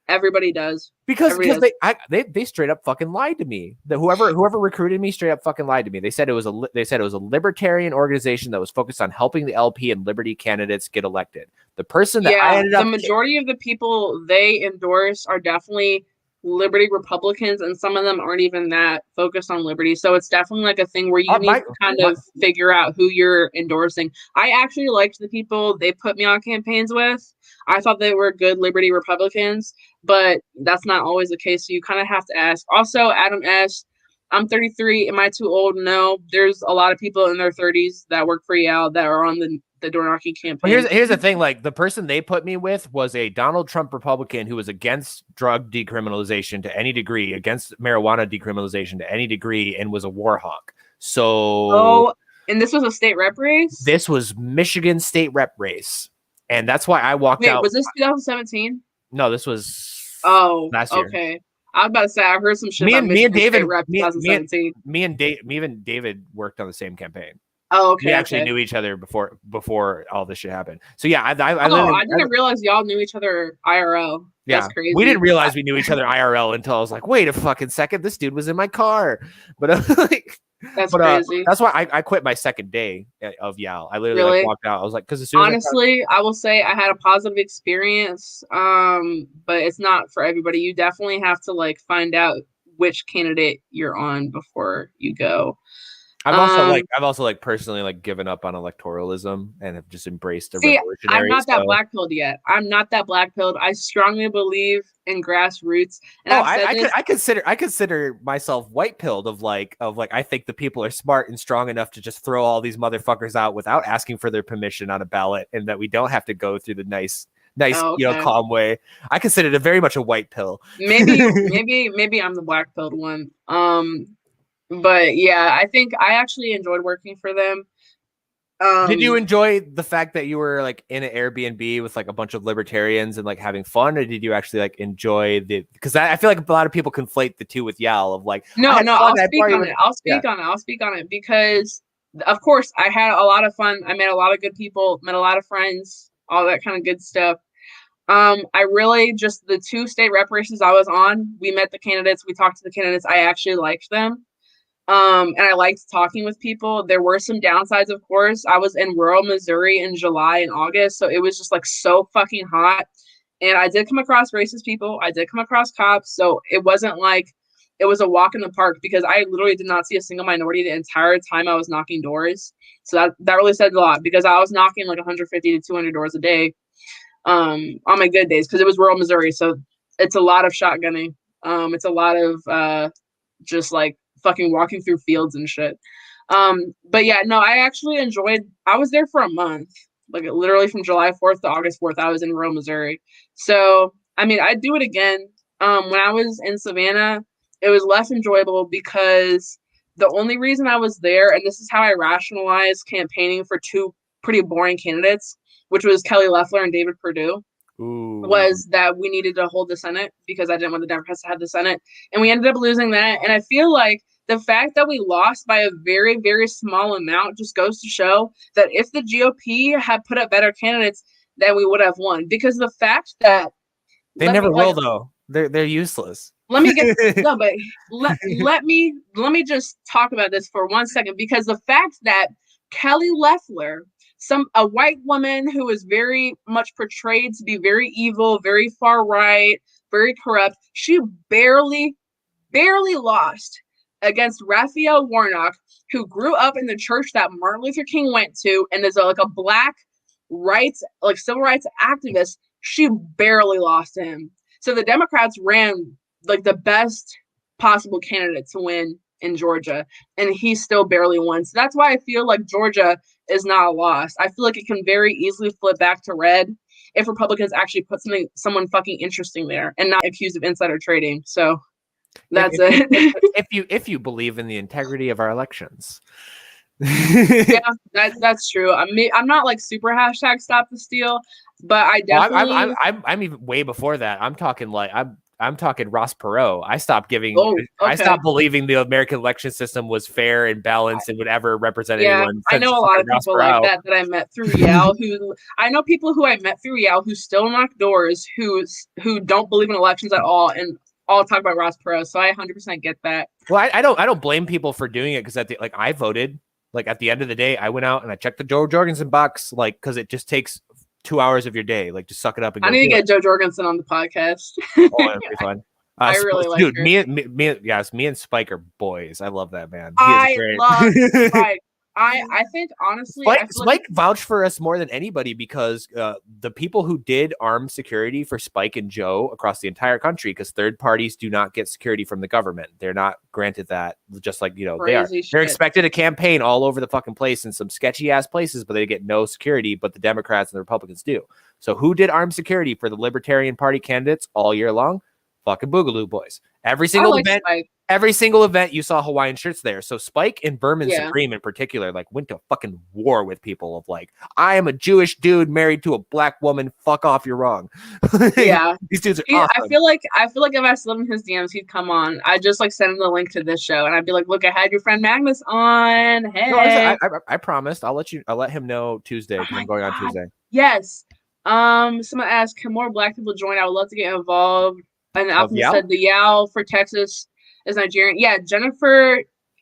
Everybody does. Because they straight up fucking lied to me. Whoever recruited me straight up fucking lied to me. They said it was a libertarian organization that was focused on helping the LP and Liberty candidates get elected. The person that I ended up, the majority of the people they endorse are definitely Liberty Republicans, and some of them aren't even that focused on Liberty. So it's definitely like a thing where you need to kind of figure out who you're endorsing. I actually liked the people they put me on campaigns with. I thought they were good Liberty Republicans, but that's not always the case. So you kind of have to ask. Also, Adam S., I'm 33. Am I too old? No. There's a lot of people in their 30s that work for Yale that are on the door knocking campaign. But here's the thing. Like the person they put me with was a Donald Trump Republican who was against drug decriminalization to any degree, against marijuana decriminalization to any degree, and was a war hawk. So, and this was a state rep race? This was Michigan state rep race. And that's why I walked out. Was this 2017? No, this was last year. Okay. I was about to say I heard some shit about me and David rep 2017. Me and David worked on the same campaign. Oh, okay. We actually knew each other before all this shit happened. So yeah, I didn't realize y'all knew each other IRL. That's crazy. We didn't realize we knew each other IRL until I was like, wait a fucking second, this dude was in my car. But like, crazy. That's why I quit my second day of Yale. I literally like, walked out. I was like, because as soon as honestly, I will say I had a positive experience. But it's not for everybody. You definitely have to like find out which candidate you're on before you go. I've also personally like given up on electoralism and have just embraced a revolutionary. I'm not that black pilled yet. I'm not that black pilled. I strongly believe in grassroots. And I consider myself white pilled of like I think the people are smart and strong enough to just throw all these motherfuckers out without asking for their permission on a ballot, and that we don't have to go through the nice, calm way. I consider it very much a white pill. Maybe I'm the black pilled one. But yeah, I think I actually enjoyed working for them. Did you enjoy the fact that you were like in an Airbnb with like a bunch of libertarians and like having fun, or did you actually like enjoy the? Because I feel like a lot of people conflate the two with Yal of like, No, I had no, fun, I'll speak on it. I'll speak on it because, of course, I had a lot of fun. I met a lot of good people, met a lot of friends, all that kind of good stuff. I really just the 2 state rep races I was on. We met the candidates. We talked to the candidates. I actually liked them. And I liked talking with people. There were some downsides, of course. I was in rural Missouri in July and August, so it was just like so fucking hot. And I did come across racist people. I did come across cops. So it wasn't like it was a walk in the park because I literally did not see a single minority the entire time I was knocking doors. So that really said a lot because I was knocking like 150 to 200 doors a day on my good days because it was rural Missouri. So it's a lot of shotgunning. It's a lot of just like fucking walking through fields and shit. But yeah, no, I actually enjoyed. I was there for a month, like literally from July 4th to August 4th. I was in rural Missouri, so I mean, I'd do it again. When I was in Savannah, it was less enjoyable because the only reason I was there, and this is how I rationalized campaigning for 2 pretty boring candidates, which was Kelly Loeffler and David Perdue. Ooh. Was that we needed to hold the Senate because I didn't want the Democrats to have the Senate. And we ended up losing that. And I feel like the fact that we lost by a very, very small amount just goes to show that if the GOP had put up better candidates, then we would have won. Because the fact that They never will, though. They're useless. Let me get no, but let me just talk about this for 1 second because the fact that Kelly Loeffler, a white woman who is very much portrayed to be very evil, very far right, very corrupt, she barely lost against Raphael Warnock, who grew up in the church that Martin Luther King went to and is like a black rights, like civil rights activist. She barely lost to him. So the Democrats ran like the best possible candidate to win in Georgia, and he still barely won. So that's why I feel like Georgia is not a loss. I feel like it can very easily flip back to red if Republicans actually put someone fucking interesting there and not accused of insider trading. So that's it. If you believe in the integrity of our elections. Yeah, that's true. I'm not like super hashtag stop the steal, but I definitely I'm even way before that. I'm talking like I'm talking Ross Perot. I stopped giving. okay. I stopped believing the American election system was fair and balanced and would ever represent anyone. I know a lot of people like that I met through Yale. I know people who I met through Yale who still knock doors, who don't believe in elections at all, and all talk about Ross Perot. So I 100% get that. Well, I don't blame people for doing it because I voted. Like at the end of the day, I went out and I checked the Joe Jorgensen box, like because it just takes 2 hours of your day. Like just suck it up and go. I need to get Joe Jorgensen on the podcast. Oh, that'd be fun. I really like dude. Her. Me and Spike are boys. I love that man. I love Spike. I think honestly, Spike vouched for us more than anybody because the people who did armed security for Spike and Joe across the entire country, because third parties do not get security from the government. They're not granted that, just like they are. They're expected to campaign all over the fucking place in some sketchy ass places, but they get no security. But the Democrats and the Republicans do. So who did armed security for the Libertarian Party candidates all year long? Fucking Boogaloo boys. Every single event. Spike. Every single event you saw Hawaiian shirts there. So Spike and Berman Supreme in particular, like went to fucking war with people of like, I am a Jewish dude married to a black woman. Fuck off, you're wrong. Yeah. These dudes are awesome. I feel like if I slid in his DMs, he'd come on. I'd just like send him the link to this show and I'd be like, look, I had your friend Magnus on. Hey. No, I promised. I'll let him know Tuesday because I'm going on Tuesday. Yes. Someone asked, can more black people join? I would love to get involved. And Alvin said the Yao for Texas is Nigerian. Yeah, Jennifer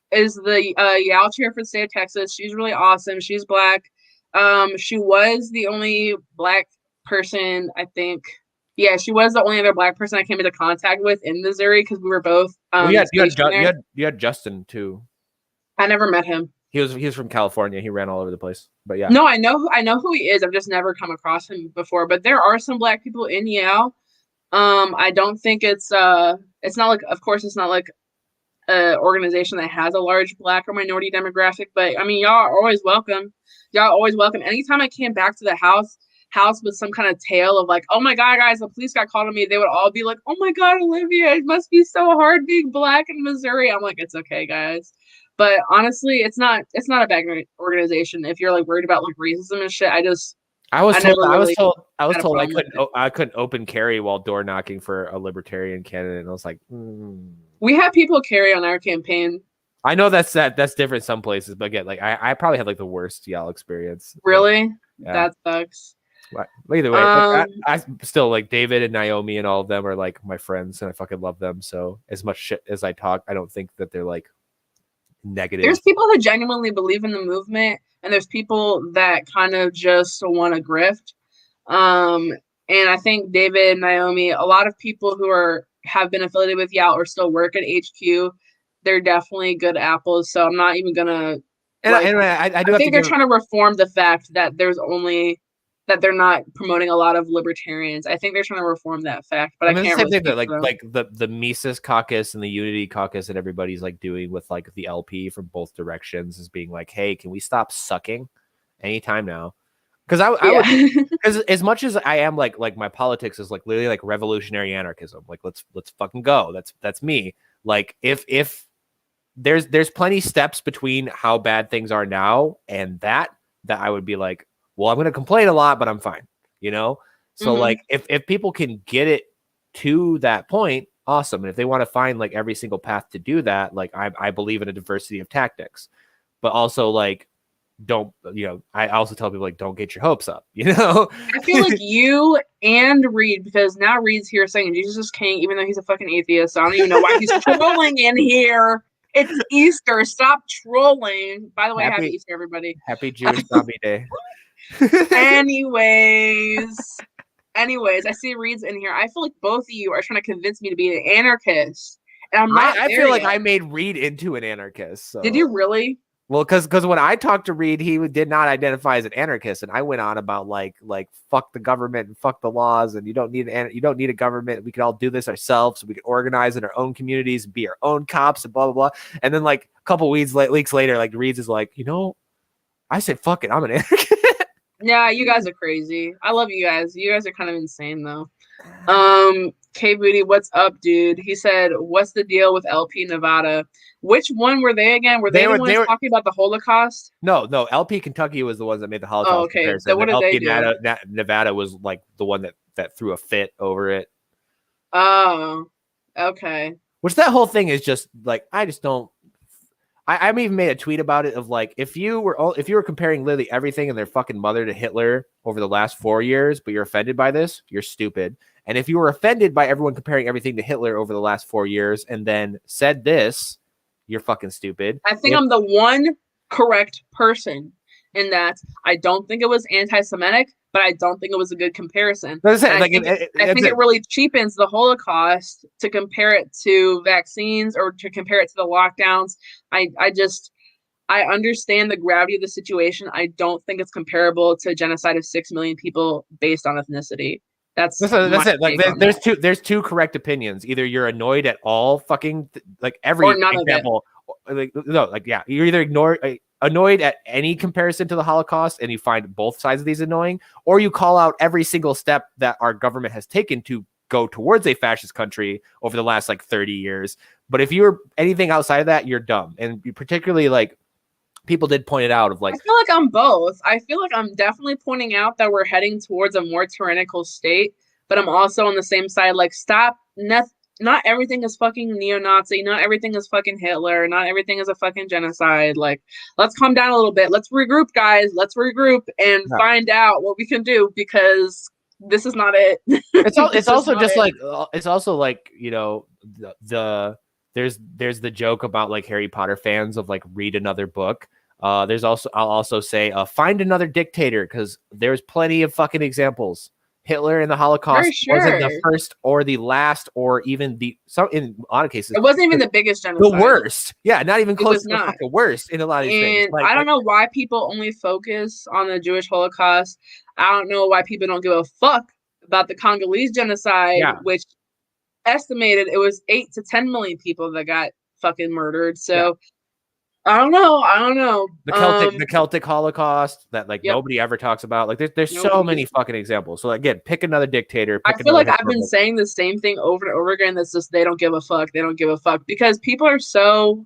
is the Yao chair for the state of Texas. She's really awesome. She's black. She was the only black person, I think. Yeah, she was the only other black person I came into contact with in Missouri because we were both. You had Justin too. I never met him. He was from California. He ran all over the place. But yeah. No, I know who he is. I've just never come across him before. But there are some black people in Yale. I don't think it's not like, of course, it's not like an organization that has a large black or minority demographic, but I mean, y'all are always welcome. Y'all are always welcome. Anytime I came back to the house, house with some kind of tale of like, oh my God, guys, the police got called on me, they would all be like, oh my God, Olivia, it must be so hard being Black in Missouri. I'm like, it's okay, guys. But honestly, it's not a bad organization if you're like worried about like racism and shit. I was told I couldn't open carry while door knocking for a Libertarian candidate, and I was like, we had people carry on our campaign. I know that's different some places, but again, like I probably had like the worst y'all experience. Really? Yeah. That sucks. But either way, I still like David and Naomi and all of them are like my friends, and I fucking love them. So as much shit as I talk, I don't think that they're like negative. There's people who genuinely believe in the movement, and there's people that kind of just want to grift. And I think David, Naomi, a lot of people who have been affiliated with YAL or still work at HQ, they're definitely good apples. So I'm not even gonna. I think they're trying to reform the fact that that they're not promoting a lot of libertarians. I think they're trying to reform that fact, but I can't really speak for them. Like the Mises caucus and the Unity caucus and everybody's like doing with like the LP from both directions is being like, hey, can we stop sucking anytime now? Because because as much as I am like my politics is like literally like revolutionary anarchism, like let's fucking go. That's me. Like if there's plenty steps between how bad things are now and that I would be like, well, I'm going to complain a lot, but I'm fine, you know? So like if people can get it to that point, awesome. And if they want to find like every single path to do that, like I believe in a diversity of tactics, but also like, don't, you know, I also tell people like, don't get your hopes up, you know? I feel like you and Reed, because now Reed's here saying Jesus is king, even though he's a fucking atheist. So I don't even know why he's trolling in here. It's Easter. Stop trolling. By the way, happy Easter, everybody. Happy Jewish Zombie Day. Anyways, I see Reed's in here. I feel like both of you are trying to convince me to be an anarchist. And I'm not. I feel like I made Reed into an anarchist. So. Did you really? Well, because when I talked to Reed, he did not identify as an anarchist, and I went on about like fuck the government and fuck the laws, and you don't need a government. We can all do this ourselves. So we can organize in our own communities, be our own cops, and blah blah blah. And then like a couple weeks later, like Reed's is like, you know, I said fuck it, I'm an anarchist. Yeah, you guys are crazy. I love you guys. You guys are kind of insane though. K Booty, what's up, dude? He said, "What's the deal with LP Nevada? Which one were they again? Were they the ones talking about the Holocaust?" No. LP Kentucky was the ones that made the Holocaust. Oh, okay. So what did LP they do? Nevada was like the one that threw a fit over it. Oh, okay. Which that whole thing is just like I just don't. I even made a tweet about it of like if you were comparing literally everything and their fucking mother to Hitler over the last 4 years, but you're offended by this, you're stupid. And if you were offended by everyone comparing everything to Hitler over the last 4 years and then said this, you're fucking stupid. I think I'm the one correct person in that I don't think it was anti-Semitic, but I don't think it was a good comparison. I think it really cheapens the Holocaust to compare it to vaccines or to compare it to the lockdowns. I understand the gravity of the situation. I don't think it's comparable to a genocide of 6 million people based on ethnicity. That's it. Like there's two correct opinions. Either you're annoyed at all fucking like every example, you're either annoyed at any comparison to the Holocaust and you find both sides of these annoying, or you call out every single step that our government has taken to go towards a fascist country over the last like 30 years. But if you're anything outside of that, you're dumb. And particularly like people did point it out of like, I feel like I'm both. I feel like I'm definitely pointing out that we're heading towards a more tyrannical state, but I'm also on the same side, like, stop. Not everything is fucking neo-Nazi. Not everything is fucking Hitler. Not everything is a fucking genocide. Like, let's calm down a little bit. Let's regroup, guys. Let's regroup and find out what we can do, because this is not it. It's also like, you know, there's the joke about like Harry Potter fans of like read another book. I'll also say find another dictator, because there's plenty of examples. Hitler in the Holocaust wasn't the first or the last or even in a lot of cases. It wasn't even the biggest genocide. The worst. Yeah, not even close to the worst in a lot of these things. I don't know why people only focus on the Jewish Holocaust. I don't know why people don't give a fuck about the Congolese genocide, which estimated it was 8 to 10 million people that got fucking murdered. So I don't know. The Celtic Holocaust that like Yep. nobody ever talks about. Like there's so Nobody. many fucking examples. So again, pick another dictator. I Pick feel another like I've been saying the same thing over and over again. That's just they don't give a fuck. They don't give a fuck because people are so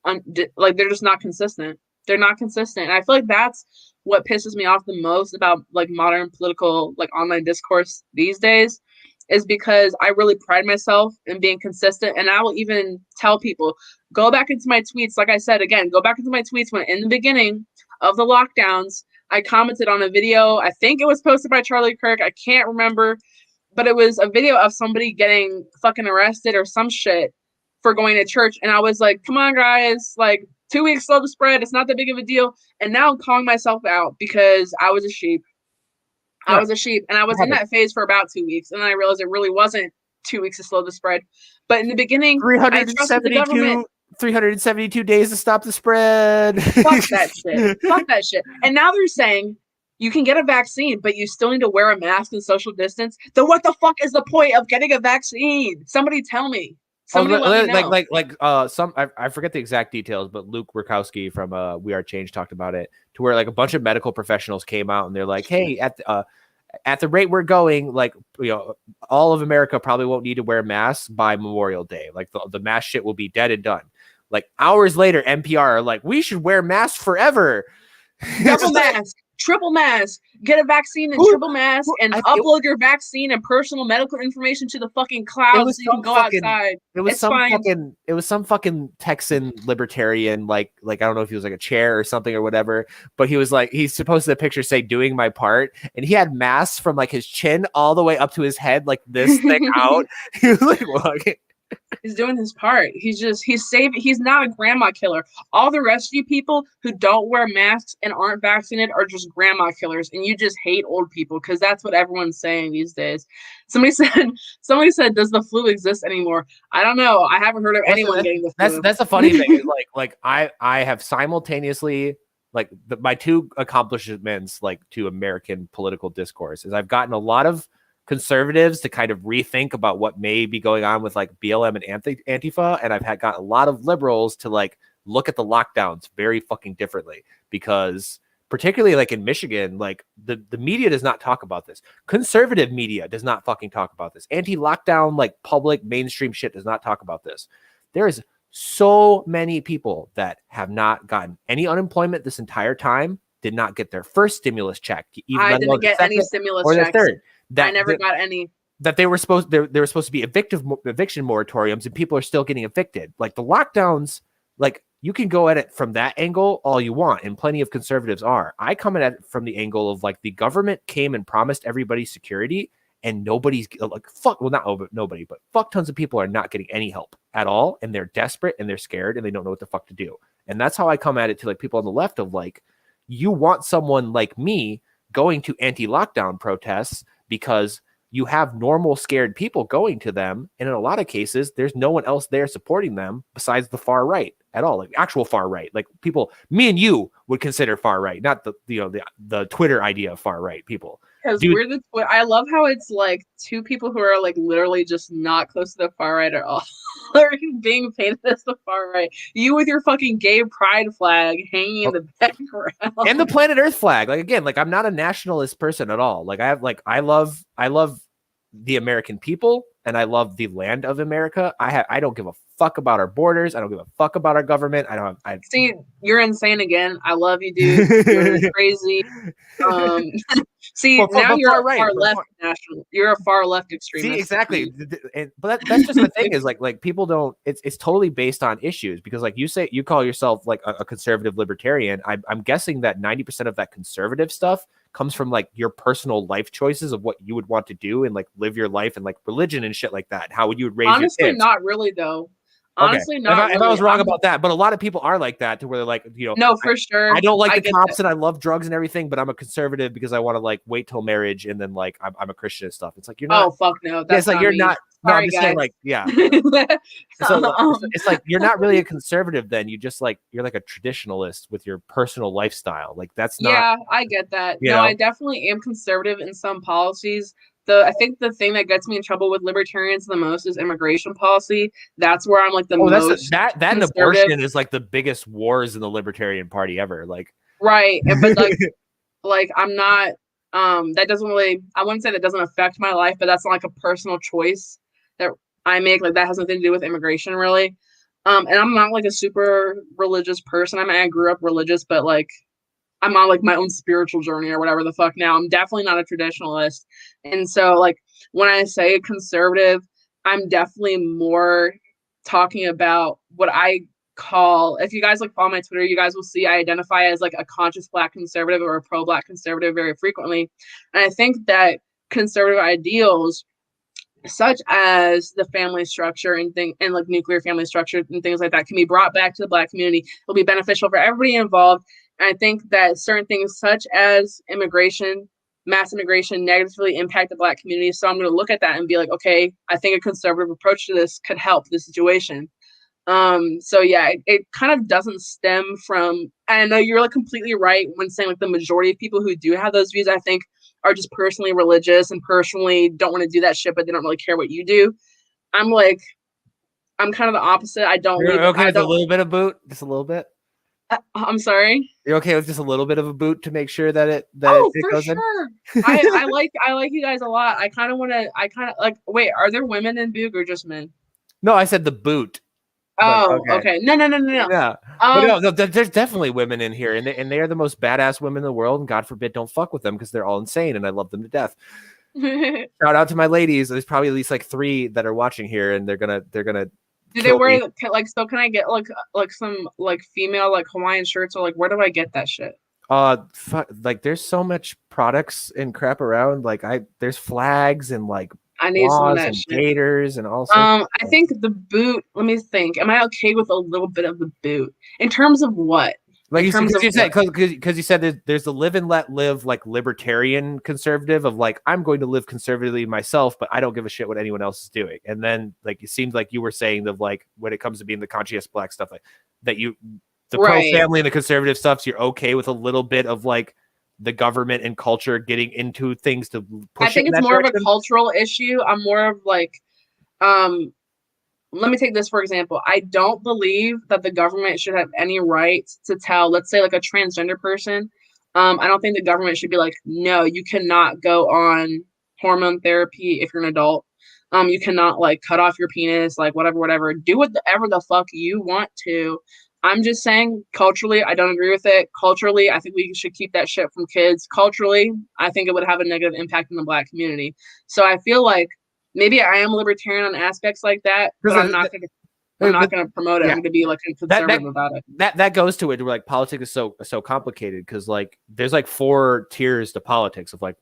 like they're just not consistent. They're not consistent, and I feel like that's what pisses me off the most about like modern political like online discourse these days is because I really pride myself in being consistent, and I will even tell people go back into my tweets. Like I said again, go back into my tweets when in the beginning of the lockdowns I commented on a video. I think it was posted by Charlie Kirk. I can't remember, but it was a video of somebody getting fucking arrested or some shit for going to church. And I was like, come on, guys, like 2 weeks slow to spread. It's not that big of a deal. And now I'm calling myself out because I was a sheep. I was a sheep. And I was in that phase for about 2 weeks. And then I realized it really wasn't 2 weeks to slow the spread. But in the beginning, I trusted the government. 372 days to stop the spread. Fuck that shit. Fuck that shit. And now they're saying you can get a vaccine, but you still need to wear a mask and social distance. Then what the fuck is the point of getting a vaccine? Somebody tell me. Somebody let me know. I forget the exact details, but Luke Rakowski from We Are Change talked about it to where like a bunch of medical professionals came out and they're like, hey, at the rate we're going, like, you know, all of America probably won't need to wear masks by Memorial Day. Like the mask shit will be dead and done. Like hours later, NPR are like, we should wear masks forever. Double mask, triple mask, get a vaccine and triple mask, and upload your vaccine and personal medical information to the fucking cloud so you can go outside. It was some fucking Texan libertarian, like I don't know if he was like a chair or something or whatever, but he was like, he's supposed to the picture say doing my part, and he had masks from like his chin all the way up to his head, like this thick out. He was like, well, he's doing his part. He's saving. He's not a grandma killer. All the rest of you people who don't wear masks and aren't vaccinated are just grandma killers, and you just hate old people because that's what everyone's saying these days. Somebody said, does the flu exist anymore? I don't know. I haven't heard of anyone getting the flu. That's the funny thing. Is like I have simultaneously like my two accomplishments like to American political discourse is I've gotten a lot of conservatives to kind of rethink about what may be going on with like BLM and Antifa, and I've got a lot of liberals to like look at the lockdowns very fucking differently because particularly like in Michigan, like the media does not talk about this. Conservative media does not fucking talk about this. Anti-lockdown like public mainstream shit does not talk about this. There is so many people that have not gotten any unemployment this entire time, did not get their first stimulus check. I didn't get any stimulus checks. Third. I never got any. That they were supposed to be eviction moratoriums, and people are still getting evicted. Like the lockdowns, like you can go at it from that angle all you want, and plenty of conservatives are. I come at it from the angle of like the government came and promised everybody security, and nobody's like fuck. Well, not nobody, but fuck tons of people are not getting any help at all, and they're desperate and they're scared and they don't know what the fuck to do. And that's how I come at it to like people on the left of like, you want someone like me going to anti-lockdown protests because you have normal scared people going to them, and in a lot of cases there's no one else there supporting them besides the far right at all, like actual far right, like people me and you would consider far right, not the Twitter idea of far right people. Because I love how it's like two people who are like literally just not close to the far right at all are being painted as the far right. You with your fucking gay pride flag hanging in the background. And the planet Earth flag. Like again, like I'm not a nationalist person at all. Like I love the American people and I love the land of America. I don't give a fuck about our borders. I don't give a fuck about our government. See, you're insane again. I love you, dude. You're crazy. See, now you're a far left national. You're a far left extremist. See, exactly. But that's just the thing is like people don't. It's totally based on issues because like you call yourself like a conservative libertarian. I'm guessing that 90% of that conservative stuff comes from like your personal life choices of what you would want to do and like live your life and like religion and shit like that. How would you raise honestly your kids? Not really though. Honestly, okay. Not if I was wrong about that, but a lot of people are like that to where they're like, you know, no, for sure. I don't like the cops and I love drugs and everything, but I'm a conservative because I want to like wait till marriage and then like I'm a Christian and stuff. It's like you're not. Oh fuck no, that's it's like you're not. No, I'm just saying, like, yeah. So it's like you're not really a conservative then. You just like you're like a traditionalist with your personal lifestyle. Like that's not. Yeah, I get that. No, I definitely am conservative in some policies. I think the thing that gets me in trouble with libertarians the most is immigration policy. That's where I'm like the most that and conservative. abortion is like the biggest wars in the Libertarian Party ever. Like, right, but like I'm not. That doesn't really. I wouldn't say that doesn't affect my life, but that's not like a personal choice that I make. Like that has nothing to do with immigration, really. And I'm not like a super religious person. I mean, I grew up religious, but like I'm on like my own spiritual journey or whatever the fuck now. I'm definitely not a traditionalist. And so like when I say conservative, I'm definitely more talking about what I call, if you guys like follow my Twitter, you guys will see I identify as like a conscious Black conservative or a pro Black conservative very frequently. And I think that conservative ideals such as the family structure and like nuclear family structure and things like that can be brought back to the Black community. It'll be beneficial for everybody involved. And I think that certain things such as immigration, mass immigration, negatively impact the Black community. So I'm going to look at that and be like, okay, I think a conservative approach to this could help the situation. So yeah, it kind of doesn't stem from, and I know you're like completely right when saying like the majority of people who do have those views, I think, are just personally religious and personally don't want to do that shit, but they don't really care what you do. I'm kind of the opposite. I don't. You're okay with a little bit of boot, just a little bit. I'm sorry. You're okay with just a little bit of a boot to make sure that it for goes sure. in? I like you guys a lot. I kind of like. Wait, are there women in Boog or just men? No, I said the boot. Oh, okay. No. Yeah, but no, there's definitely women in here, and they are the most badass women in the world. And God forbid, don't fuck with them because they're all insane, and I love them to death. Shout out to my ladies. There's probably at least like 3 that are watching here, and they're gonna. Do they wear like? So can I get like some like female like Hawaiian shirts, or like where do I get that shit? Like there's so much products and crap around. Like there's flags and like I need some of that shit. Gators and all. I think the boot. Let me think. Am I okay with a little bit of the boot in terms of what? Like you said, because you said there's the live and let live like libertarian conservative of like I'm going to live conservatively myself, but I don't give a shit what anyone else is doing. And then like it seems like you were saying of like when it comes to being the conscious Black stuff like that the pro family and the conservative stuff, so you're okay with a little bit of like the government and culture getting into things to push. I think it's more of a cultural issue. I'm more of like, let me take this for example. I don't believe that the government should have any right to tell, let's say like a transgender person. I don't think the government should be like, no, you cannot go on hormone therapy if you're an adult. You cannot like cut off your penis, like whatever. Do whatever the fuck you want to. I'm just saying culturally, I don't agree with it. Culturally, I think we should keep that shit from kids. Culturally, I think it would have a negative impact in the Black community. So I feel like maybe I am libertarian on aspects like that, but I'm not going to promote it. Yeah. I'm going to be like conservative about it. That goes to it. Like politics is so complicated because like there's like 4 tiers to politics of like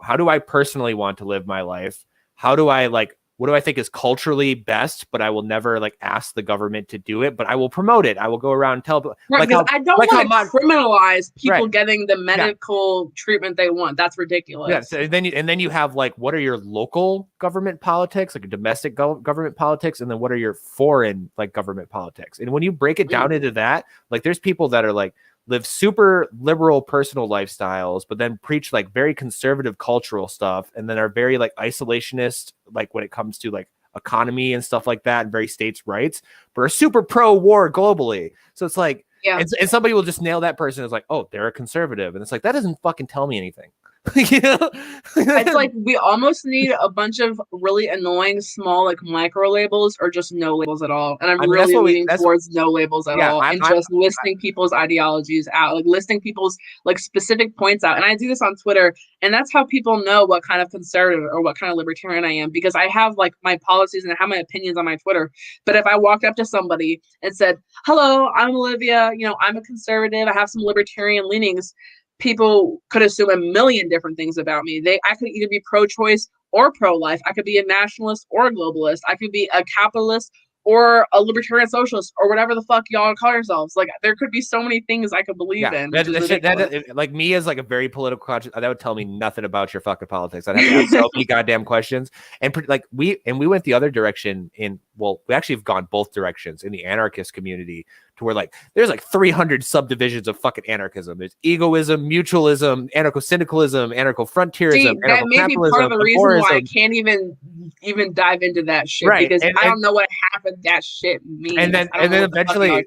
how do I personally want to live my life? How do I like what do I think is culturally best, but I will never like ask the government to do it, but I will promote it. I will go around and tell like I don't want to criminalize people getting the medical treatment they want. That's ridiculous. Yeah. So then you have like, what are your local government politics, like a domestic government politics, and then what are your foreign like government politics? And when you break it down into that, like there's people that are like live super liberal personal lifestyles, but then preach like very conservative cultural stuff, and then are very like isolationist, like when it comes to like economy and stuff like that, and very states' rights, but are super pro-war globally. So it's like, and somebody will just nail that person as like, oh, they're a conservative, and it's like that doesn't fucking tell me anything. You know? It's like we almost need a bunch of really annoying small like micro labels or just no labels at all. And I'm really leaning towards no labels at all, and just listing people's ideologies out, like listing people's like specific points out. And I do this on Twitter, and that's how people know what kind of conservative or what kind of libertarian I am, because I have like my policies and I have my opinions on my Twitter. But if I walked up to somebody and said, "Hello, I'm Olivia, I'm a conservative, I have some libertarian leanings," people could assume a million different things about me. I could either be pro-choice or pro-life. I could be a nationalist or a globalist. I could be a capitalist or a libertarian socialist or whatever the fuck y'all call yourselves. Like there could be so many things I could believe in. Which is ridiculous. Like me as like a very political conscious, that would tell me nothing about your fucking politics. I'd have to ask so many goddamn questions. And like we went the other direction we actually have gone both directions in the anarchist community, to where like there's like 300 subdivisions of fucking anarchism. There's egoism, mutualism, anarcho-syndicalism, anarcho-frontierism, that may be part of the reason why I can't even dive into that shit, right? Because I don't know what half of that shit means. And then eventually,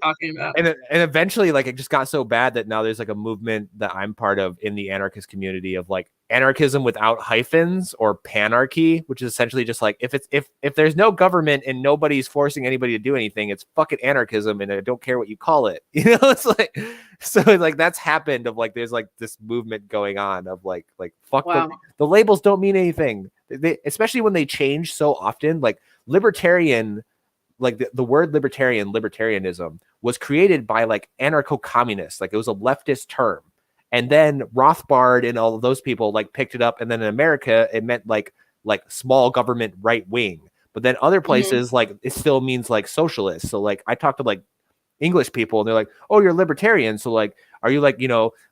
and eventually, like it just got so bad that now there's like a movement that I'm part of in the anarchist community of like anarchism without hyphens, or panarchy, which is essentially just like if there's no government and nobody's forcing anybody to do anything, it's fucking anarchism, and I don't care what you call it. It's like, so like that's happened of like there's like this movement going on of like fuck, wow. The labels don't mean anything. They, especially when they change so often. Like libertarian, like the word libertarianism was created by like anarcho-communists. Like it was a leftist term. And then Rothbard and all of those people like picked it up. And then in America, it meant like small government right wing. But then other places, like it still means like socialist. So like I talked to like English people and they're like, oh, you're libertarian. So like, are you like,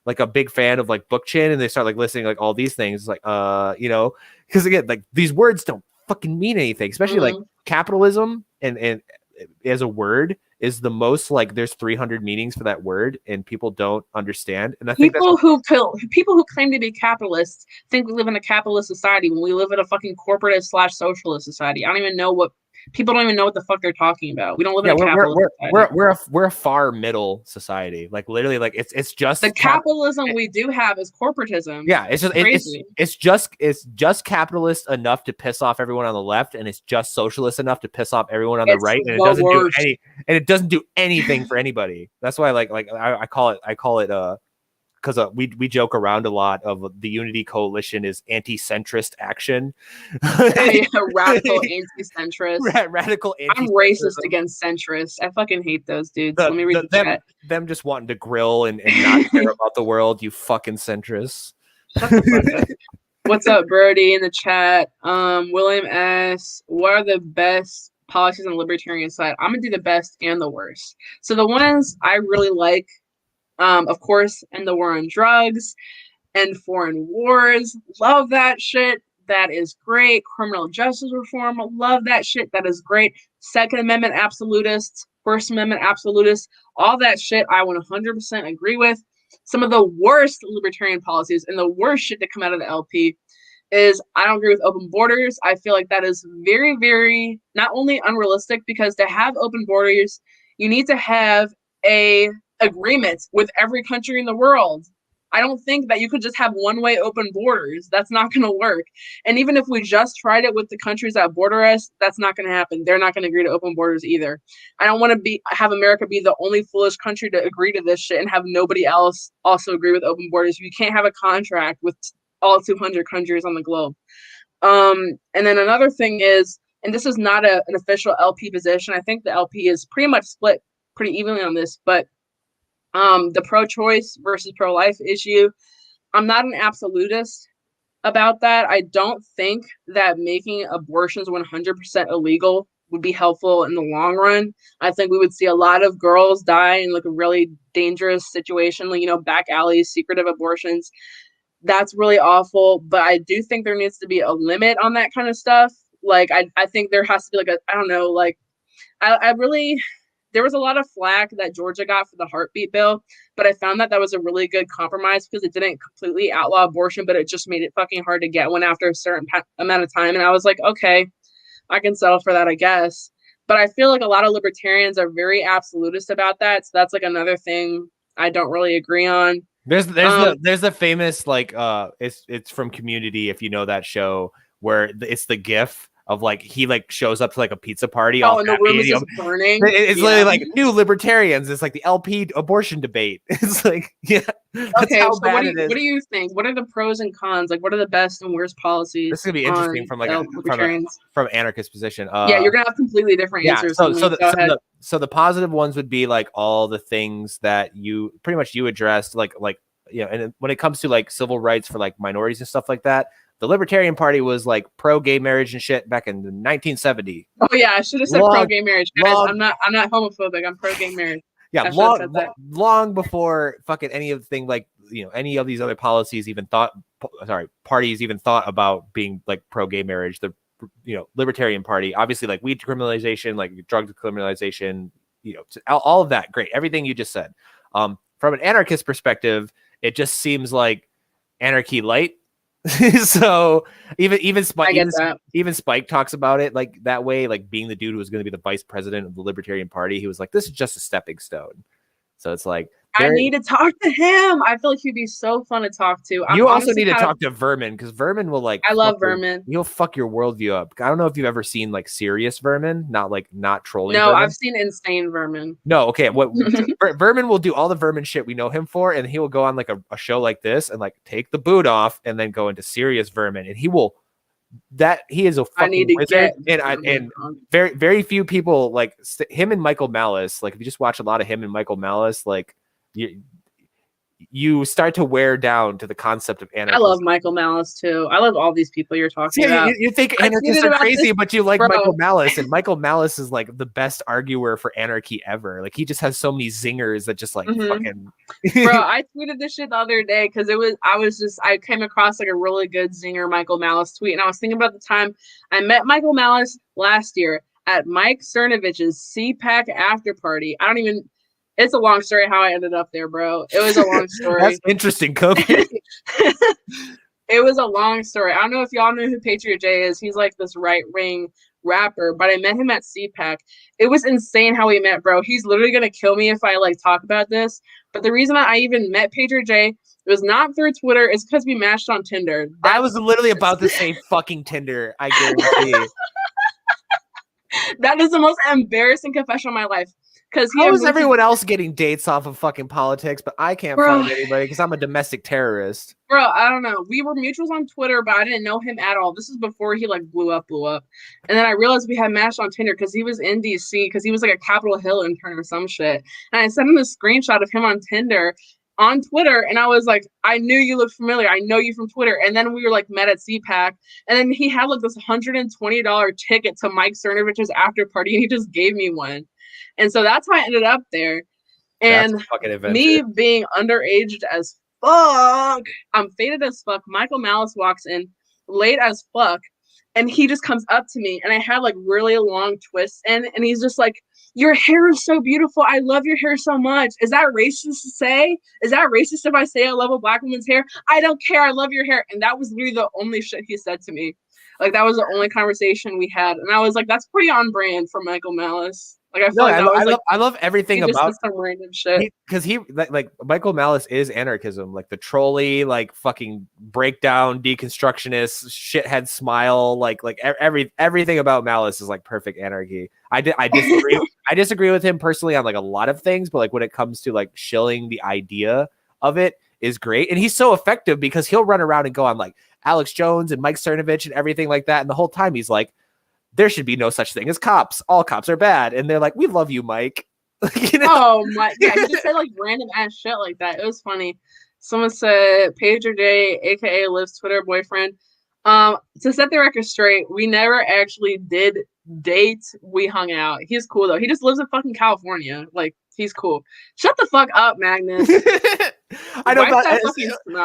like a big fan of like Bookchin? And they start like listing like all these things. It's like, because again, like these words don't fucking mean anything, especially like capitalism and as a word is the most like there's 300 meanings for that word and people don't understand. And I think people who claim to be capitalists think we live in a capitalist society when we live in a fucking corporate/socialist society. I don't even know what people don't even know what the fuck they're talking about. We don't live in a capitalist society. We're a far middle society. Like literally, like it's just the capitalism we do have is corporatism. Yeah, it's just it's just capitalist enough to piss off everyone on the left, and it's just socialist enough to piss off everyone on the right, and it doesn't do anything for anybody. That's why I call it because we joke around a lot of the Unity Coalition is anti-centrist action. Radical anti-centrist. Radical anti-centrist. I'm racist against centrists. I fucking hate those dudes. Let me read the chat. Them just wanting to grill and not care about the world, you fucking centrists. Shut the fuck up. What's up, Brody, in the chat? William S. What are the best policies on the libertarian side? I'm gonna do the best and the worst. So the ones I really like, of course, end the war on drugs and foreign wars. Love that shit. That is great. Criminal justice reform. Love that shit. That is great. Second Amendment absolutists, First Amendment absolutists, all that shit I 100% agree with. Some of the worst libertarian policies and the worst shit that come out of the LP is I don't agree with open borders. I feel like that is very, very not only unrealistic, because to have open borders, you need to have a agreement with every country in the world. I don't think that you could just have one-way open borders. That's not going to work. And even if we just tried it with the countries that border us, that's not going to happen. They're not going to agree to open borders either. I don't want to have America be the only foolish country to agree to this shit and have nobody else also agree with open borders. You can't have a contract with all 200 countries on the globe. And then another thing is, and this is not an official LP position. I think the LP is pretty much split pretty evenly on this, but the pro-choice versus pro-life issue, I'm not an absolutist about that. I don't think that making abortions 100% illegal would be helpful in the long run. I think we would see a lot of girls die in like a really dangerous situation, like, back alleys, secretive abortions. That's really awful. But I do think there needs to be a limit on that kind of stuff. Like, I think there has to be like I don't know, like there was a lot of flack that Georgia got for the heartbeat bill, but I found that was a really good compromise because it didn't completely outlaw abortion, but it just made it fucking hard to get one after a certain amount of time. And I was like, okay, I can settle for that, I guess. But I feel like a lot of libertarians are very absolutist about that. So that's like another thing I don't really agree on. There's the famous, like, it's from Community, if you know that show, where it's the GIF of like he like shows up to like a pizza party. Oh, and the room is just burning. It's literally like new libertarians. It's like the LP abortion debate. It's like, yeah. Okay, so what do you think? What are the pros and cons? Like, what are the best and worst policies? This is gonna be interesting from like from anarchist position. Yeah, you're gonna have completely different answers. So the positive ones would be like all the things that you pretty much addressed, like and when it comes to like civil rights for like minorities and stuff like that. The Libertarian Party was like pro gay marriage and shit back in 1970. Oh yeah, I should have said pro gay marriage, guys. I'm not homophobic. I'm pro gay marriage. Yeah, long before fucking any of the thing, like, you know, any of these other parties even thought about being like pro gay marriage. The, you know, Libertarian Party, obviously, like weed criminalization, like drug criminalization, you know, all of that, great, everything you just said. From an anarchist perspective, it just seems like anarchy light. So even Spike talks about it like that way, like being the dude who was going to be the vice president of the Libertarian Party. He was like, this is just a stepping stone. So it's like, I need to talk to him. I feel like he'd be so fun to talk to. You also need to talk to Vermin, because Vermin will like. I love Vermin. He'll fuck your worldview up. I don't know if you've ever seen like serious Vermin, not trolling. No, Vermin. I've seen insane Vermin. No, okay. What Vermin will do all the Vermin shit we know him for, and he will go on like a show like this and like take the boot off and then go into serious Vermin, and he will. He is a fucking wizard, and very very few people like him and Michael Malice. Like if you just watch a lot of him and Michael Malice, like you start to wear down to the concept of anarchism. I love Michael Malice too. I love all these people you're talking about. You think anarchists are crazy, but you like Michael Malice, and Michael Malice is like the best arguer for anarchy ever. Like he just has so many zingers that just like fucking. Bro, I tweeted this shit the other day because I came across like a really good zinger Michael Malice tweet, and I was thinking about the time I met Michael Malice last year at Mike Cernovich's CPAC after party. It's a long story how I ended up there, bro. It was a long story. That's interesting, Kobe. It was a long story. I don't know if y'all know who Patriot J is. He's like this right-wing rapper, but I met him at CPAC. It was insane how we met, bro. He's literally going to kill me if I like talk about this. But the reason I even met Patriot J was not through Twitter. It's because we matched on Tinder. I was literally about to say fucking Tinder. I guarantee. That is the most embarrassing confession of my life. Because how is everyone else getting dates off of fucking politics, but I can't find anybody because I'm a domestic terrorist. Bro, I don't know. We were mutuals on Twitter, but I didn't know him at all. This is before he like blew up. And then I realized we had matched on Tinder because he was in DC, because he was like a Capitol Hill intern or some shit. And I sent him a screenshot of him on Tinder on Twitter, and I was like, I knew you looked familiar. I know you from Twitter. And then we were like met at CPAC, and then he had like this $120 ticket to Mike Cernovich's after party, and he just gave me one. And so that's how I ended up there. And me being underaged as fuck, I'm faded as fuck. Michael Malice walks in late as fuck, and he just comes up to me, and I had like really long twists in, and he's just like, your hair is so beautiful. I love your hair so much. Is that racist to say? Is that racist if I say I love a black woman's hair? I don't care. I love your hair. And that was literally the only shit he said to me. Like that was the only conversation we had. And I was like, that's pretty on brand for Michael Malice. Like I feel I love everything about some random shit, because he like Michael Malice is anarchism, like the trolley, like fucking breakdown, deconstructionist, shithead smile, like everything about Malice is like perfect anarchy. I disagree. I disagree with him personally on like a lot of things, but like when it comes to like shilling the idea of it is great, and he's so effective because he'll run around and go on like Alex Jones and Mike Cernovich and everything like that, and the whole time he's like, there should be no such thing as cops. All cops are bad. And they're like, we love you, Mike. You know? Oh my, yeah, he just said like random ass shit like that. It was funny. Someone said Pager J, aka Liv's Twitter boyfriend. To set the record straight, we never actually did date. We hung out. He's cool though. He just lives in fucking California. Like, he's cool. Shut the fuck up, Magnus. I know, but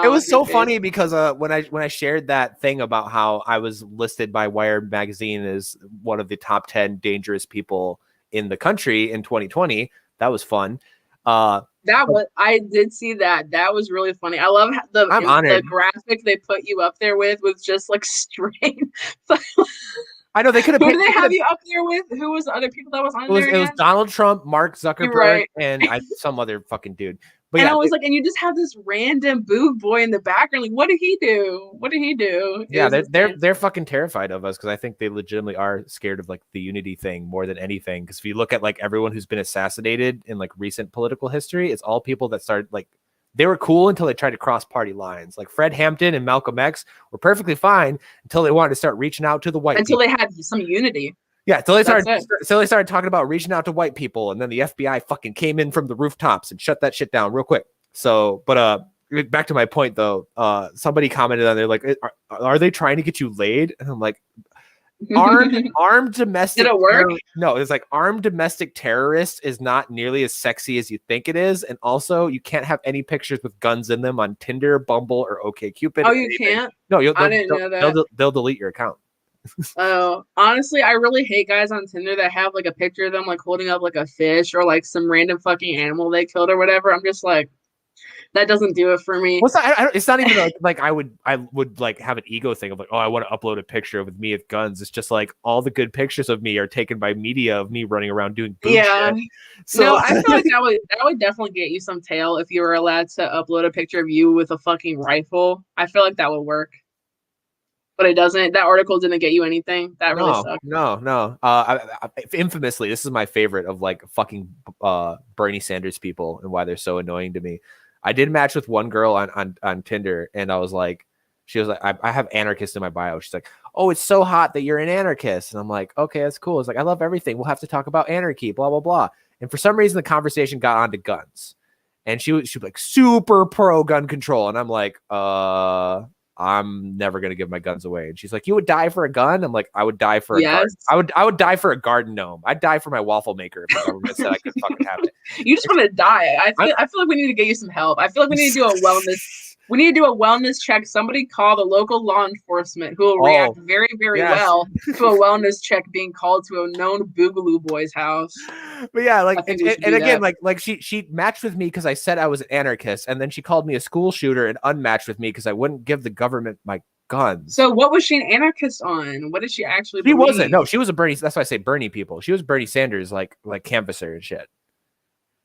it was so funny because when I shared that thing about how I was listed by Wired magazine as one of the top 10 dangerous people in the country in 2020, that was fun. I did see that. That was really funny. I love the graphic they put you up there with just like straight. I know they could have. Who did they have you up there with? Who was the other people that was on there? It was Donald Trump, Mark Zuckerberg, and some other fucking dude. But and I was like, and you just have this random boob boy in the background. Like, what did he do? What did he do? Yeah, they're fucking terrified of us because I think they legitimately are scared of like the unity thing more than anything. Because if you look at like everyone who's been assassinated in like recent political history, it's all people that started like they were cool until they tried to cross party lines. Like Fred Hampton and Malcolm X were perfectly fine until they wanted to start reaching out to the white people. They had some unity. Yeah, so they started talking about reaching out to white people, and then the FBI fucking came in from the rooftops and shut that shit down real quick. So, but back to my point though. Somebody commented on there like, are they trying to get you laid? And I'm like, armed domestic. Did it work? No, it's like armed domestic terrorist is not nearly as sexy as you think it is, and also you can't have any pictures with guns in them on Tinder, Bumble, or OkCupid. Oh, you can't? No, I didn't know that. They'll delete your account. Oh, honestly, I really hate guys on Tinder that have like a picture of them like holding up like a fish or like some random fucking animal they killed or whatever. I'm just like, that doesn't do it for me. Well, it's not even like I would like have an ego thing of like, oh, I want to upload a picture of me with guns. It's just like all the good pictures of me are taken by media of me running around doing boob shit. So no, I feel like that would definitely get you some tail if you were allowed to upload a picture of you with a fucking rifle. I feel like that would work. But it doesn't. That article didn't get you anything. That really sucked. No. Infamously, this is my favorite of like fucking Bernie Sanders people and why they're so annoying to me. I did match with one girl on Tinder, and I was like, she was like, I have anarchist in my bio. She's like, oh, it's so hot that you're an anarchist. And I'm like, okay, that's cool. It's like, I love everything. We'll have to talk about anarchy, blah, blah, blah. And for some reason, the conversation got onto guns. And she was like super pro gun control. And I'm like, I'm never gonna give my guns away. And she's like, you would die for a gun? I'm like, I would die for a garden. I would die for a garden gnome. I'd die for my waffle maker if the government said I could fucking have it. You just want to die. I feel like we need to get you some help. I feel like we need to do a wellness. We need to do a wellness check. Somebody call the local law enforcement who will react very, very well to a wellness check being called to a known Boogaloo boy's house. But yeah, like, and again, like she matched with me because I said I was an anarchist, and then she called me a school shooter and unmatched with me because I wouldn't give the government my guns. So what was she an anarchist on? What did she actually believe? Wasn't. No, she was a Bernie. That's why I say Bernie people. She was Bernie Sanders, like canvasser and shit.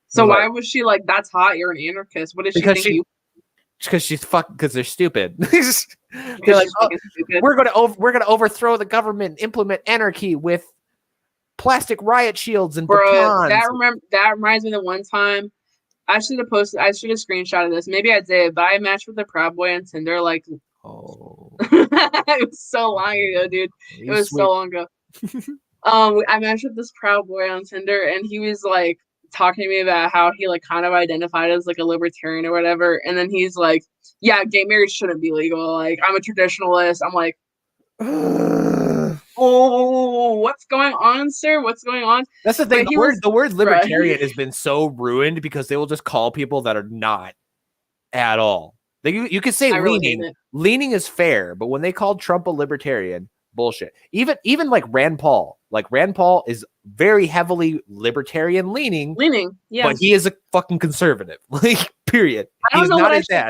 So why was she like, that's hot, you're an anarchist? What did she think you? Because she's fucking, because they're stupid. They're like, oh, stupid. We're gonna overthrow the government, implement anarchy with plastic riot shields and batons. That reminds me of the one time I should have screenshotted this. Maybe I did, but I matched with a Proud Boy on Tinder. Like, it was so long ago, dude. It was so long ago. I matched with this Proud Boy on Tinder, and he was like talking to me about how he like kind of identified as like a libertarian or whatever, and then he's like, yeah, gay marriage shouldn't be legal, like I'm a traditionalist. I'm like, oh, what's going on, sir? What's going on? That's the thing. The word libertarian has been so ruined because they will just call people that are not at all. Like you could say leaning is fair, but when they called Trump a libertarian, bullshit. Even like Rand Paul. Like Rand Paul is very heavily libertarian leaning, yeah. But he is a fucking conservative. Like, period. I don't know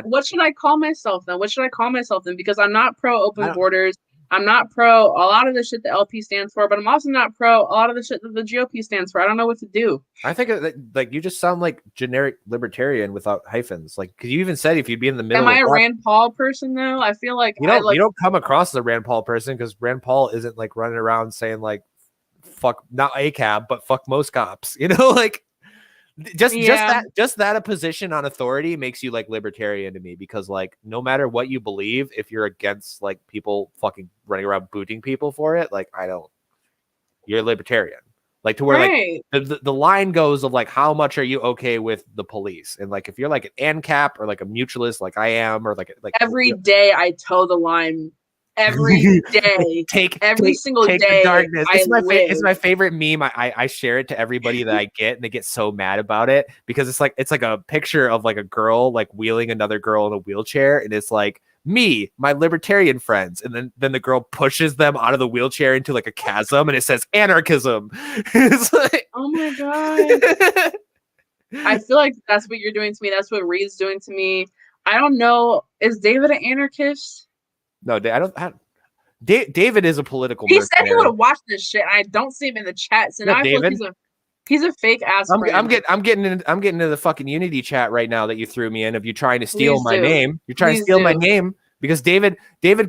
what should I call myself then? What should I call myself then? Because I'm not pro open borders. I'm not pro a lot of the shit the LP stands for, but I'm also not pro a lot of the shit that the GOP stands for. I don't know what to do. I think that, like, you just sound like generic libertarian without hyphens. Like, because you even said if you'd be in the middle. Am I a Rand Paul person though? I feel like you don't come across as a Rand Paul person because Rand Paul isn't like running around saying like fuck not ACAB but fuck most cops. You know, like just that a position on authority makes you like libertarian to me, because like no matter what you believe, if you're against like people fucking running around booting people for it, like you're a libertarian. Like to where like the line goes of like how much are you okay with the police, and like if you're like an ANCAP or like a mutualist like I am, or like every day I toe the line. Every day, every single day. The darkness. It's my favorite meme. I share it to everybody that I get, and they get so mad about it because it's like a picture of like a girl like wheeling another girl in a wheelchair, and it's like me, my libertarian friends, and then the girl pushes them out of the wheelchair into like a chasm, and it says anarchism. It's like, oh my god. I feel like that's what you're doing to me. That's what Reed's doing to me. I don't know. Is David an anarchist? No, I don't. David is a political. He said he would have watched this shit. I don't see him in the chat. So now David? He's a fake ass. I'm getting into the fucking Unity chat right now that you threw me in of you trying to steal my name. You're trying to steal my name because David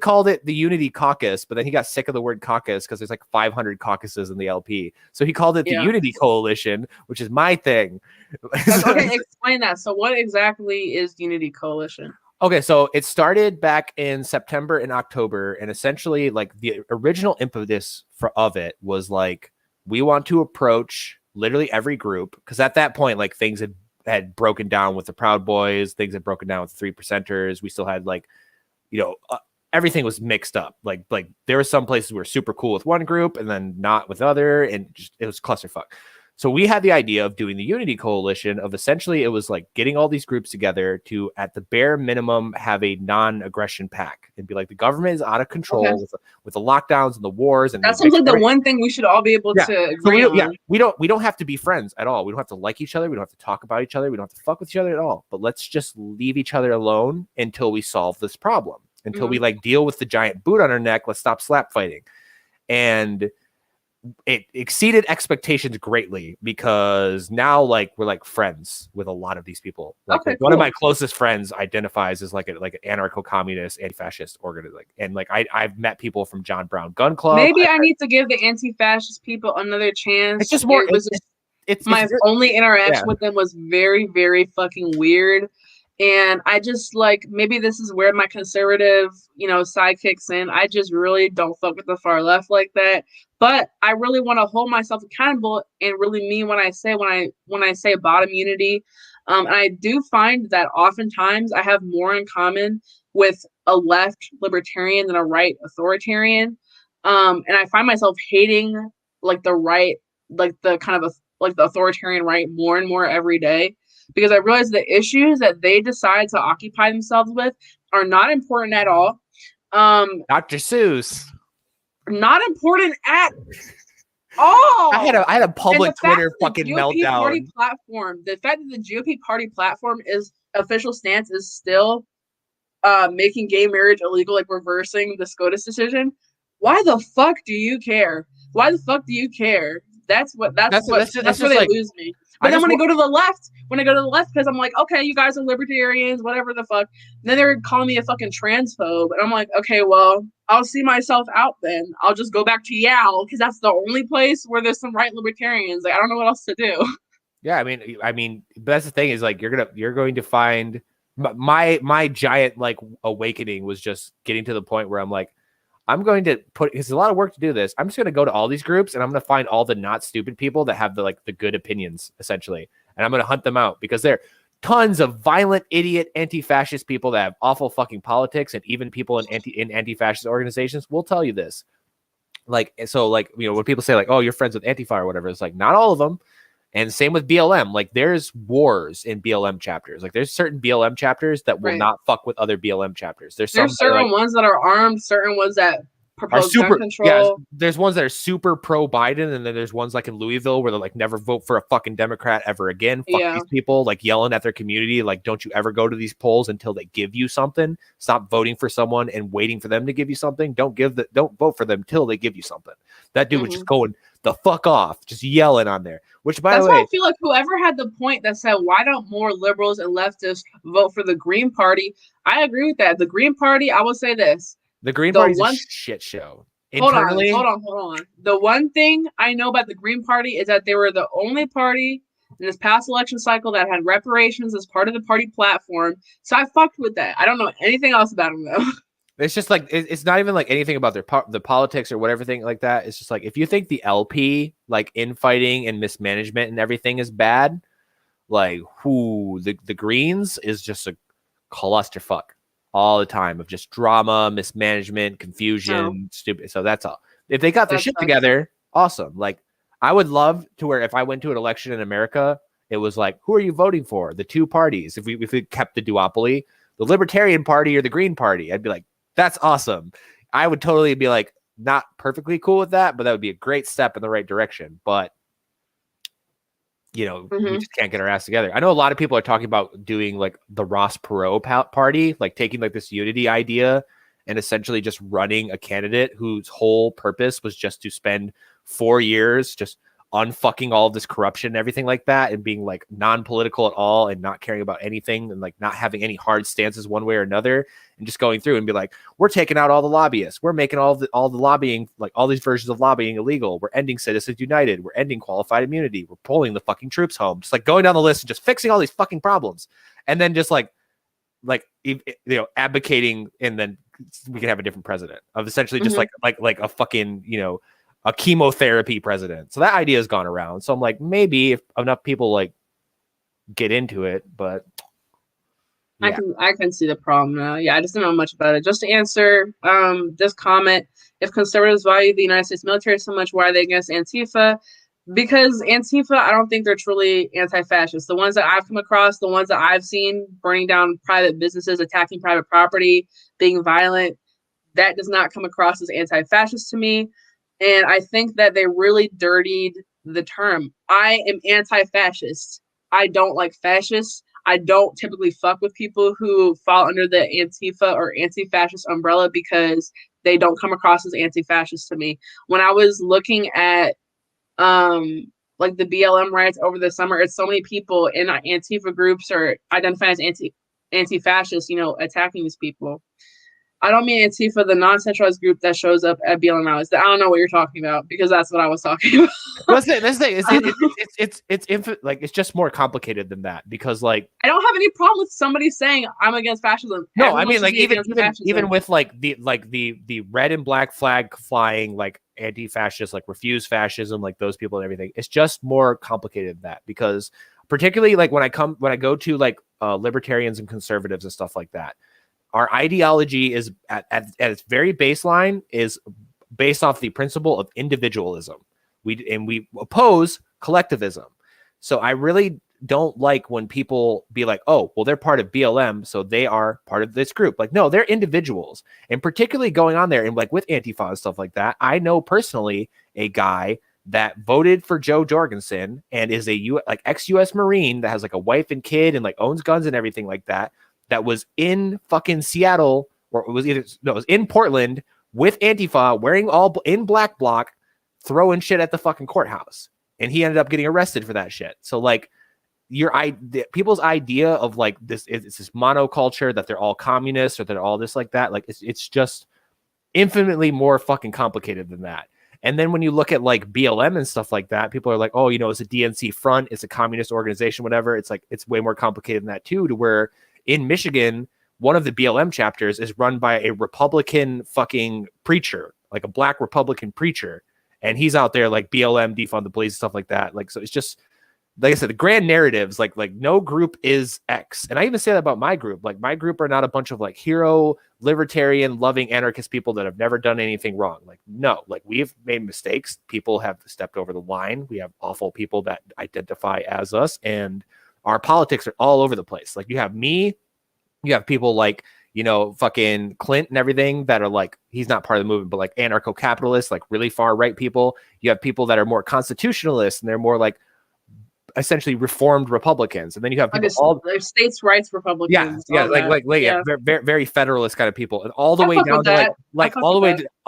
called it the Unity Caucus, but then he got sick of the word caucus because there's like 500 caucuses in the LP, so he called it the Unity Coalition, which is my thing. Okay, explain that. So what exactly is Unity Coalition? Okay, so it started back in September and October, and essentially, like the original impetus of it was like we want to approach literally every group, because at that point, like things had had broken down with the Proud Boys. Things had broken down with the 3%ers. We still had like, everything was mixed up. Like there were some places we were super cool with one group and then not with other, and just, it was clusterfuck. So we had the idea of doing the Unity Coalition of essentially it was like getting all these groups together to, at the bare minimum, have a non-aggression pact and be like, the government is out of control with the lockdowns and the wars. And that seems like the one thing we should all be able to agree on. Yeah, we don't have to be friends at all. We don't have to like each other. We don't have to talk about each other. We don't have to fuck with each other at all. But let's just leave each other alone until we solve this problem. Until we like deal with the giant boot on our neck. Let's stop slap fighting. And it exceeded expectations greatly because now like we're like friends with a lot of these people. Like, one of my closest friends identifies as like an anarcho-communist, anti-fascist organization. And like I've met people from John Brown Gun Club. Maybe I need to give the anti-fascist people another chance. It's just more. It's my only interaction with them was very, very fucking weird. And I just like, maybe this is where my conservative, side kicks in. I just really don't fuck with the far left like that. But I really want to hold myself accountable and really mean when I say bottom unity. And I do find that oftentimes I have more in common with a left libertarian than a right authoritarian. And I find myself hating like the right, like the kind of like the authoritarian right more and more every day. Because I realize the issues that they decide to occupy themselves with are not important at all. Dr. Seuss. Not important at all. I had a public Twitter fucking meltdown. Party platform. The fact that the GOP party platform is official stance is still making gay marriage illegal, like reversing the SCOTUS decision. Why the fuck do you care? Why the fuck do you care? That's where they lose me. But then when I go to the left, because I'm like, okay, you guys are libertarians, whatever the fuck. And then they're calling me a fucking transphobe. And I'm like, okay, well, I'll see myself out then. I'll just go back to Yale because that's the only place where there's some right libertarians. Like, I don't know what else to do. Yeah, I mean, but that's the thing is like you're going to find my giant like awakening was just getting to the point where I'm like, I'm going to it's a lot of work to do this. I'm just going to go to all these groups and I'm going to find all the not stupid people that have the good opinions essentially. And I'm going to hunt them out because there are tons of violent, idiot, anti-fascist people that have awful fucking politics, and even people in anti-fascist organizations will tell you this. Like, so like, when people say like, oh, you're friends with Antifa or whatever, it's like, not all of them. And same with BLM. Like there's wars in BLM chapters. Like there's certain BLM chapters that will not fuck with other BLM chapters. There's certain ones that are armed, certain ones that propose gun control. Yeah, there's ones that are super pro-Biden, and then there's ones like in Louisville where they're like, never vote for a fucking Democrat ever again. Fuck these people, like yelling at their community, like, don't you ever go to these polls until they give you something. Stop voting for someone and waiting for them to give you something. Don't vote for them till they give you something. That dude was just going the fuck off, just yelling on there. Which, by the way, why I feel like whoever had the point that said, why don't more liberals and leftists vote for the Green Party? I agree with that. The Green Party, I will say this. The Green Party is a shit show. Hold on. The one thing I know about the Green Party is that they were the only party in this past election cycle that had reparations as part of the party platform. So I fucked with that. I don't know anything else about them, though. It's just like, it's not even like anything about the politics or whatever thing like that. It's just like, if you think the LP, like infighting and mismanagement and everything is bad, like the Greens is just a clusterfuck all the time of just drama, mismanagement, confusion, stupid. So that's all. If they got their shit together, awesome. Like I would love to where if I went to an election in America, it was like, who are you voting for? The two parties. If we kept the duopoly, the Libertarian Party or the Green Party, I'd be like, that's awesome. I would totally be like, not perfectly cool with that, but that would be a great step in the right direction. But we just can't get our ass together. I know a lot of people are talking about doing like the Ross Perot party, like taking like this unity idea and essentially just running a candidate whose whole purpose was just to spend 4 years just unfucking all of this corruption and everything like that, and being like non-political at all and not caring about anything and like not having any hard stances one way or another, and just going through and be like, we're taking out all the lobbyists, we're making all the lobbying, like all these versions of lobbying illegal, we're ending Citizens United, we're ending qualified immunity, we're pulling the fucking troops home, just like going down the list and just fixing all these fucking problems, and then just like advocating, and then we can have a different president of essentially just like a fucking a chemotherapy president. So that idea has gone around. So I'm like, maybe if enough people like get into it, but yeah. I can see the problem now. Yeah, I just don't know much about it. Just to answer this comment, if conservatives value the United States military so much, why are they against Antifa? Because Antifa, I don't think they're truly anti-fascist. The ones that I've come across, the ones that I've seen burning down private businesses, attacking private property, being violent, that does not come across as anti-fascist to me. And I think that they really dirtied the term. I am anti-fascist. I don't like fascists. I don't typically fuck with people who fall under the Antifa or anti-fascist umbrella because they don't come across as anti-fascist to me. When I was looking at like the BLM riots over the summer, it's so many people in Antifa groups or identifying as anti-fascist, attacking these people. I don't mean Antifa, the non-centralized group that shows up at BLM rallies. I don't know what you're talking about because that's what I was talking about. Well, that's the thing. It's just more complicated than that because like I don't have any problem with somebody saying I'm against fascism. No, Everyone I mean like even with the red and black flag flying like anti-fascist, like refuse fascism, like those people and everything. It's just more complicated than that because particularly like when I go to like libertarians and conservatives and stuff like that. Our ideology is at its very baseline is based off the principle of individualism. We oppose collectivism. So I really don't like when people be like, oh, well, they're part of BLM, so they are part of this group. Like, no, they're individuals. And particularly going on there and like with Antifa and stuff like that, I know personally a guy that voted for Joe Jorgensen and is a ex-US Marine that has like a wife and kid and like owns guns and everything like that. That was in fucking Seattle, or it was in Portland with Antifa, wearing all in black bloc, throwing shit at the fucking courthouse, and he ended up getting arrested for that shit. So like, people's idea of like this is this monoculture that they're all communists or they're all this like that. Like it's just infinitely more fucking complicated than that. And then when you look at like BLM and stuff like that, people are like, oh, it's a DNC front, it's a communist organization, whatever. It's like it's way more complicated than that too. To where in Michigan, one of the BLM chapters is run by a Republican fucking preacher, like a black Republican preacher. And he's out there like BLM, defund the police, stuff like that. Like, so it's just, like I said, the grand narratives, like no group is X. And I even say that about my group. Like my group are not a bunch of like hero, libertarian, loving anarchist people that have never done anything wrong. Like, no, like we've made mistakes. People have stepped over the line. We have awful people that identify as us, and our politics are all over the place. Like you have me, you have people like, fucking Clint and everything that are like, he's not part of the movement, but like anarcho-capitalists, like really far right people. You have people that are more constitutionalists and they're more like essentially reformed Republicans. And then you have people all states' rights Republicans. Very, very federalist kind of people, and all the way down to all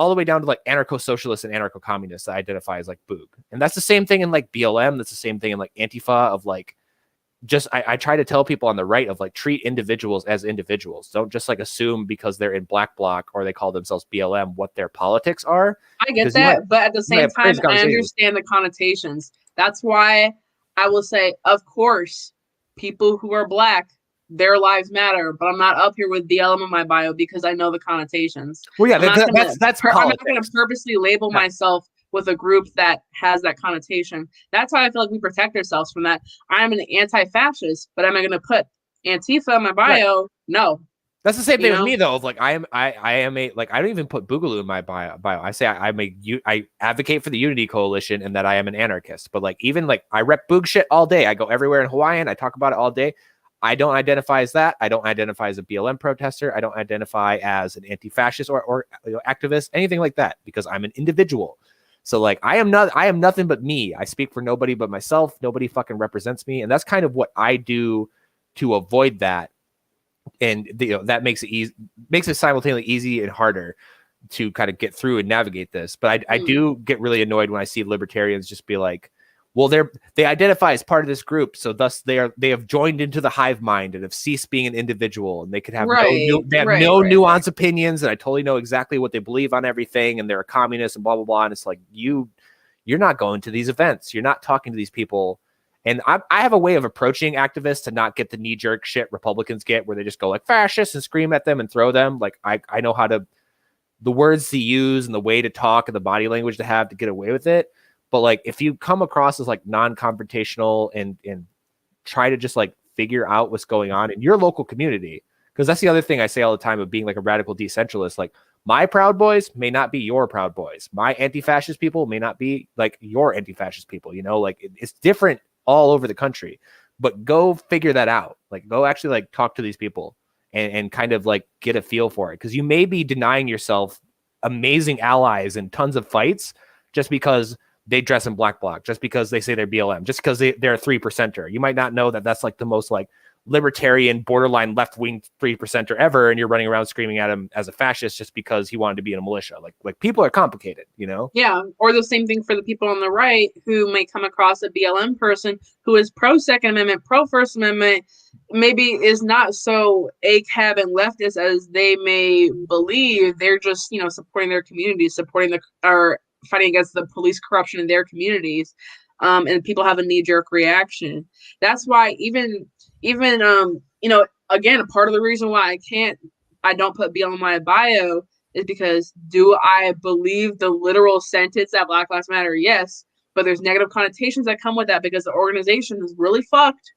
the way down to like anarcho-socialists and anarcho-communists that identify as like Boog. And that's the same thing in like BLM. That's the same thing in like Antifa of like, just I try to tell people on the right of like treat individuals as individuals. Don't just like assume because they're in black bloc or they call themselves BLM what their politics are. I get that, but at the same time, I understand the connotations. That's why I will say, of course, people who are black, their lives matter. But I'm not up here with BLM in my bio because I know the connotations. Well, yeah, that's I'm not going to purposely label myself with a group that has that connotation. That's why I feel like we protect ourselves from that. I'm an anti-fascist, but am I going to put Antifa in my bio? Right. No. That's the same thing with me though. Of like I am a like I don't even put Boogaloo in my bio. I say I advocate for the Unity Coalition and that I am an anarchist. But like even like I rep Boog shit all day. I go everywhere in Hawaiian. I talk about it all day. I don't identify as that. I don't identify as a BLM protester. I don't identify as an anti-fascist or activist, anything like that, because I'm an individual. So like I am nothing but me. I speak for nobody but myself. Nobody fucking represents me. And that's kind of what I do to avoid that. And that makes it easy, makes it simultaneously easy and harder to kind of get through and navigate this. But I do get really annoyed when I see libertarians just be like, well, they identify as part of this group, so thus they have joined into the hive mind and have ceased being an individual, and they could have no nuanced opinions, and I totally know exactly what they believe on everything, and they're a communist and blah blah blah. And it's like you're not going to these events, you're not talking to these people. And I have a way of approaching activists to not get the knee jerk shit Republicans get, where they just go like fascists and scream at them and throw them. Like I know how to, the words to use and the way to talk and the body language to have to get away with it. But like, if you come across as like non-confrontational and try to just like figure out what's going on in your local community. Because that's the other thing I say all the time of being like a radical decentralist. Like, my Proud Boys may not be your Proud Boys. My anti-fascist people may not be like your anti-fascist people. You know, like it's different all over the country. But go figure that out. Like, go actually like talk to these people and kind of like get a feel for it. Because you may be denying yourself amazing allies and tons of fights just because they dress in black bloc, just because they say they're BLM, just because they're a 3%er. You might not know that that's like the most like libertarian, borderline left-wing 3%er ever, and you're running around screaming at him as a fascist just because he wanted to be in a militia. Like people are complicated, you know? Yeah, or the same thing for the people on the right who may come across a BLM person who is pro-Second Amendment, pro-First Amendment, maybe is not so ACAB and leftist as they may believe. They're just, you know, supporting their communities, or fighting against the police corruption in their communities, and people have a knee-jerk reaction. That's why even you know, again, a part of the reason why I don't put BLM in my bio is because, do I believe the literal sentence that Black Lives Matter? Yes, but there's negative connotations that come with that because the organization is really fucked,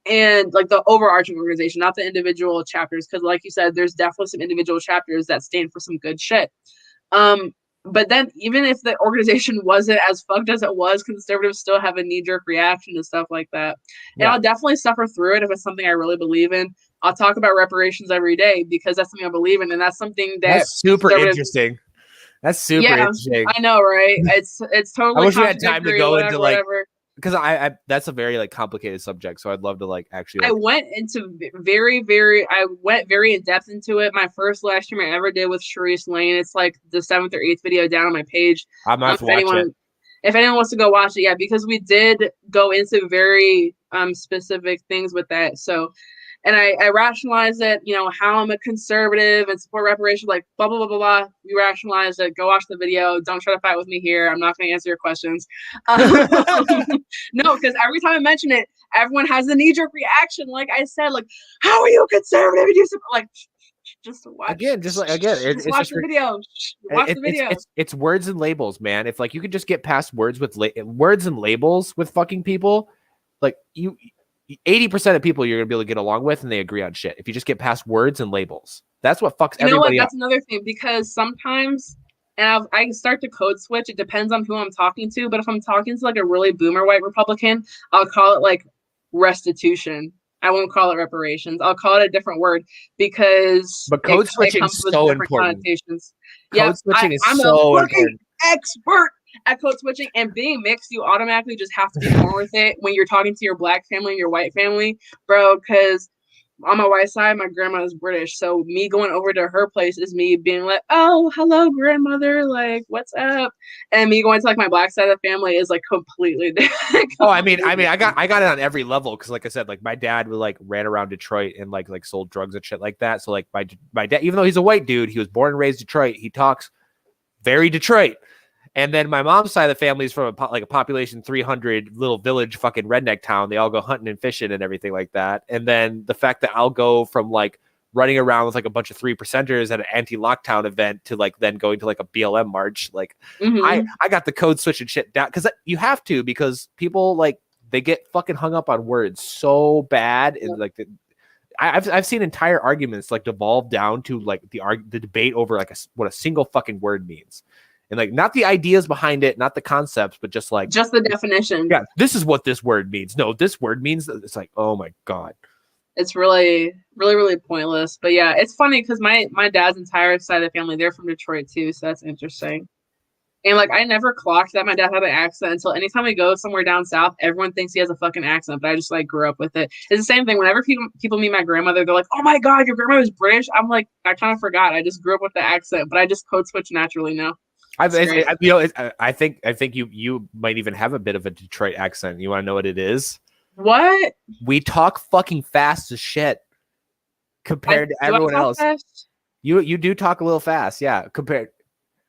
and like the overarching organization, not the individual chapters, because like you said, there's definitely some individual chapters that stand for some good shit. But then even if the organization wasn't as fucked as it was, conservatives still have a knee-jerk reaction to stuff like that. And I'll definitely suffer through it if it's something I really believe in. I'll talk about reparations every day because that's something I believe in, and that's something that's super interesting. That's super interesting. I know, right? It's totally. I wish we had time to go into like, whatever. Because I that's a very like complicated subject, so I'd love to like actually. Like, I went very in depth into it. My first live stream I ever did with Sharice Lane. It's like the 7th or 8th video down on my page. I'm not watch it. If anyone wants to go watch it, yeah, because we did go into very specific things with that. So, and I rationalized it, you know, how I'm a conservative and support reparations, like blah, blah, blah, blah, blah. We rationalized it. Go watch the video. Don't try to fight with me here. I'm not going to answer your questions. No, because every time I mention it, everyone has a knee-jerk reaction. Like I said, like, how are you conservative? Like, just watch. Again, just watch the video. Watch the video. It's words and labels, man. If like you could just get past words and labels with fucking people, like 80% of people you're gonna be able to get along with, and they agree on shit. If you just get past words and labels, that's what fucks everybody up. That's another thing, because sometimes, and I start to code switch. It depends on who I'm talking to, but if I'm talking to like a really boomer white Republican, I'll call it like restitution. I won't call it reparations. I'll call it a different word because code switching is so important. Code switching is so important. Expert at code switching, and being mixed, you automatically just have to be more with it when you're talking to your black family and your white family, bro. Because on my white side, my grandma is British, so me going over to her place is me being like, "Oh, hello, grandmother, like, what's up?" And me going to like my black side of the family is like completely different. Oh, I mean, I got it on every level because, like I said, like my dad would like ran around Detroit and like sold drugs and shit like that. So like my dad, even though he's a white dude, he was born and raised Detroit. He talks very Detroit. And then my mom's side of the family is from a population 300 little village fucking redneck town. They all go hunting and fishing and everything like that. And then the fact that I'll go from like running around with like a bunch of 3%ers at an anti-lockdown event to like then going to like a BLM march, like I got the code switch and shit down because you have to, because people like they get fucking hung up on words so bad. And like I've seen entire arguments like devolve down to like the debate over like what a single fucking word means. And like not the ideas behind it, not the concepts, but just the definition. Yeah, this is what this word means. No, this word means that. It's like, oh my god, it's really, really, really pointless. But yeah, it's funny because my dad's entire side of the family, they're from Detroit too, so that's interesting. And like I never clocked that my dad had an accent until anytime we go somewhere down south, everyone thinks he has a fucking accent, but I just like grew up with it. It's the same thing. Whenever people meet my grandmother, they're like, "Oh my god, your grandmother's British." I'm like, I kind of forgot. I just grew up with the accent, but I just code switch naturally now. I think you might even have a bit of a Detroit accent. You want to know what it is? What? We talk fucking fast as shit compared to everyone else. Fast? You do talk a little fast, yeah.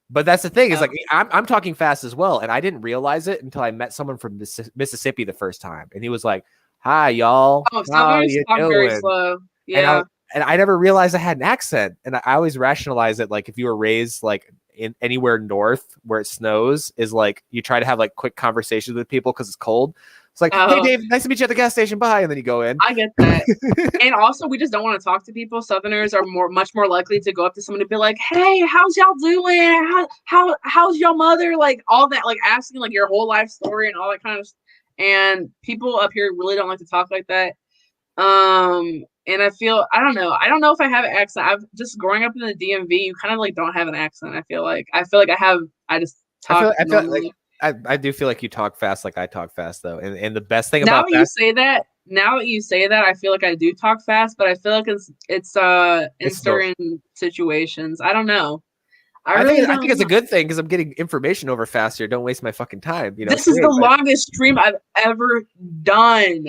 But that's the thing is like I'm talking fast as well, and I didn't realize it until I met someone from Mississippi the first time, and he was like, "Hi, y'all." Oh, Southerners talk very slow. Yeah. And I never realized I had an accent, and I always rationalize it like if you were raised like in anywhere north where it snows is like you try to have like quick conversations with people because it's cold. It's like, hey, Dave, nice to meet you at the gas station. Bye. And then you go in. I get that. And also, we just don't want to talk to people. Southerners are much more likely to go up to someone and be like, hey, how's y'all doing? How's your mother? Like all that, like asking like your whole life story and all that kind of stuff. And people up here really don't like to talk like that. And I don't know if I have an accent. I've just growing up in the DMV, you kind of like don't have an accent. I feel like I just talk normally. I do feel like you talk fast, like I talk fast though. And the best thing now about that you say that, I feel like I do talk fast, but I feel like it's in certain situations. I don't know. I think it's a good thing because I'm getting information over faster. Don't waste my fucking time. You know, this is the longest stream I've ever done.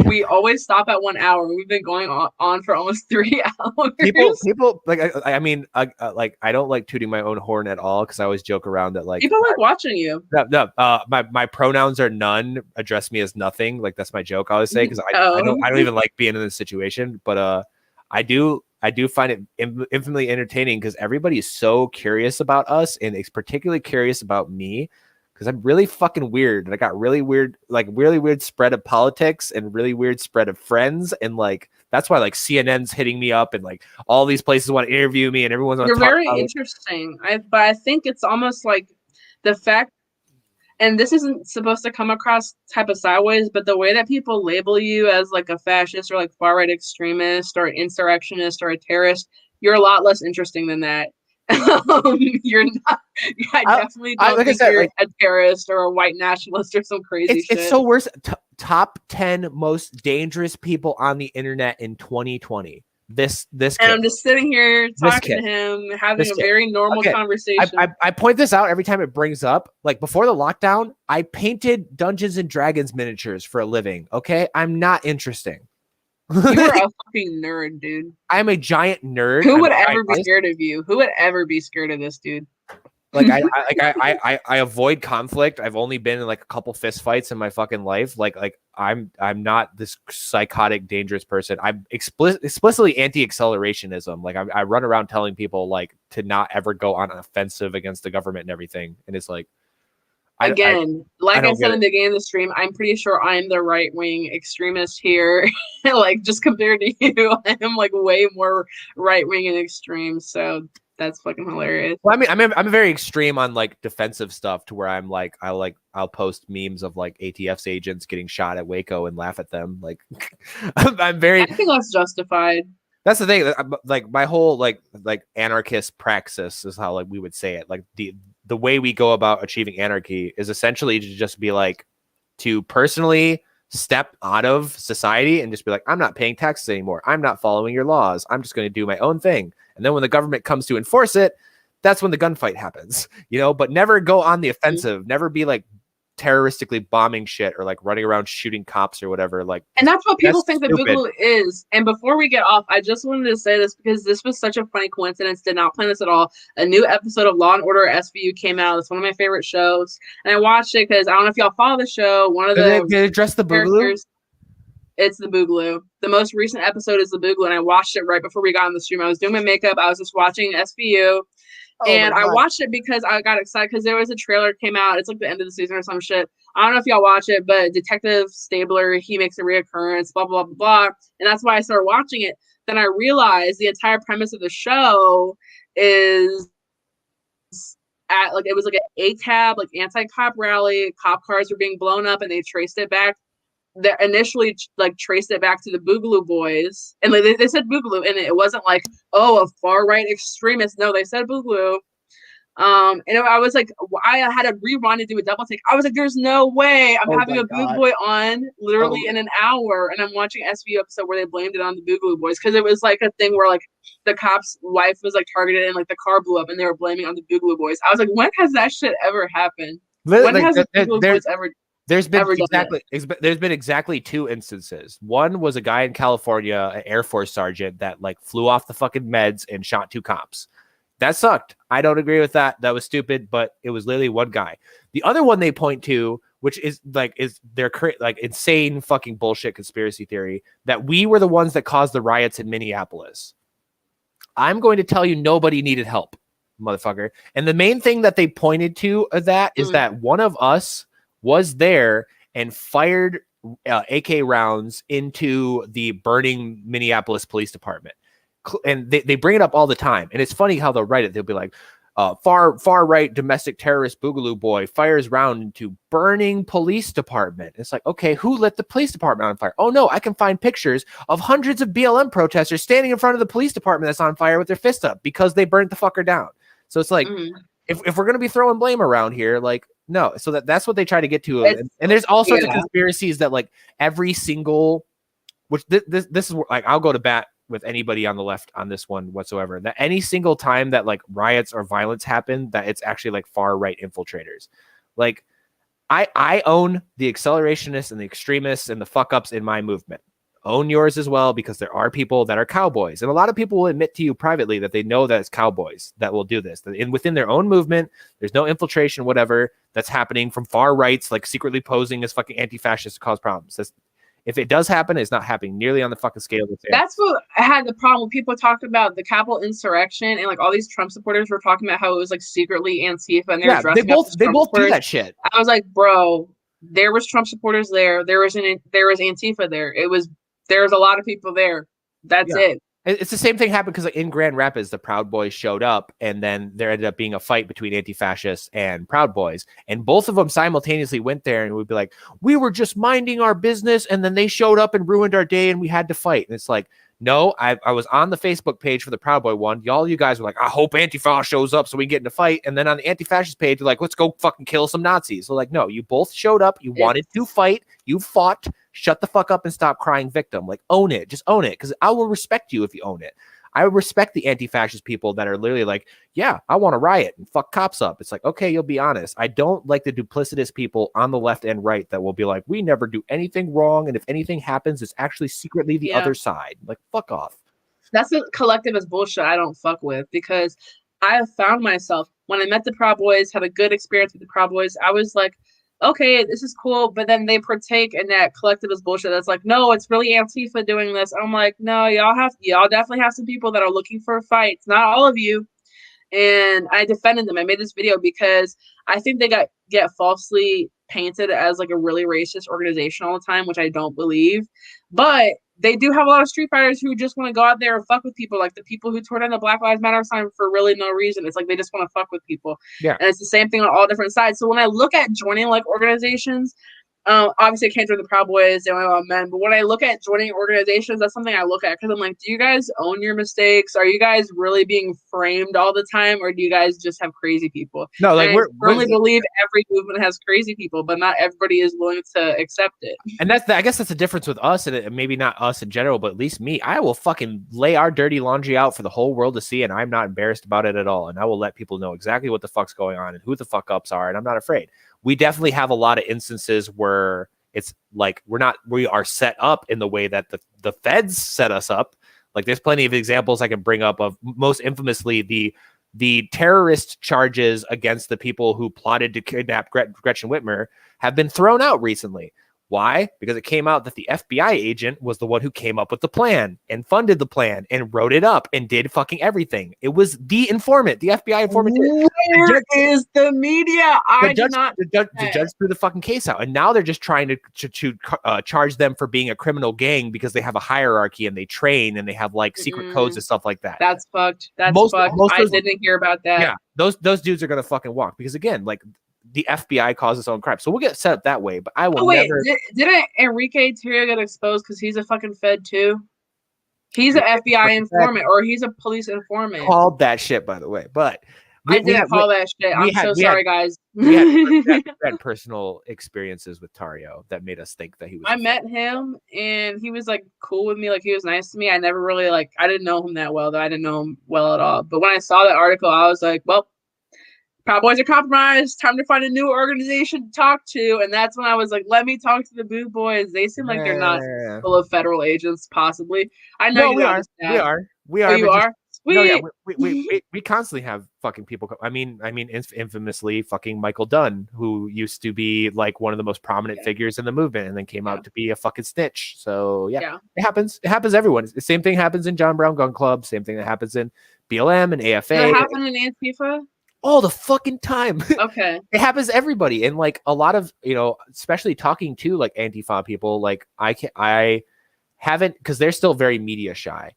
We always stop at 1 hour. We've been going on for almost 3 hours. People like I mean, like I don't like tooting my own horn at all because I always joke around that like people like watching you. No, my pronouns are none. Address me as nothing. Like that's my joke I always say because I don't even like being in this situation, but I do find it infinitely entertaining because everybody is so curious about us, and it's particularly curious about me because I'm really fucking weird. And I got really weird spread of politics and really weird spread of friends. And like, that's why like CNN's hitting me up and like all these places want to interview me and everyone's on. You're very interesting. But I think it's almost like the fact, and this isn't supposed to come across type of sideways, but the way that people label you as like a fascist or like far right extremist or insurrectionist or a terrorist, you're a lot less interesting than that. You're not. I definitely don't think you're a terrorist or a white nationalist or some crazy shit. It's so worse. Top 10 most dangerous people on the internet in 2020. This kid. And I'm just sitting here talking to him, having a very normal conversation. I point this out every time it brings up. Like before the lockdown, I painted Dungeons and Dragons miniatures for a living. Okay, I'm not interesting. You are a fucking nerd, dude. I'm a giant nerd. Who would ever be scared of you? Who would ever be scared of this dude? Like I avoid conflict. I've only been in like a couple fist fights in my fucking life. Like I'm not this psychotic, dangerous person. I'm explicitly anti-accelerationism. Like I run around telling people like to not ever go on an offensive against the government and everything. And it's like, like I said in the beginning of the stream, I'm pretty sure I'm the right wing extremist here. Like just compared to you, I'm like way more right wing and extreme. So that's fucking hilarious. Well, I mean, I'm very extreme on like defensive stuff to where I'm like, I'll post memes of like ATF's agents getting shot at Waco and laugh at them. Like, I think that's justified. That's the thing. Like my whole like anarchist praxis is how like we would say it. Like the way we go about achieving anarchy is essentially to just be like to personally step out of society and just be like, I'm not paying taxes anymore. I'm not following your laws. I'm just going to do my own thing. And then when the government comes to enforce it, that's when the gunfight happens, you know, but never go on the offensive, never be like terroristically bombing shit or like running around shooting cops or whatever. Like, and that's what people think that Boogaloo is. And before we get off, I just wanted to say this because this was such a funny coincidence. Did not plan this at all. A new episode of Law and Order SVU came out. It's one of my favorite shows, and I watched it because I don't know if y'all follow the show. One of the they address the Boogaloo. It's the Boogaloo. The most recent episode is the Boogaloo, and I watched it right before we got on the stream. I was doing my makeup. I was just watching SVU. And I watched it because I got excited because there was a trailer came out. It's like the end of the season or some shit. I don't know if y'all watch it, but Detective Stabler, he makes a reoccurrence, blah, blah, blah, blah. And that's why I started watching it. Then I realized the entire premise of the show is it was like an ACAB, like anti-cop rally. Cop cars were being blown up and they traced it back. They initially like traced it back to the Boogaloo boys, and like, they said Boogaloo, and it wasn't like, oh, a far right extremist. No, they said Boogaloo. And I was like, I had to rewind to do a double take. I was like, there's no way I'm having a Boogaloo boy on literally in an hour, and I'm watching a SVU episode where they blamed it on the Boogaloo boys because it was like a thing where like the cop's wife was like targeted and like the car blew up, and they were blaming on the Boogaloo boys. I was like, when has that shit ever happened? When has the Boogaloo boys ever? There's been exactly two instances. One was a guy in California, an Air Force sergeant that like flew off the fucking meds and shot two cops. That sucked. I don't agree with that. That was stupid, but it was literally one guy. The other one they point to, which is their like insane fucking bullshit conspiracy theory that we were the ones that caused the riots in Minneapolis. I'm going to tell you nobody needed help, motherfucker. And the main thing that they pointed to that is that one of us was there and fired AK rounds into the burning Minneapolis Police Department. And they bring it up all the time. And it's funny how they'll write it. They'll be like, far right domestic terrorist Boogaloo boy fires round into burning police department. It's like, okay, who lit the police department on fire? Oh no, I can find pictures of hundreds of BLM protesters standing in front of the police department that's on fire with their fist up because they burnt the fucker down. So it's like, if we're gonna be throwing blame around here, like, no. So that's what they try to get to. And there's all sorts of conspiracies that like every single, which this is like, I'll go to bat with anybody on the left on this one whatsoever, that any single time that like riots or violence happen, that it's actually like far right infiltrators. Like I own the accelerationists and the extremists and the fuck ups in my movement. Own yours as well, because there are people that are cowboys, and a lot of people will admit to you privately that they know that it's cowboys that will do this. And within their own movement, there's no infiltration, whatever that's happening from far rights, like secretly posing as fucking anti-fascists to cause problems. If it does happen, it's not happening nearly on the fucking scale. That's what I had the problem. People talked about the Capitol insurrection, and like all these Trump supporters were talking about how it was like secretly Antifa, and they both do that shit. I was like, bro, there was Trump supporters there. There was Antifa there. There was a lot of people there. That's it. It's the same thing happened because like in Grand Rapids, the Proud Boys showed up, and then there ended up being a fight between anti-fascists and Proud Boys, and both of them simultaneously went there and would be like, we were just minding our business, and then they showed up and ruined our day, and we had to fight. And it's like, no, I was on the Facebook page for the Proud Boy one. You guys were like, I hope Antifa shows up so we can get in a fight. And then on the anti-fascist page, you're like, let's go fucking kill some Nazis. So like, no, you both showed up. You wanted to fight. You fought. Shut the fuck up and stop crying victim. Like, own it. Just own it. Because I will respect you if you own it. I respect the anti-fascist people that are literally like, yeah, I want to riot and fuck cops up. It's like, okay, you'll be honest. I don't like the duplicitous people on the left and right that will be like, we never do anything wrong, and if anything happens, it's actually secretly the other side. Like, fuck off. That's the collectivist bullshit I don't fuck with, because I have found myself, when I met the Proud Boys, had a good experience with the Proud Boys, I was like, okay, this is cool, but then they partake in that collectivist bullshit that's like, no, it's really Antifa doing this. I'm like, no, y'all definitely have some people that are looking for fights. Not all of you. And I defended them. I made this video because I think they get falsely painted as like a really racist organization all the time, which I don't believe. But they do have a lot of street fighters who just want to go out there and fuck with people, like the people who tore down the Black Lives Matter sign for really no reason. It's like they just want to fuck with people. Yeah. And it's the same thing on all different sides. So when I look at joining like organizations, obviously I can't join the Proud Boys, they only allow men, but when I look at joining organizations, that's something I look at, because I'm like, do you guys own your mistakes? Are you guys really being framed all the time, or do you guys just have crazy people? No, like, I firmly believe every movement has crazy people, but not everybody is willing to accept it. And I guess that's the difference with us, and maybe not us in general, but at least me. I will fucking lay our dirty laundry out for the whole world to see, and I'm not embarrassed about it at all. And I will let people know exactly what the fuck's going on and who the fuck ups are, and I'm not afraid. We definitely have a lot of instances where it's like we are set up in the way that the feds set us up. Like, there's plenty of examples I can bring up of, most infamously, the terrorist charges against the people who plotted to kidnap Gretchen Whitmer have been thrown out recently. Why? Because it came out that the FBI agent was the one who came up with the plan and funded the plan and wrote it up and did fucking everything. It was the informant, the FBI informant. Where is the media? The judge threw the fucking case out, and now they're just trying to charge them for being a criminal gang because they have a hierarchy and they train and they have like secret codes and stuff like that. That's fucked. That's fucked. I didn't hear about that. Yeah, those dudes are gonna fucking walk, because again, like, the FBI causes its own crap. So we'll get set up that way, but I will never... Didn't Enrique Tarrio get exposed because he's a fucking Fed too? He's an FBI informant, or he's a police informant. Called that shit, by the way, but... I didn't call that shit. I'm so sorry, guys. We had personal experiences with Tarrio that made us think that he was... I met him, and he was, like, cool with me. Like, he was nice to me. I never really, like... I didn't know him that well, though. I didn't know him well at all. But when I saw that article, I was like, well... Proud Boys are compromised. Time to find a new organization to talk to. And that's when I was like, let me talk to the Boo Boys. They seem like they're not full of federal agents, possibly. I know we are. We are. Oh, you are? Sweet. No, yeah, we constantly have fucking people. I mean, infamously, fucking Michael Dunn, who used to be like one of the most prominent figures in the movement, and then came out to be a fucking snitch. So yeah, it happens. It happens to everyone. The same thing happens in John Brown Gun Club. Same thing that happens in BLM and AFA. Did it happen in Antifa? all the fucking time. Okay. It happens to everybody. And like a lot of, especially talking to like Antifa people, like I haven't, because they're still very media shy.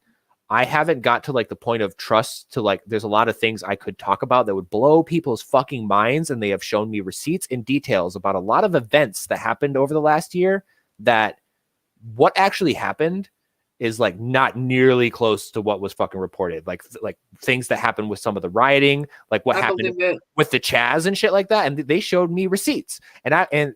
I haven't got to like the point of trust to like, there's a lot of things I could talk about that would blow people's fucking minds. And they have shown me receipts and details about a lot of events that happened over the last year that what actually happened is like not nearly close to what was fucking reported. Like things that happened with some of the rioting, like what happened with the Chaz and shit like that. And they showed me receipts, and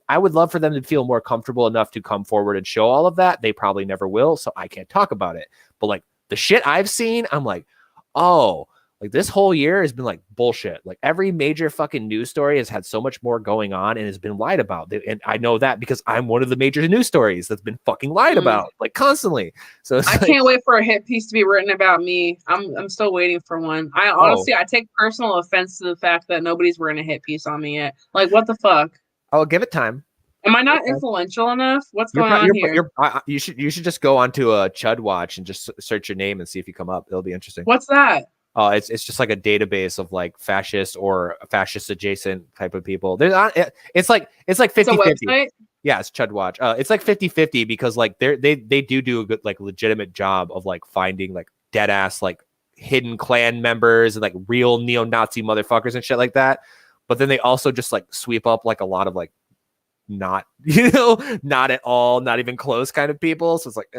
I would love for them to feel more comfortable enough to come forward and show all of that. They probably never will, so I can't talk about it. But like the shit I've seen, I'm like, oh, like this whole year has been like bullshit. Like every major fucking news story has had so much more going on and has been lied about. And I know that because I'm one of the major news stories that's been fucking lied about like constantly. So I can't wait for a hit piece to be written about me. I'm still waiting for one. I honestly, I take personal offense to the fact that nobody's written a hit piece on me yet. Like, what the fuck? I'll give it time. Am I not influential enough? What's going on here? You should just go onto a Chud Watch and just search your name and see if you come up. It'll be interesting. What's that? It's just like a database of like fascist or fascist adjacent type of people. It's like 50-50. Yeah, it's Chud Watch. It's like 50-50 because like they do a good like legitimate job of like finding like dead ass like hidden Klan members and like real neo-Nazi motherfuckers and shit like that. But then they also just like sweep up like a lot of like not not at all, not even close kind of people. So it's like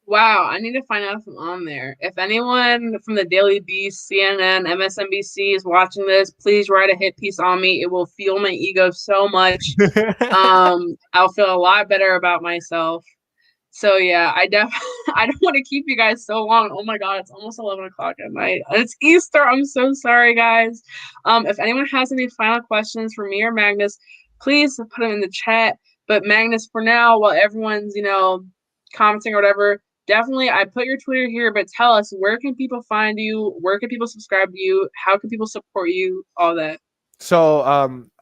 wow, I need to find out if I'm on there. If anyone from the Daily Beast, CNN, MSNBC is watching this, please write a hit piece on me. It will fuel my ego so much. I'll feel a lot better about myself. So yeah, I don't want to keep you guys so long. Oh my god, it's almost 11 o'clock at night. It's Easter. I'm so sorry, guys. If anyone has any final questions for me or Magnus, please put them in the chat. But Magnus, for now, while everyone's commenting or whatever, definitely I put your Twitter here, but tell us, where can people find you? Where can people subscribe to you? How can people support you? All that. So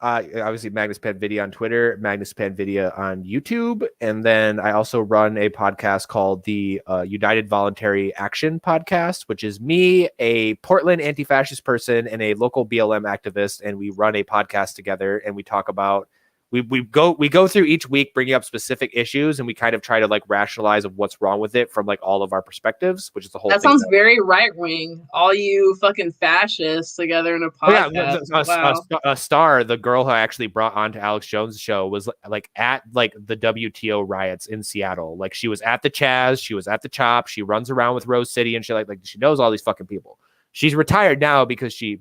obviously Magnus Panvidya on Twitter, Magnus Panvidya on YouTube, and then I also run a podcast called the United Voluntary Action Podcast, which is me, a Portland anti-fascist person, and a local BLM activist, and we run a podcast together, and we talk about we go through each week bringing up specific issues, and we kind of try to like rationalize of what's wrong with it from like all of our perspectives, which is the whole that thing. Sounds very right wing. All you fucking fascists together in a podcast. A star, the girl who I actually brought onto Alex Jones' show, was like at like the WTO riots in Seattle. Like she was at the Chaz, she was at the Chop, she runs around with Rose City and shit like she knows all these fucking people. She's retired now because she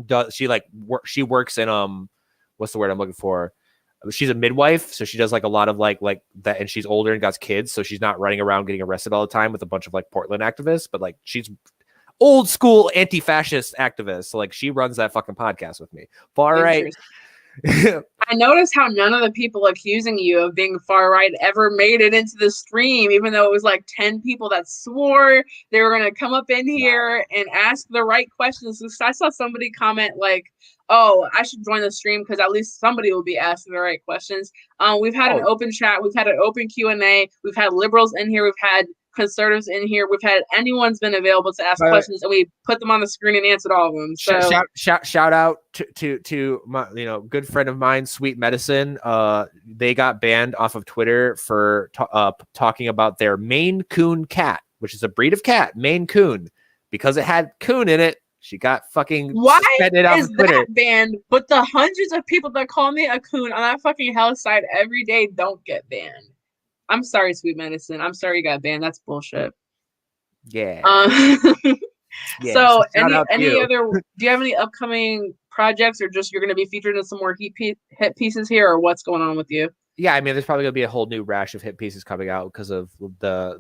works in what's the word I'm looking for? She's a midwife, so she does like a lot of like that, and she's older and got kids, so she's not running around getting arrested all the time with a bunch of like Portland activists, but like she's old school anti-fascist activist, so like she runs that fucking podcast with me. Far right. I noticed how none of the people accusing you of being far right ever made it into the stream, even though it was like 10 people that swore they were going to come up in here and ask the right questions. I saw somebody comment like, oh, I should join the stream because at least somebody will be asking the right questions. We've had an open chat. We've had an open Q&A. We've had liberals in here. We've had conservatives in here. We've had anyone's been available to ask questions, and we put them on the screen and answered all of them. So shout out to my good friend of mine, Sweet Medicine. They got banned off of Twitter for talking about their Maine Coon cat, which is a breed of cat, Maine Coon, because it had coon in it. She got fucking suspended off of Twitter. That banned? But the hundreds of people that call me a coon on that fucking hell site every day don't get banned. I'm sorry, Sweet Medicine. I'm sorry you got banned. That's bullshit. Yeah. Yeah. So any other? Do you have any upcoming projects, or just you're going to be featured in some more hit pieces here, or what's going on with you? Yeah, I mean, there's probably going to be a whole new rash of hit pieces coming out because of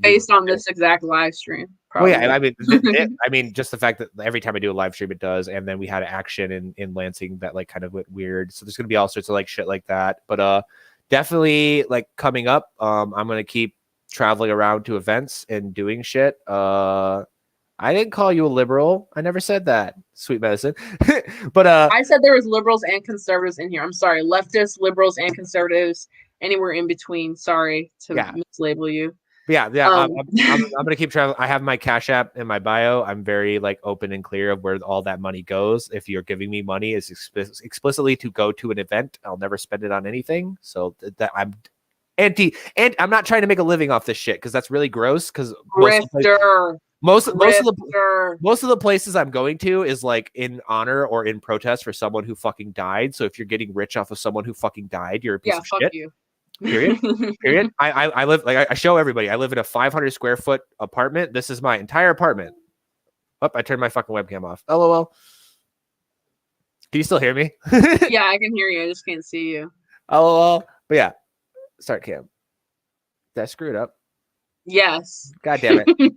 based on this exact live stream. Probably. Well, yeah, I mean, just the fact that every time I do a live stream, it does, and then we had action in Lansing that like kind of went weird. So there's going to be all sorts of like shit like that. But definitely like coming up, I'm going to keep traveling around to events and doing shit. I didn't call you a liberal. I never said that, Sweet Medicine. But I said there was liberals and conservatives in here. I'm sorry, leftists, liberals, and conservatives. Anywhere in between. Sorry to mislabel you. But yeah. I'm gonna keep traveling. I have my Cash App in my bio. I'm very like open and clear of where all that money goes. If you're giving me money, it's explicitly to go to an event. I'll never spend it on anything. So that I'm and I'm not trying to make a living off this shit because that's really gross. Because most of the places I'm going to is like in honor or in protest for someone who fucking died. So if you're getting rich off of someone who fucking died, you're a piece of shit. You. Period. I live like I show everybody. I live in a 500 square foot apartment. This is my entire apartment. Oh, I turned my fucking webcam off. LOL. Can you still hear me? Yeah, I can hear you. I just can't see you. LOL. But yeah, start cam. Did I screw it up? Yes. God damn it.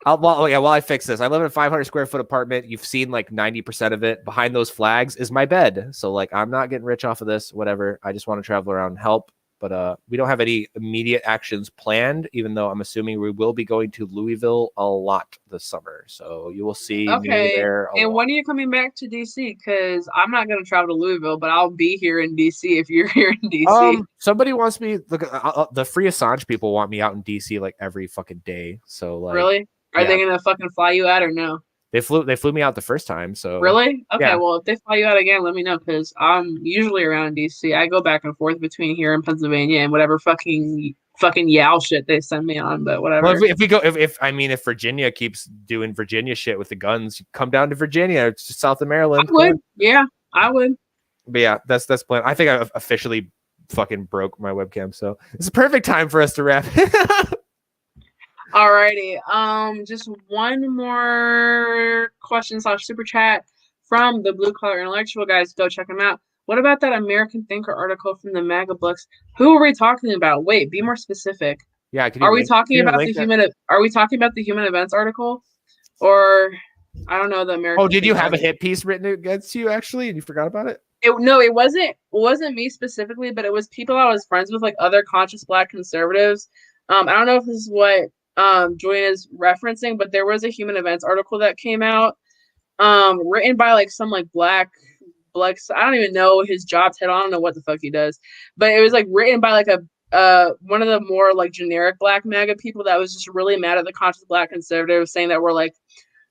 While I fix this, I live in a 500 square foot apartment. You've seen like 90% of it. Behind those flags is my bed. So like, I'm not getting rich off of this, whatever. I just want to travel around and help. But we don't have any immediate actions planned, even though I'm assuming we will be going to Louisville a lot this summer. So you will see me there a lot. When are you coming back to DC? Because I'm not going to travel to Louisville, but I'll be here in DC if you're here in DC. Somebody wants me. Look, the Free Assange people want me out in DC like every fucking day. So like, really, are they going to fucking fly you out or no? They flew me out the first time. So really? Okay, yeah. Well, if they fly you out again, let me know because I'm usually around DC. I go back and forth between here and Pennsylvania and whatever fucking Yao shit they send me on, but whatever. Well, if Virginia keeps doing Virginia shit with the guns, come down to Virginia. It's just south of Maryland. I would. Yeah, I would. But yeah, that's plan. I think I officially fucking broke my webcam, so it's a perfect time for us to wrap. Alrighty. Just one more question / super chat from the Blue Collar Intellectual guys. Go check them out. What about that American Thinker article from the MAGA books? Who are we talking about? Wait, be more specific. Yeah, are we talking about the human events article, or I don't know the American? Oh, did you have article. A hit piece written against you actually, and you forgot about it? No, it wasn't me specifically, but it was people I was friends with, like other conscious Black conservatives. I don't know if this is what Julian is referencing, but there was a human events article that came out, written by like some like black, I don't even know his job title. I don't know what the fuck he does, but it was like written by like one of the more like generic Black MAGA people that was just really mad at the conscious Black conservatives, saying that we're like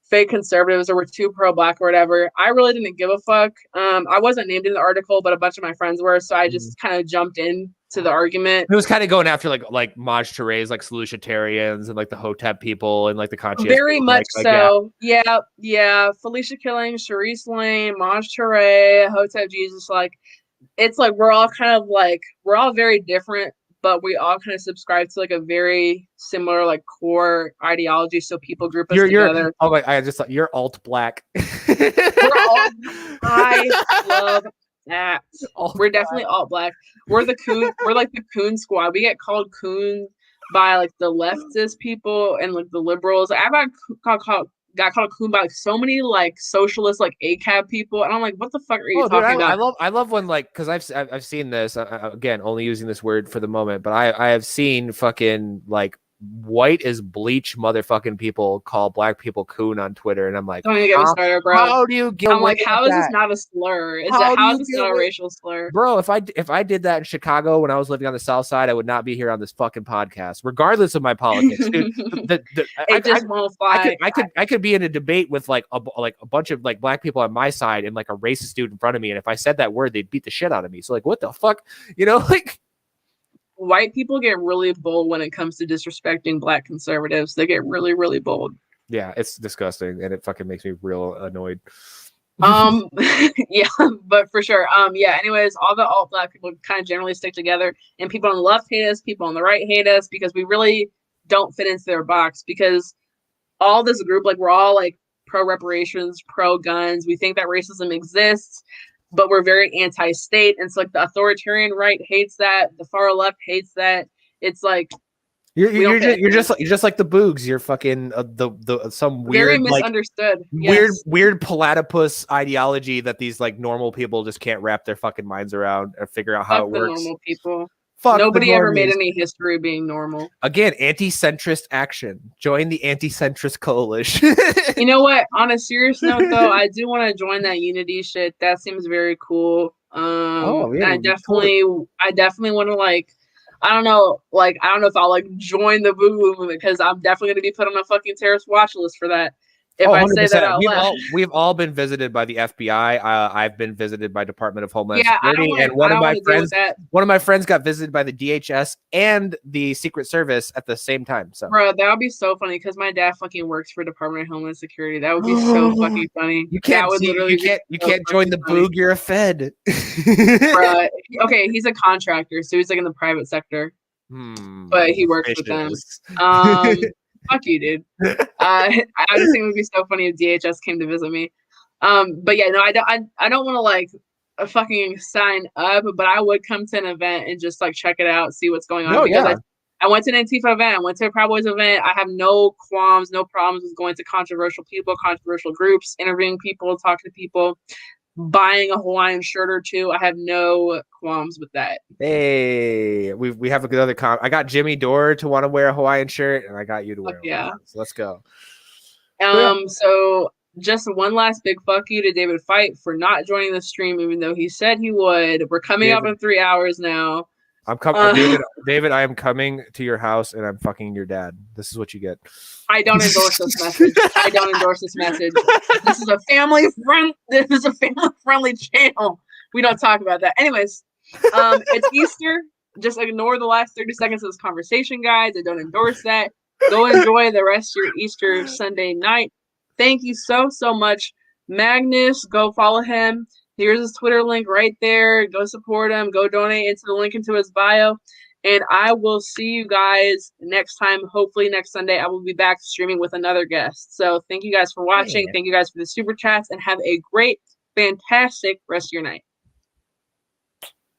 fake conservatives or we're too pro-Black or whatever. I really didn't give a fuck. I wasn't named in the article, but a bunch of my friends were, so I just kind of jumped in to the argument. It was kind of going after like Maj Tourés, like solutarians and like the Hotep people and like the conscious. Very much so. Yeah. Felicia Killing, Sharice Lane, Maj Touré, Hotep Jesus. Like, it's like we're all very different, but we all kind of subscribe to like a very similar like core ideology. So people group us together. Oh my! I just thought you're alt Black. I love that. We're definitely alt Black. We're the coon. We're like the coon squad. We get called coon by like the leftist people and like the liberals. I got called coon by like so many like socialist like ACAB people, and I'm like, what the fuck are you talking about? I love when like, because I've seen this again, only using this word for the moment, but I have seen fucking like white as bleach motherfucking people call Black people coon on Twitter, and I'm like, don't even get me started, bro. How do you get? I'm like, how is this not a slur? How is this not a racial slur, bro? If I did that in Chicago when I was living on the South Side, I would not be here on this fucking podcast, regardless of my politics, dude. It just won't fly. I could be in a debate with like a bunch of like Black people on my side and like a racist dude in front of me, and if I said that word, they'd beat the shit out of me. So like, what the fuck, like. White people get really bold when it comes to disrespecting Black conservatives. They get really, really bold. Yeah, it's disgusting, and it fucking makes me real annoyed. Yeah, but for sure. Yeah. Anyways, all the alt Black people kind of generally stick together, and people on the left hate us, people on the right hate us because we really don't fit into their box. Because all this group, like, we're all like pro reparations, pro guns. We think that racism exists, but we're very anti-state, and so like the authoritarian right hates that, the far left hates that. It's like you're just like the Boogs. You're fucking some weird, very misunderstood, like, weird platypus ideology that these like normal people just can't wrap their fucking minds around or figure out how it works. Normal people. Fuck, nobody ever made any history being normal. Again, anti-centrist action. Join the anti-centrist coalition. You know what? On a serious note, though, I do want to join that unity shit. That seems very cool. I definitely want to like. I don't know, like, I don't know if I'll like join the Boogaloo movement because I'm definitely going to be put on a fucking terrorist watch list for that. If Oh, I say that 100%. out loud. We've all been visited by the FBI. I've been visited by Department of Homeland Yeah, Security, and I don't want to deal with that. one of my friends got visited by the DHS and the Secret Service at the same time. So, Bro, that would be so funny because my dad fucking works for Department of Homeland Security. That would be so fucking funny. That would literally you can't join the Boog. You're a Fed. Bruh. Okay, he's a contractor, so he's like in the private sector, but he works with them. Fuck you, dude. I just think it would be so funny if DHS came to visit me. But yeah, no, I don't want to like fucking sign up, but I would come to an event and just like check it out, see what's going on. No, because yeah. I went to an Antifa event, I went to a Proud Boys event. I have no qualms, no problems with going to controversial people, controversial groups, interviewing people, talking to people, buying a Hawaiian shirt or two. I have no qualms with that. Hey, we have another I got Jimmy Dore to want to wear a Hawaiian shirt, and I got you to wear one. So let's go. So just one last big fuck you to David Fight for not joining the stream, even though he said he would. We're coming up in 3 hours now. I'm coming, David. I am coming to your house, and I'm fucking your dad. This is what you get. I don't endorse this message. I don't endorse this message. This is a family friendly channel. We don't talk about that. Anyways, it's Easter. Just ignore the last 30 seconds of this conversation, guys. I don't endorse that. Go enjoy the rest of your Easter Sunday night. Thank you so much, Magnus. Go follow him. Here's his Twitter link right there. Go support him. Go donate into the link into his bio. And I will see you guys next time. Hopefully next Sunday, I will be back streaming with another guest. So thank you guys for watching. Thank you guys for the super chats, and have a great, fantastic rest of your night.